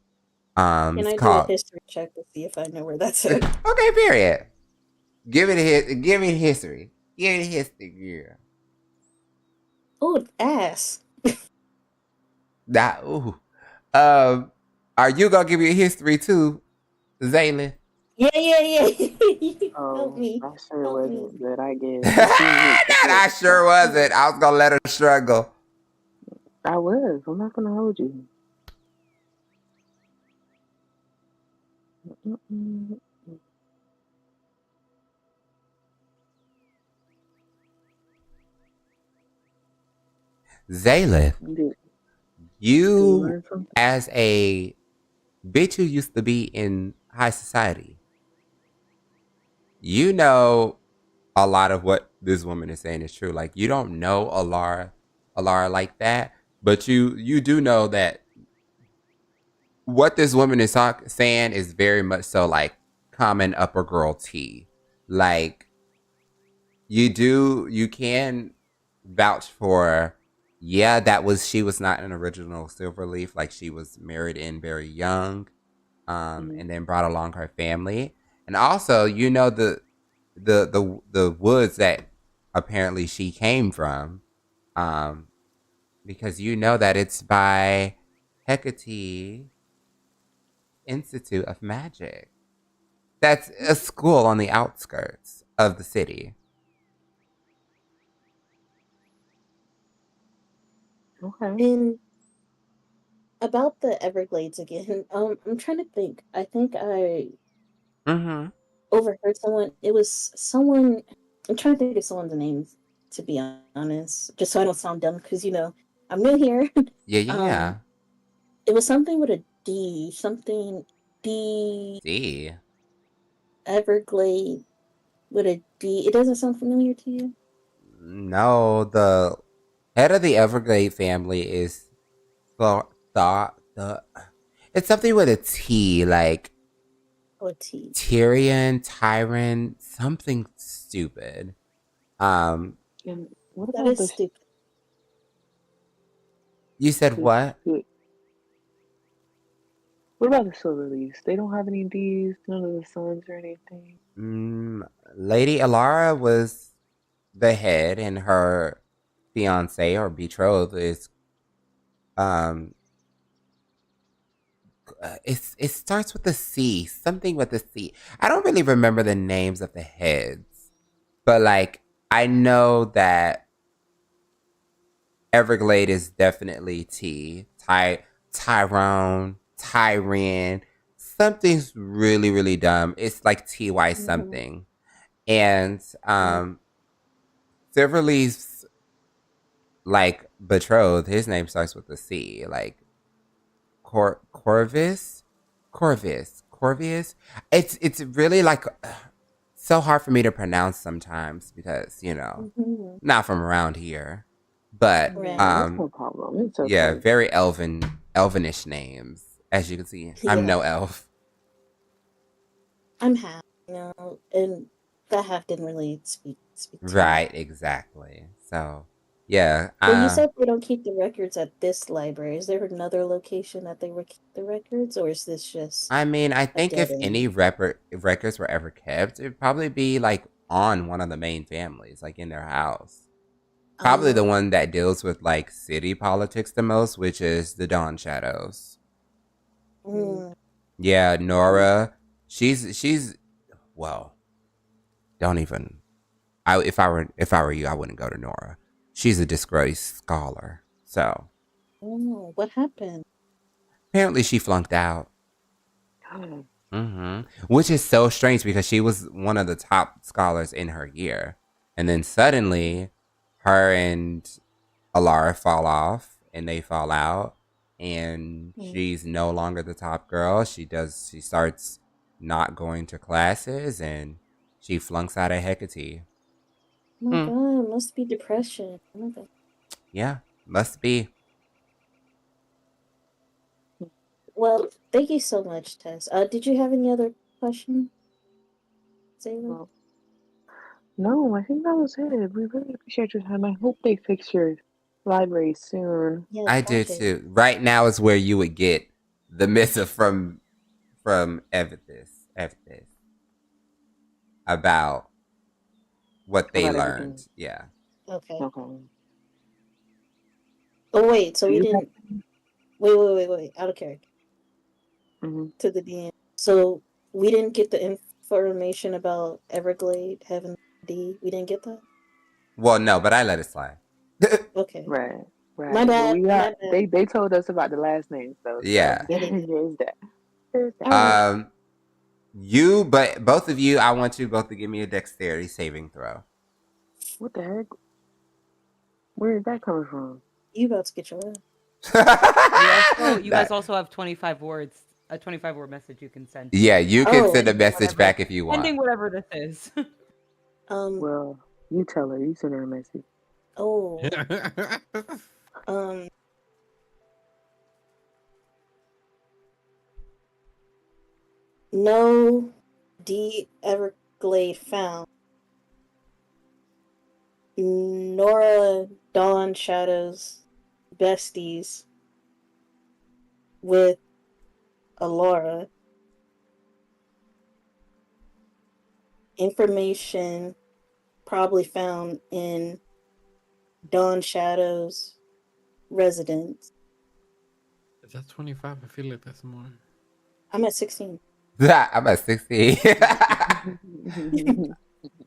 Can It's I do a called history check to see if I know where that's at? okay. Period. Give me history. Give me history, girl. Oh, ass. That ooh. Are you gonna give me a history too, Zaylin? Yeah, yeah, yeah. Help Oh, me. I sure Help me. wasn't, but I guess if you need That I sure support, wasn't. I was gonna let her struggle. I was. I'm not gonna hold you. Mm-mm. Zaylin, Did we you learn something? as a bitch who used to be in high society, you know a lot of what this woman is saying is true. Like you don't know Alara like that, but you do know that what this woman is saying is very much so like common upper girl tea. Like you can vouch for yeah, she was not an original Silverleaf, like she was married in very young, Mm-hmm. and then brought along her family. And also, you know the woods that apparently she came from, um, because you know that it's by Hecate Institute of Magic. That's a school on the outskirts of the city. Okay. And about the Everglades again, I'm trying to think. I think I Mm-hmm. overheard someone. It was someone. I'm trying to think of someone's name, to be honest, just so I don't sound dumb, because I'm new here. Yeah, yeah, um, yeah. it was something with a D, something D D. Everglade with a D. It doesn't sound familiar to you? No, the head of the Everglade family is the it's something with a T, like Oh, a T. Tyrion, Tyron, something stupid. Um, And what That about is the stupid. you said the, what? the what about the Silverleafs? They don't have any D's, none of the sons or anything. Lady Elara was the head, and her fiance or betrothed is um it starts with a C, something with a C. I don't really remember the names of the heads, but like I know that Everglade is definitely T. Tyrone, Tyrion. Something's really really dumb. It's like TY Mhm. something, and Yeah. Silverleaf's like betrothed. His name starts with a C, like Corvus, Corvius. It's really like so hard for me to pronounce sometimes because Mhm. not from around here, but Right. Yeah, that's no problem. It's yeah, okay. very elvenish names. As you can see, I'm Yeah. no elf. I'm half, and that half didn't really speak to me. Right, exactly. So Yeah. Well, you said they don't keep the records at this library. Is there another location that they would keep the records, or is this just I mean, I a think dead if end? any records were ever kept, it'd probably be like on one of the main families, like in their house. Probably the Oh, one that deals with like city politics the most, which is the Dawn Shadows. mm, Yeah, Nora. She's well, don't even. If I were you, I wouldn't go to Nora. She's a disgraced scholar. So oh, what happened? apparently she flunked out. Which is so strange because she was one of the top scholars in her year, and then suddenly, her and Elara fall off, and they fall out, and Mm. she's no longer the top girl. She starts not going to classes, and she flunks out of Hecate. Oh my God, must be depression. Oh my God. Yeah, must be. Well, thank you so much, Tess. Did you have any other questions, Zayla? Well, no, I think that was it. We really appreciate your time. I hope they fix your library soon. Yes, I did too. Right now is where you would get the missive from Evithis about what they About learned. everything. Yeah. Okay. Okay. Oh wait, so Do we you didn't. Wait. Out of character to the DM. So we didn't get the information about Everglade having D. We didn't get that. Well, no, but I let it slide. Okay. Right. My But bad. we got they told us about the last names though. Yeah. So Yeah, they did. there's that. There's that. Alright. But both of you, I want you both to give me a dexterity saving throw. What the heck? Where is that coming from? You about to get your ass. You guys also have 25 words, a 25-word message you can send. Yeah, you can Oh. send a message back if you want. Pending whatever this is. Well, you tell her. You send her a message. Oh. No D Everglade found. Nora Dawn Shadows besties with Elara. Information probably found in Dawn Shadows residence. Is that 25? I feel like that's more. I'm at 16. I'm at 16.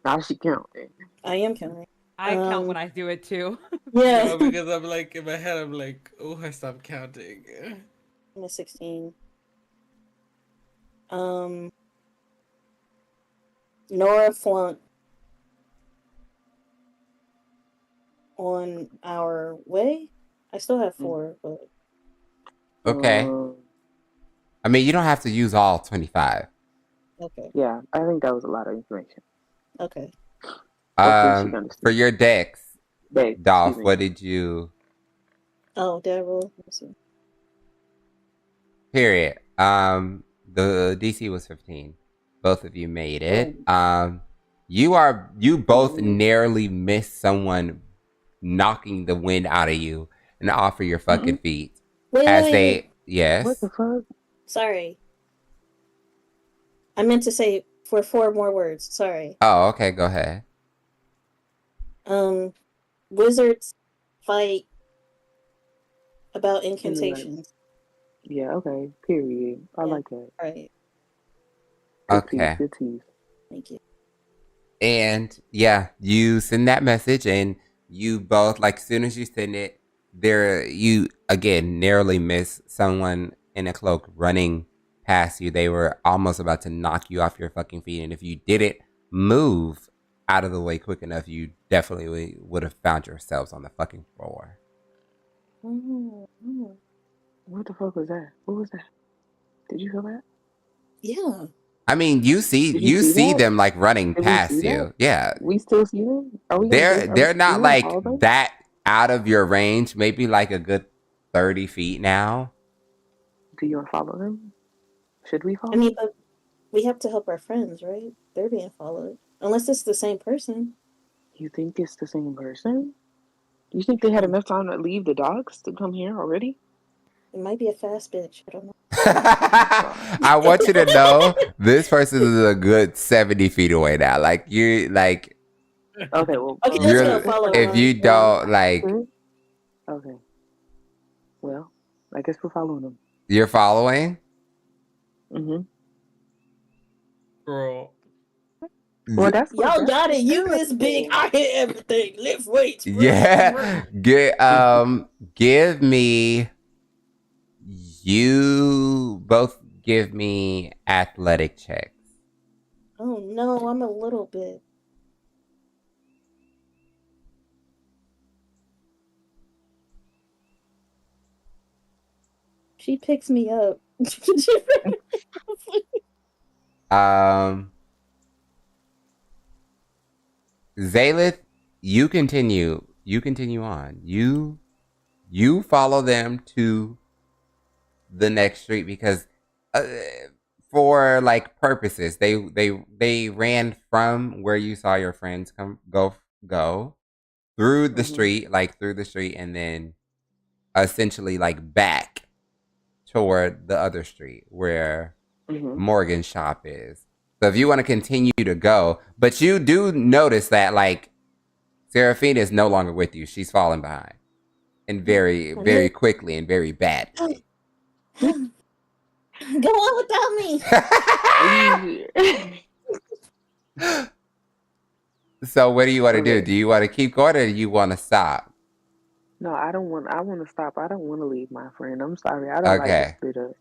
Now she counting. I am counting. I count when I do it too. Yeah. No, because I'm like, in my head, I'm like, oh, I stopped counting. I'm at 16. Nora flunked on our way. I still have 4, but Okay. I mean, you don't have to use all 25. okay. Yeah, I think that was a lot of information. Okay. For your dex, Dolph, excuse me. what did you? Oh, did I roll? Let's see. Period. The DC was 15. Both of you made it. You both narrowly missed someone knocking the wind out of you and off of your fucking feet. Wait. Yes. What the fuck? Sorry. I meant to say for 4 more words. Sorry. Oh, okay. Go ahead. Wizards fight about incantations. Yeah, okay. Period. I like that. Right. Okay. Good tease. Thank you. And yeah, you send that message, and you both, like, as soon as you send it, you again narrowly miss someone in a cloak running past you. They were almost about to knock you off your fucking feet, and if you didn't move out of the way quick enough, you definitely would have found yourselves on the fucking floor. What the fuck was that? What was that? Did you feel that? Yeah. I mean, you see them like running past you. Yeah. We still see them? They're not like that out of your range. Maybe like a good 30 feet now. Do you want to follow them? Should we follow? I mean, but we have to help our friends, right? They're being followed. Unless it's the same person. You think it's the same person? You think they had enough time to leave the dogs to come here already? It might be a fast bitch. I don't know. I want you to know this person is a good 70 feet away now. Like you, like Okay, well, Okay, let's go you're. follow If her. you don't like, Okay. Well, I guess we're following them. you're following. Mm-hmm. Girl. Well, that's what Y'all got it. You is big. I hit everything. Lift weights. Yeah. Give me. You both give me athletic checks. Oh no, I'm a little bit. She picks me up. Zaylith, you continue. You continue on. You follow them to the next street because for like purposes they ran from where you saw your friends go through the street, like through the street, and then essentially like back toward the other street where Morgan's shop is. So if you want to continue to go, but you do notice that like Seraphina is no longer with you. She's fallen behind. And very, very quickly and very badly. Go on without me. So what do you want to do? Do you want to keep going or do you want to stop? No, I don't want. I want to stop. I don't want to leave my friend. I'm sorry. I don't like this bit of.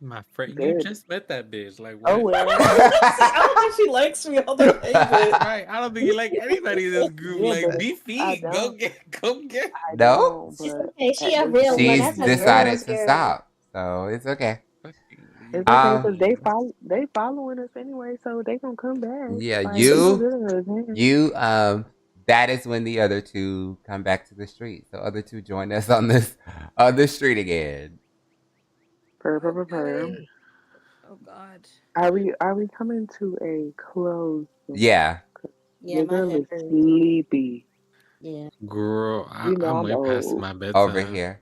My friend, you just met that bitch. Like, what? Oh well. I don't think she likes me all the way. Right. I don't think you like anybody in this group. Yeah, like, be feet. Go get. No? She real. She's decided to stop. So it's okay. It's okay because they following us anyway, so they gonna come back. Yeah, like, you that is when the other two come back to the street. So other two join us on this street again. Oh God. Are we coming to a close? Yeah. Yeah, my girl head is hurts. sleepy. Yeah. Girl, You know, I'm way past old. my bedtime. Over here.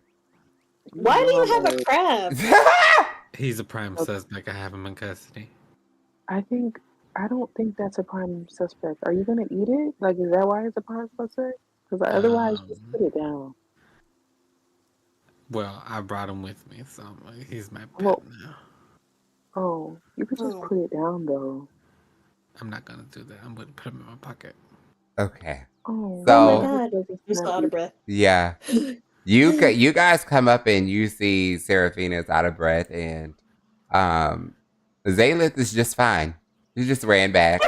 Why do you have a crab? He's a prime suspect. I have him in custody. I don't think that's a prime suspect. Are you gonna eat it? Like, is that why it's a prime suspect? Because otherwise, just put it down. Well, I brought him with me, so he's my pet now. Oh, you could just put it down though. I'm not gonna do that. I'm gonna put him in my pocket. Okay. Oh so, my God. I'm so out of breath. Yeah. You guys come up and you see Seraphina's out of breath and Zaylith is just fine. He just ran back.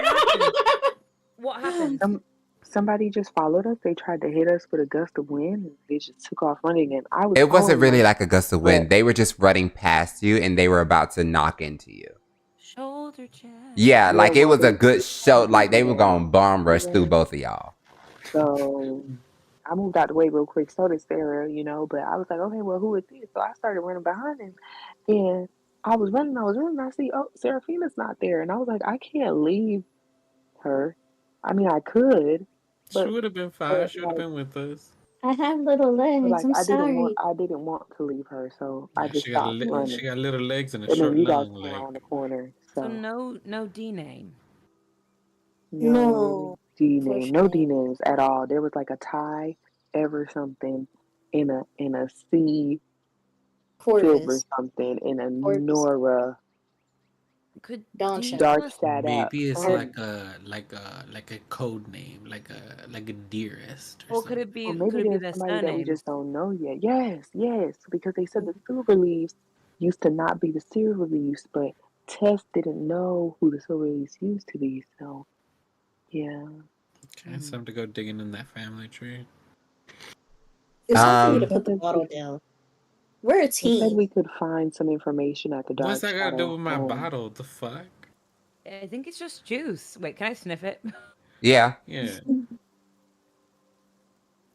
What happened? Somebody just followed us. They tried to hit us with a gust of wind and they just took off running, and I was It wasn't following really them. like a gust of wind. They were just running past you and they were about to knock into you. Shoulder check. Yeah, like it was a good show. Like they were going to bomb rush through both of y'all. So I moved out the way real quick. So did Sarah, but I was like, okay, well, who is this? So I started running behind him, and I was running. I see, oh, Seraphina's not there, and I was like, I can't leave her. I mean, I could. But, she would have been fine. She would have been with us. I have little legs. I'm sorry. I didn't want to leave her, so I just she stopped running. She got little legs and a And short, then you guys long came leg. around the corner. So no D name. No D name. No D names at all. There was like a tie ever something in a C silver something in a Nora. Could dark shadow. Maybe it's like a code name, like a dearest. Well, could it be? Maybe could it be there's their somebody that we surname? just don't know yet. Yes, because they said the Silverleafs used to not be the Silverleafs, but Tess didn't know who the Silverleafs used to be. So, yeah. Okay, it's time to go digging in that family tree. It's time for you to put the bottle down. We're a team. Said we could find some information at the dark. What's that got to do with my bottle? The fuck? I think it's just juice. Wait, can I sniff it? Yeah. Yeah.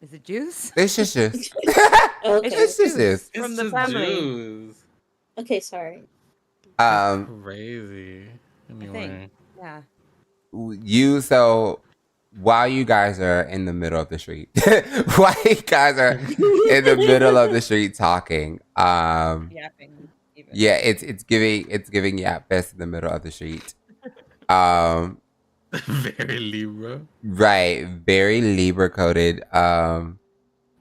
Is it juice? It's just juice. Okay. It's just juice. From the family. Juice. Okay, sorry. Crazy. Anyway. Yeah. So while you guys are in the middle of the street, while you guys are in the middle of the street talking, Yapping. Even. yeah, it's giving yap fest in the middle of the street. Um, Very Libra. right, very Libra coded. Now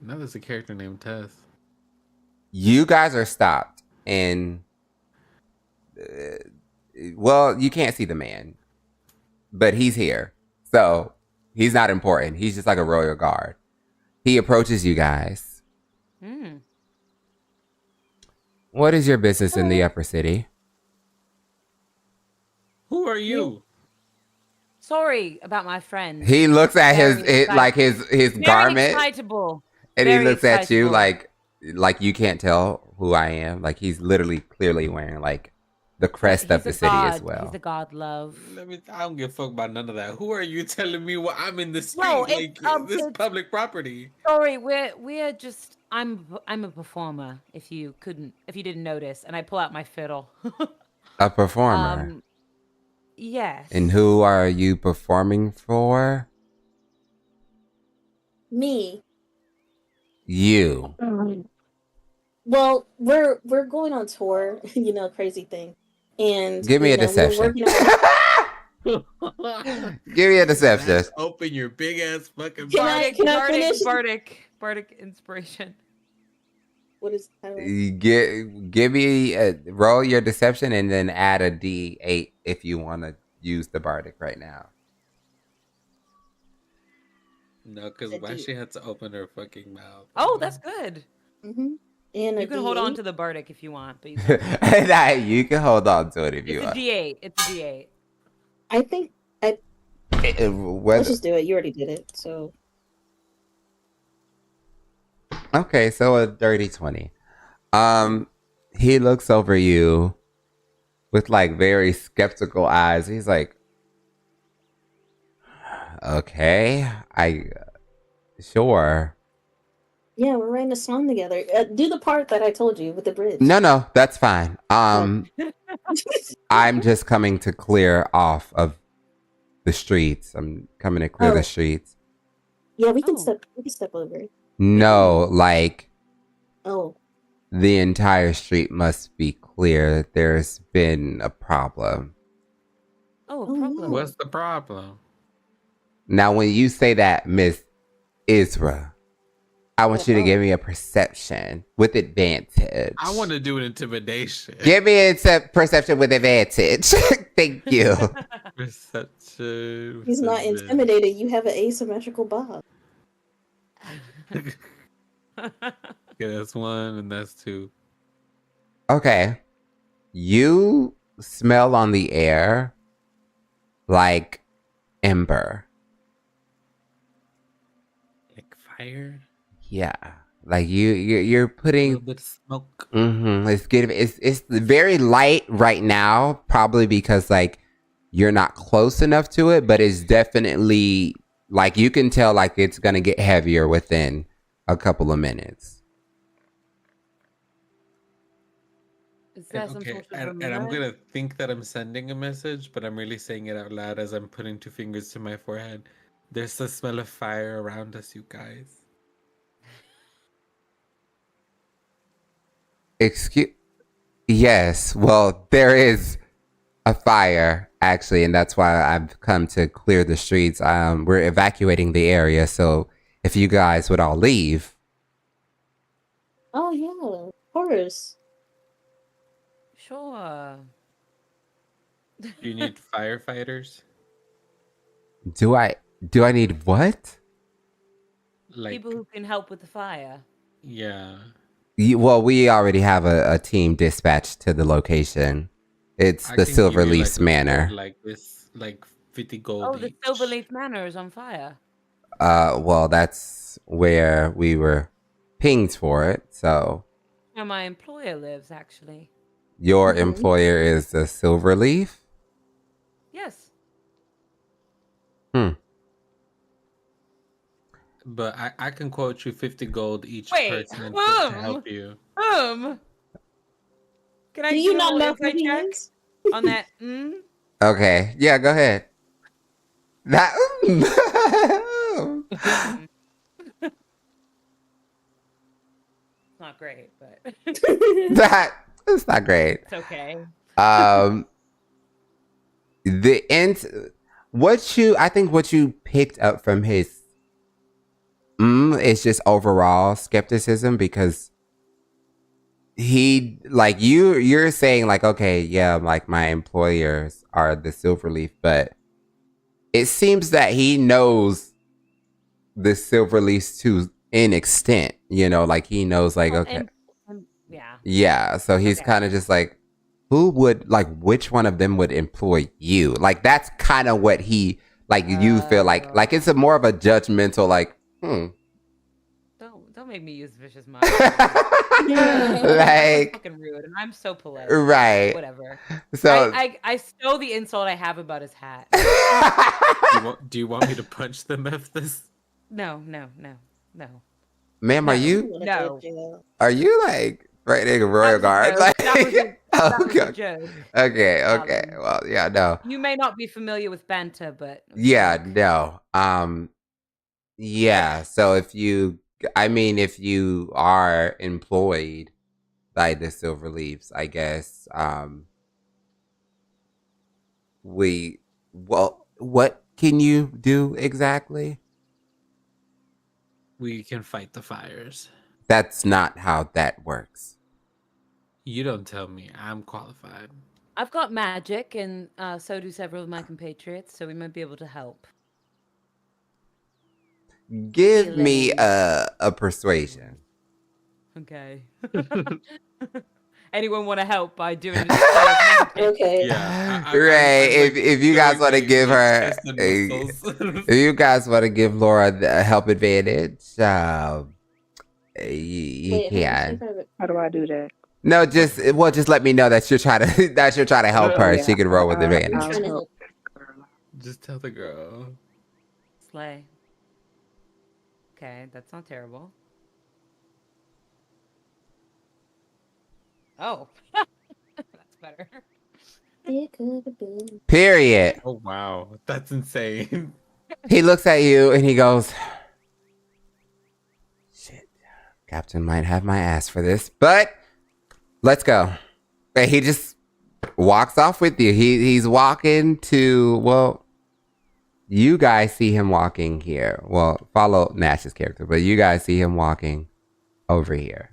there's a character named Tess. You guys are stopped, and well, you can't see the man, but he's here, so he's not important. He's just like a royal guard. He approaches you guys. What is your business in the upper city? Who are you? Sorry about my friend. He looks at Very his Very garment, excitable. and he Very looks at you excitable. like you can't tell who I am. Like he's literally clearly wearing like the crest of the He's a city god. as well. He's a god, love. I don't give a fuck about none of that. Who are you telling me what I'm in the street? No, like this it's- public property. Sorry, we're just. I'm a performer. If you didn't notice, and I pull out my fiddle. A performer. Yes. And who are you performing for? Me. You. Well, we're going on tour, crazy thing. And Give me a we're deception. working on- Give me a deception. Open your big ass fucking Can I- can I finish? Bardic inspiration. What is Give me roll your deception and then add a D8 if you want to use the bardic right now. No, because why she had to open her fucking mouth? Oh, that's good. Mm-hmm. And You can hold on to the Bardic if you want, but you Nah, you can hold on to it if you it's a want. D8. It's a D8. I think let's just do it. You already did it, so Okay, so a dirty 20. He looks over you with like very skeptical eyes. He's like, okay, sure. yeah, we're writing a song together. Do the part that I told you with the bridge. No, that's fine. I'm just coming to clear off of the streets. I'm coming to clear the streets. Yeah, we can Oh. step over. No, like Oh, the entire street must be clear. There's been a problem. Oh, Oh, problem. What's the problem? Now, when you say that, Miss Isra, I want you to give me a perception with advantage. I want to do an intimidation. Give me a perception with advantage. Thank you. Perception. he's not intimidated. You have an asymmetrical bob. Okay, that's 1 and that's 2. Okay. You smell on the air like ember. Like fire. Yeah. Like you're A putting little bit of smoke. it's very light right now, probably because like you're not close enough to it, but it's definitely like you can tell like it's gonna get heavier within a couple of minutes. Is that some Okay, sort of and I'm remote? gonna think that I'm sending a message, but I'm really saying it out loud as I'm putting 2 fingers to my forehead. There's the smell of fire around us, you guys. Yes, well, there is a fire actually, and that's why I've come to clear the streets. We're evacuating the area, so if you guys would all leave. Oh yeah, of course. Sure. Do you need firefighters? Do I need what? Like, People who can help with the fire. yeah. Well, we already have a team dispatched to the location. It's I the can give you, Silverleaf's like, a manor. gold like this, like 50 gold. Oh, the each. Silverleaf Manor is on fire. Well, that's where we were pinged for it. So Where my employer lives, actually. your Mhm. employer is the Silverleaf? Yes. But I can quote you 50 gold each Wait, person to help you. Can I Do you do not a know little who insight he check is? on that? Okay. Yeah, go ahead. That Mm. Not great, but That's not great. it's okay. The end. I think what you picked up from his is just overall skepticism, because you're saying like, okay, yeah, like my employers are the Silverleaf, but it seems that he knows the Silverleafs to an extent, like he knows like, okay. Yeah. Yeah, so he's Okay. kind of just like, which one of them would employ you? Like, that's kind of what he, you feel like it's a more of a judgmental, like, Don't make me use vicious mind. like, fucking rude, and I'm so polite. Right. Whatever. So I stole the insult I have about his hat. Do you want me to punch them if this? No. ma'am, No. are you like threatening royal guard? Like, That was a joke. Okay. Well, yeah, no. You may not be familiar with banter, but Yeah, no. Yeah. So if you are employed by the Silverleafs, I guess, what can you do exactly? We can fight the fires. That's not how that works. You don't tell me. I'm qualified. I've got magic, and so do several of my compatriots, so we might be able to help. Give me a persuasion. Okay. Anyone want to help by doing this? Okay. Yeah. Ray, if you guys want to give her, if you guys want to give Laura the help advantage, you can. How do I do that? No, just let me know that you're trying to help her. Yeah. She can roll with advantage. I'm trying to help. Just tell the girl. Slay. Okay, that's not terrible. Oh, that's better. It could have been. Period. Oh wow, that's insane. He looks at you and he goes, "Shit, Captain might have my ass for this, but let's go." And he just walks off with you. He's walking to, well, you guys see him walking here. Well, follow Nash's character, but you guys see him walking over here.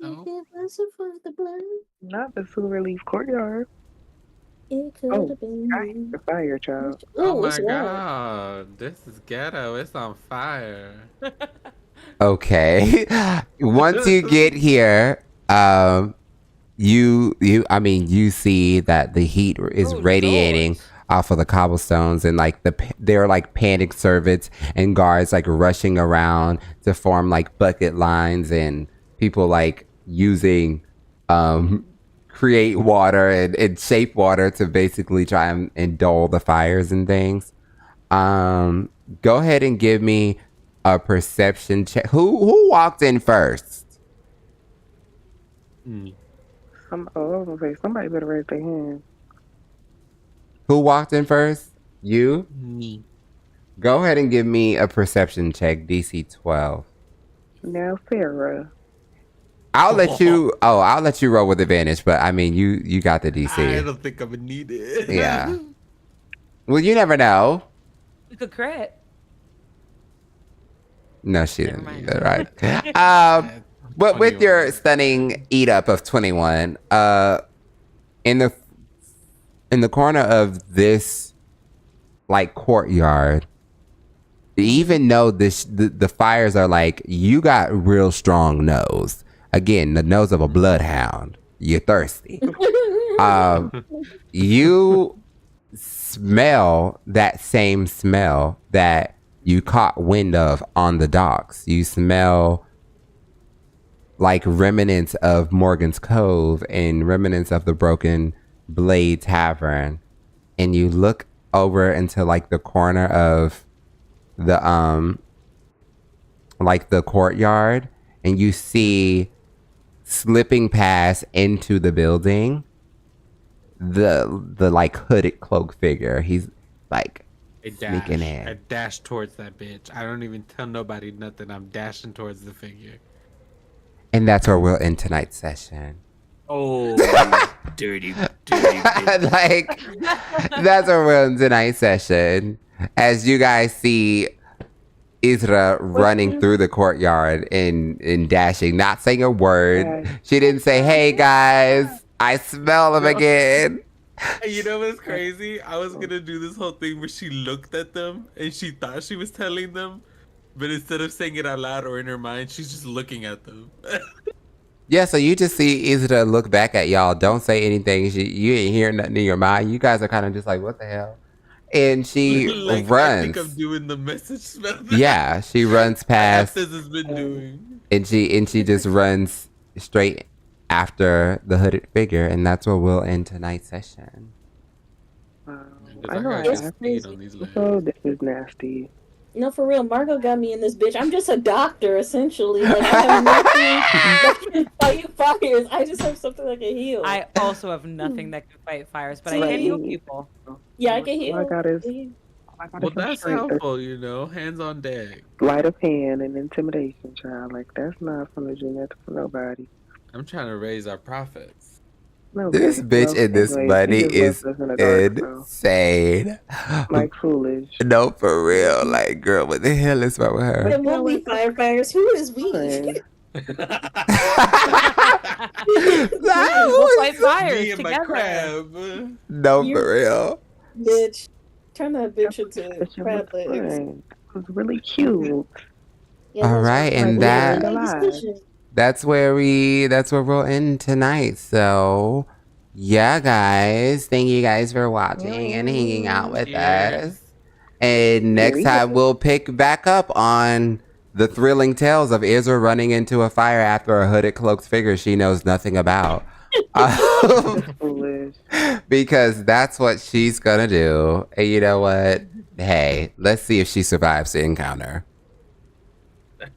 Oh. It wasn't for the blood. Not the Silverleaf courtyard. It could have been. The fire child. Oh my it's wild. god, this is ghetto. It's on fire. Okay. Once you get here, you see that the heat is radiating off of the cobblestones, and like there are like panic servants and guards like rushing around to form like bucket lines, and people like using create water and shape water to basically try and dull the fires and things. Go ahead and give me a perception check. Who walked in first? Mm. I was gonna say somebody better raise their hand. Who walked in first? You? Me. Go ahead and give me a perception check, DC 12. Now Sarah. I'll let you roll with advantage, but I mean you got the DC. I don't think I'm gonna need it. Yeah. Well, you never know. You could crit. No, she Never didn't mind. either, right? But with your stunning eat up of 21, in the corner of this like courtyard, even though the fires are like, you got real strong nose. Again, the nose of a bloodhound. You're thirsty. You smell that same smell that you caught wind of on the docks. You smell like remnants of Morgan's Cove and remnants of the Broken Blade Tavern. And you look over into like the corner of the like the courtyard, and you see slipping past into the building the like hooded cloak figure. He's like Sneaking I in. dash towards that bitch. I don't even tell nobody nothing. I'm dashing towards the figure. And that's where we'll end tonight's session. Oh, dirty bitch. Like, that's where we'll end tonight's session. As you guys see Isra running through the courtyard and dashing, not saying a word. She didn't say, "Hey guys, I smell them again." You know what's crazy? I was gonna do this whole thing where she looked at them and she thought she was telling them, but instead of saying it out loud or in her mind, she's just looking at them. Yeah, so you just see Isra look back at y'all. Don't say anything. You ain't hearing nothing in your mind. You guys are kind of just like, "What the hell?" And she like, runs. I think I'm doing the message spell. Yeah, she runs past, This has been doing. and she just runs straight after the hooded figure, and that's where we'll end tonight's session. I know I just asked feed this on these episode. This is nasty. No, for real, Margot got me in this bitch. I'm just a doctor, essentially. Like, I have nothing that can fight fires. I just have something that can heal. I also have nothing that can fight fires, but I Right. can heal people. Yeah, I can heal. All I got is Well, that's helpful, you know. Hands on deck. sleight of hand and intimidation, child. Like, that's not from the genetic for nobody. I'm trying to raise our profits. No, This guys, bitch no, and this anyways, money he just is left us in the dark, bro. insane. Like, foolish. No, for real. Like, girl, what the hell is wrong with her? It will be firefighters. Who is we? Fine. We'll fight fires Me and my together. crab. No, for real. Bitch. Turn that bitch into But she crab was legs. fine. It was really cute. Yeah, All that's right, what- and we that- made a decision. That's where we'll end tonight. So, yeah, guys, thank you guys for watching and hanging out with us. And next time we'll pick back up on the thrilling tales of Isra running into a fire after a hooded cloaked figure she knows nothing about. Foolish. Because that's what she's gonna do. And you know what? Hey, let's see if she survives the encounter.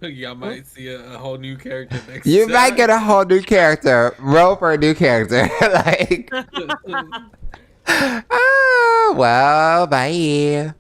Y'all might see a whole new character next You time. might get a whole new character. Roll for a new character. Like, oh, well, bye.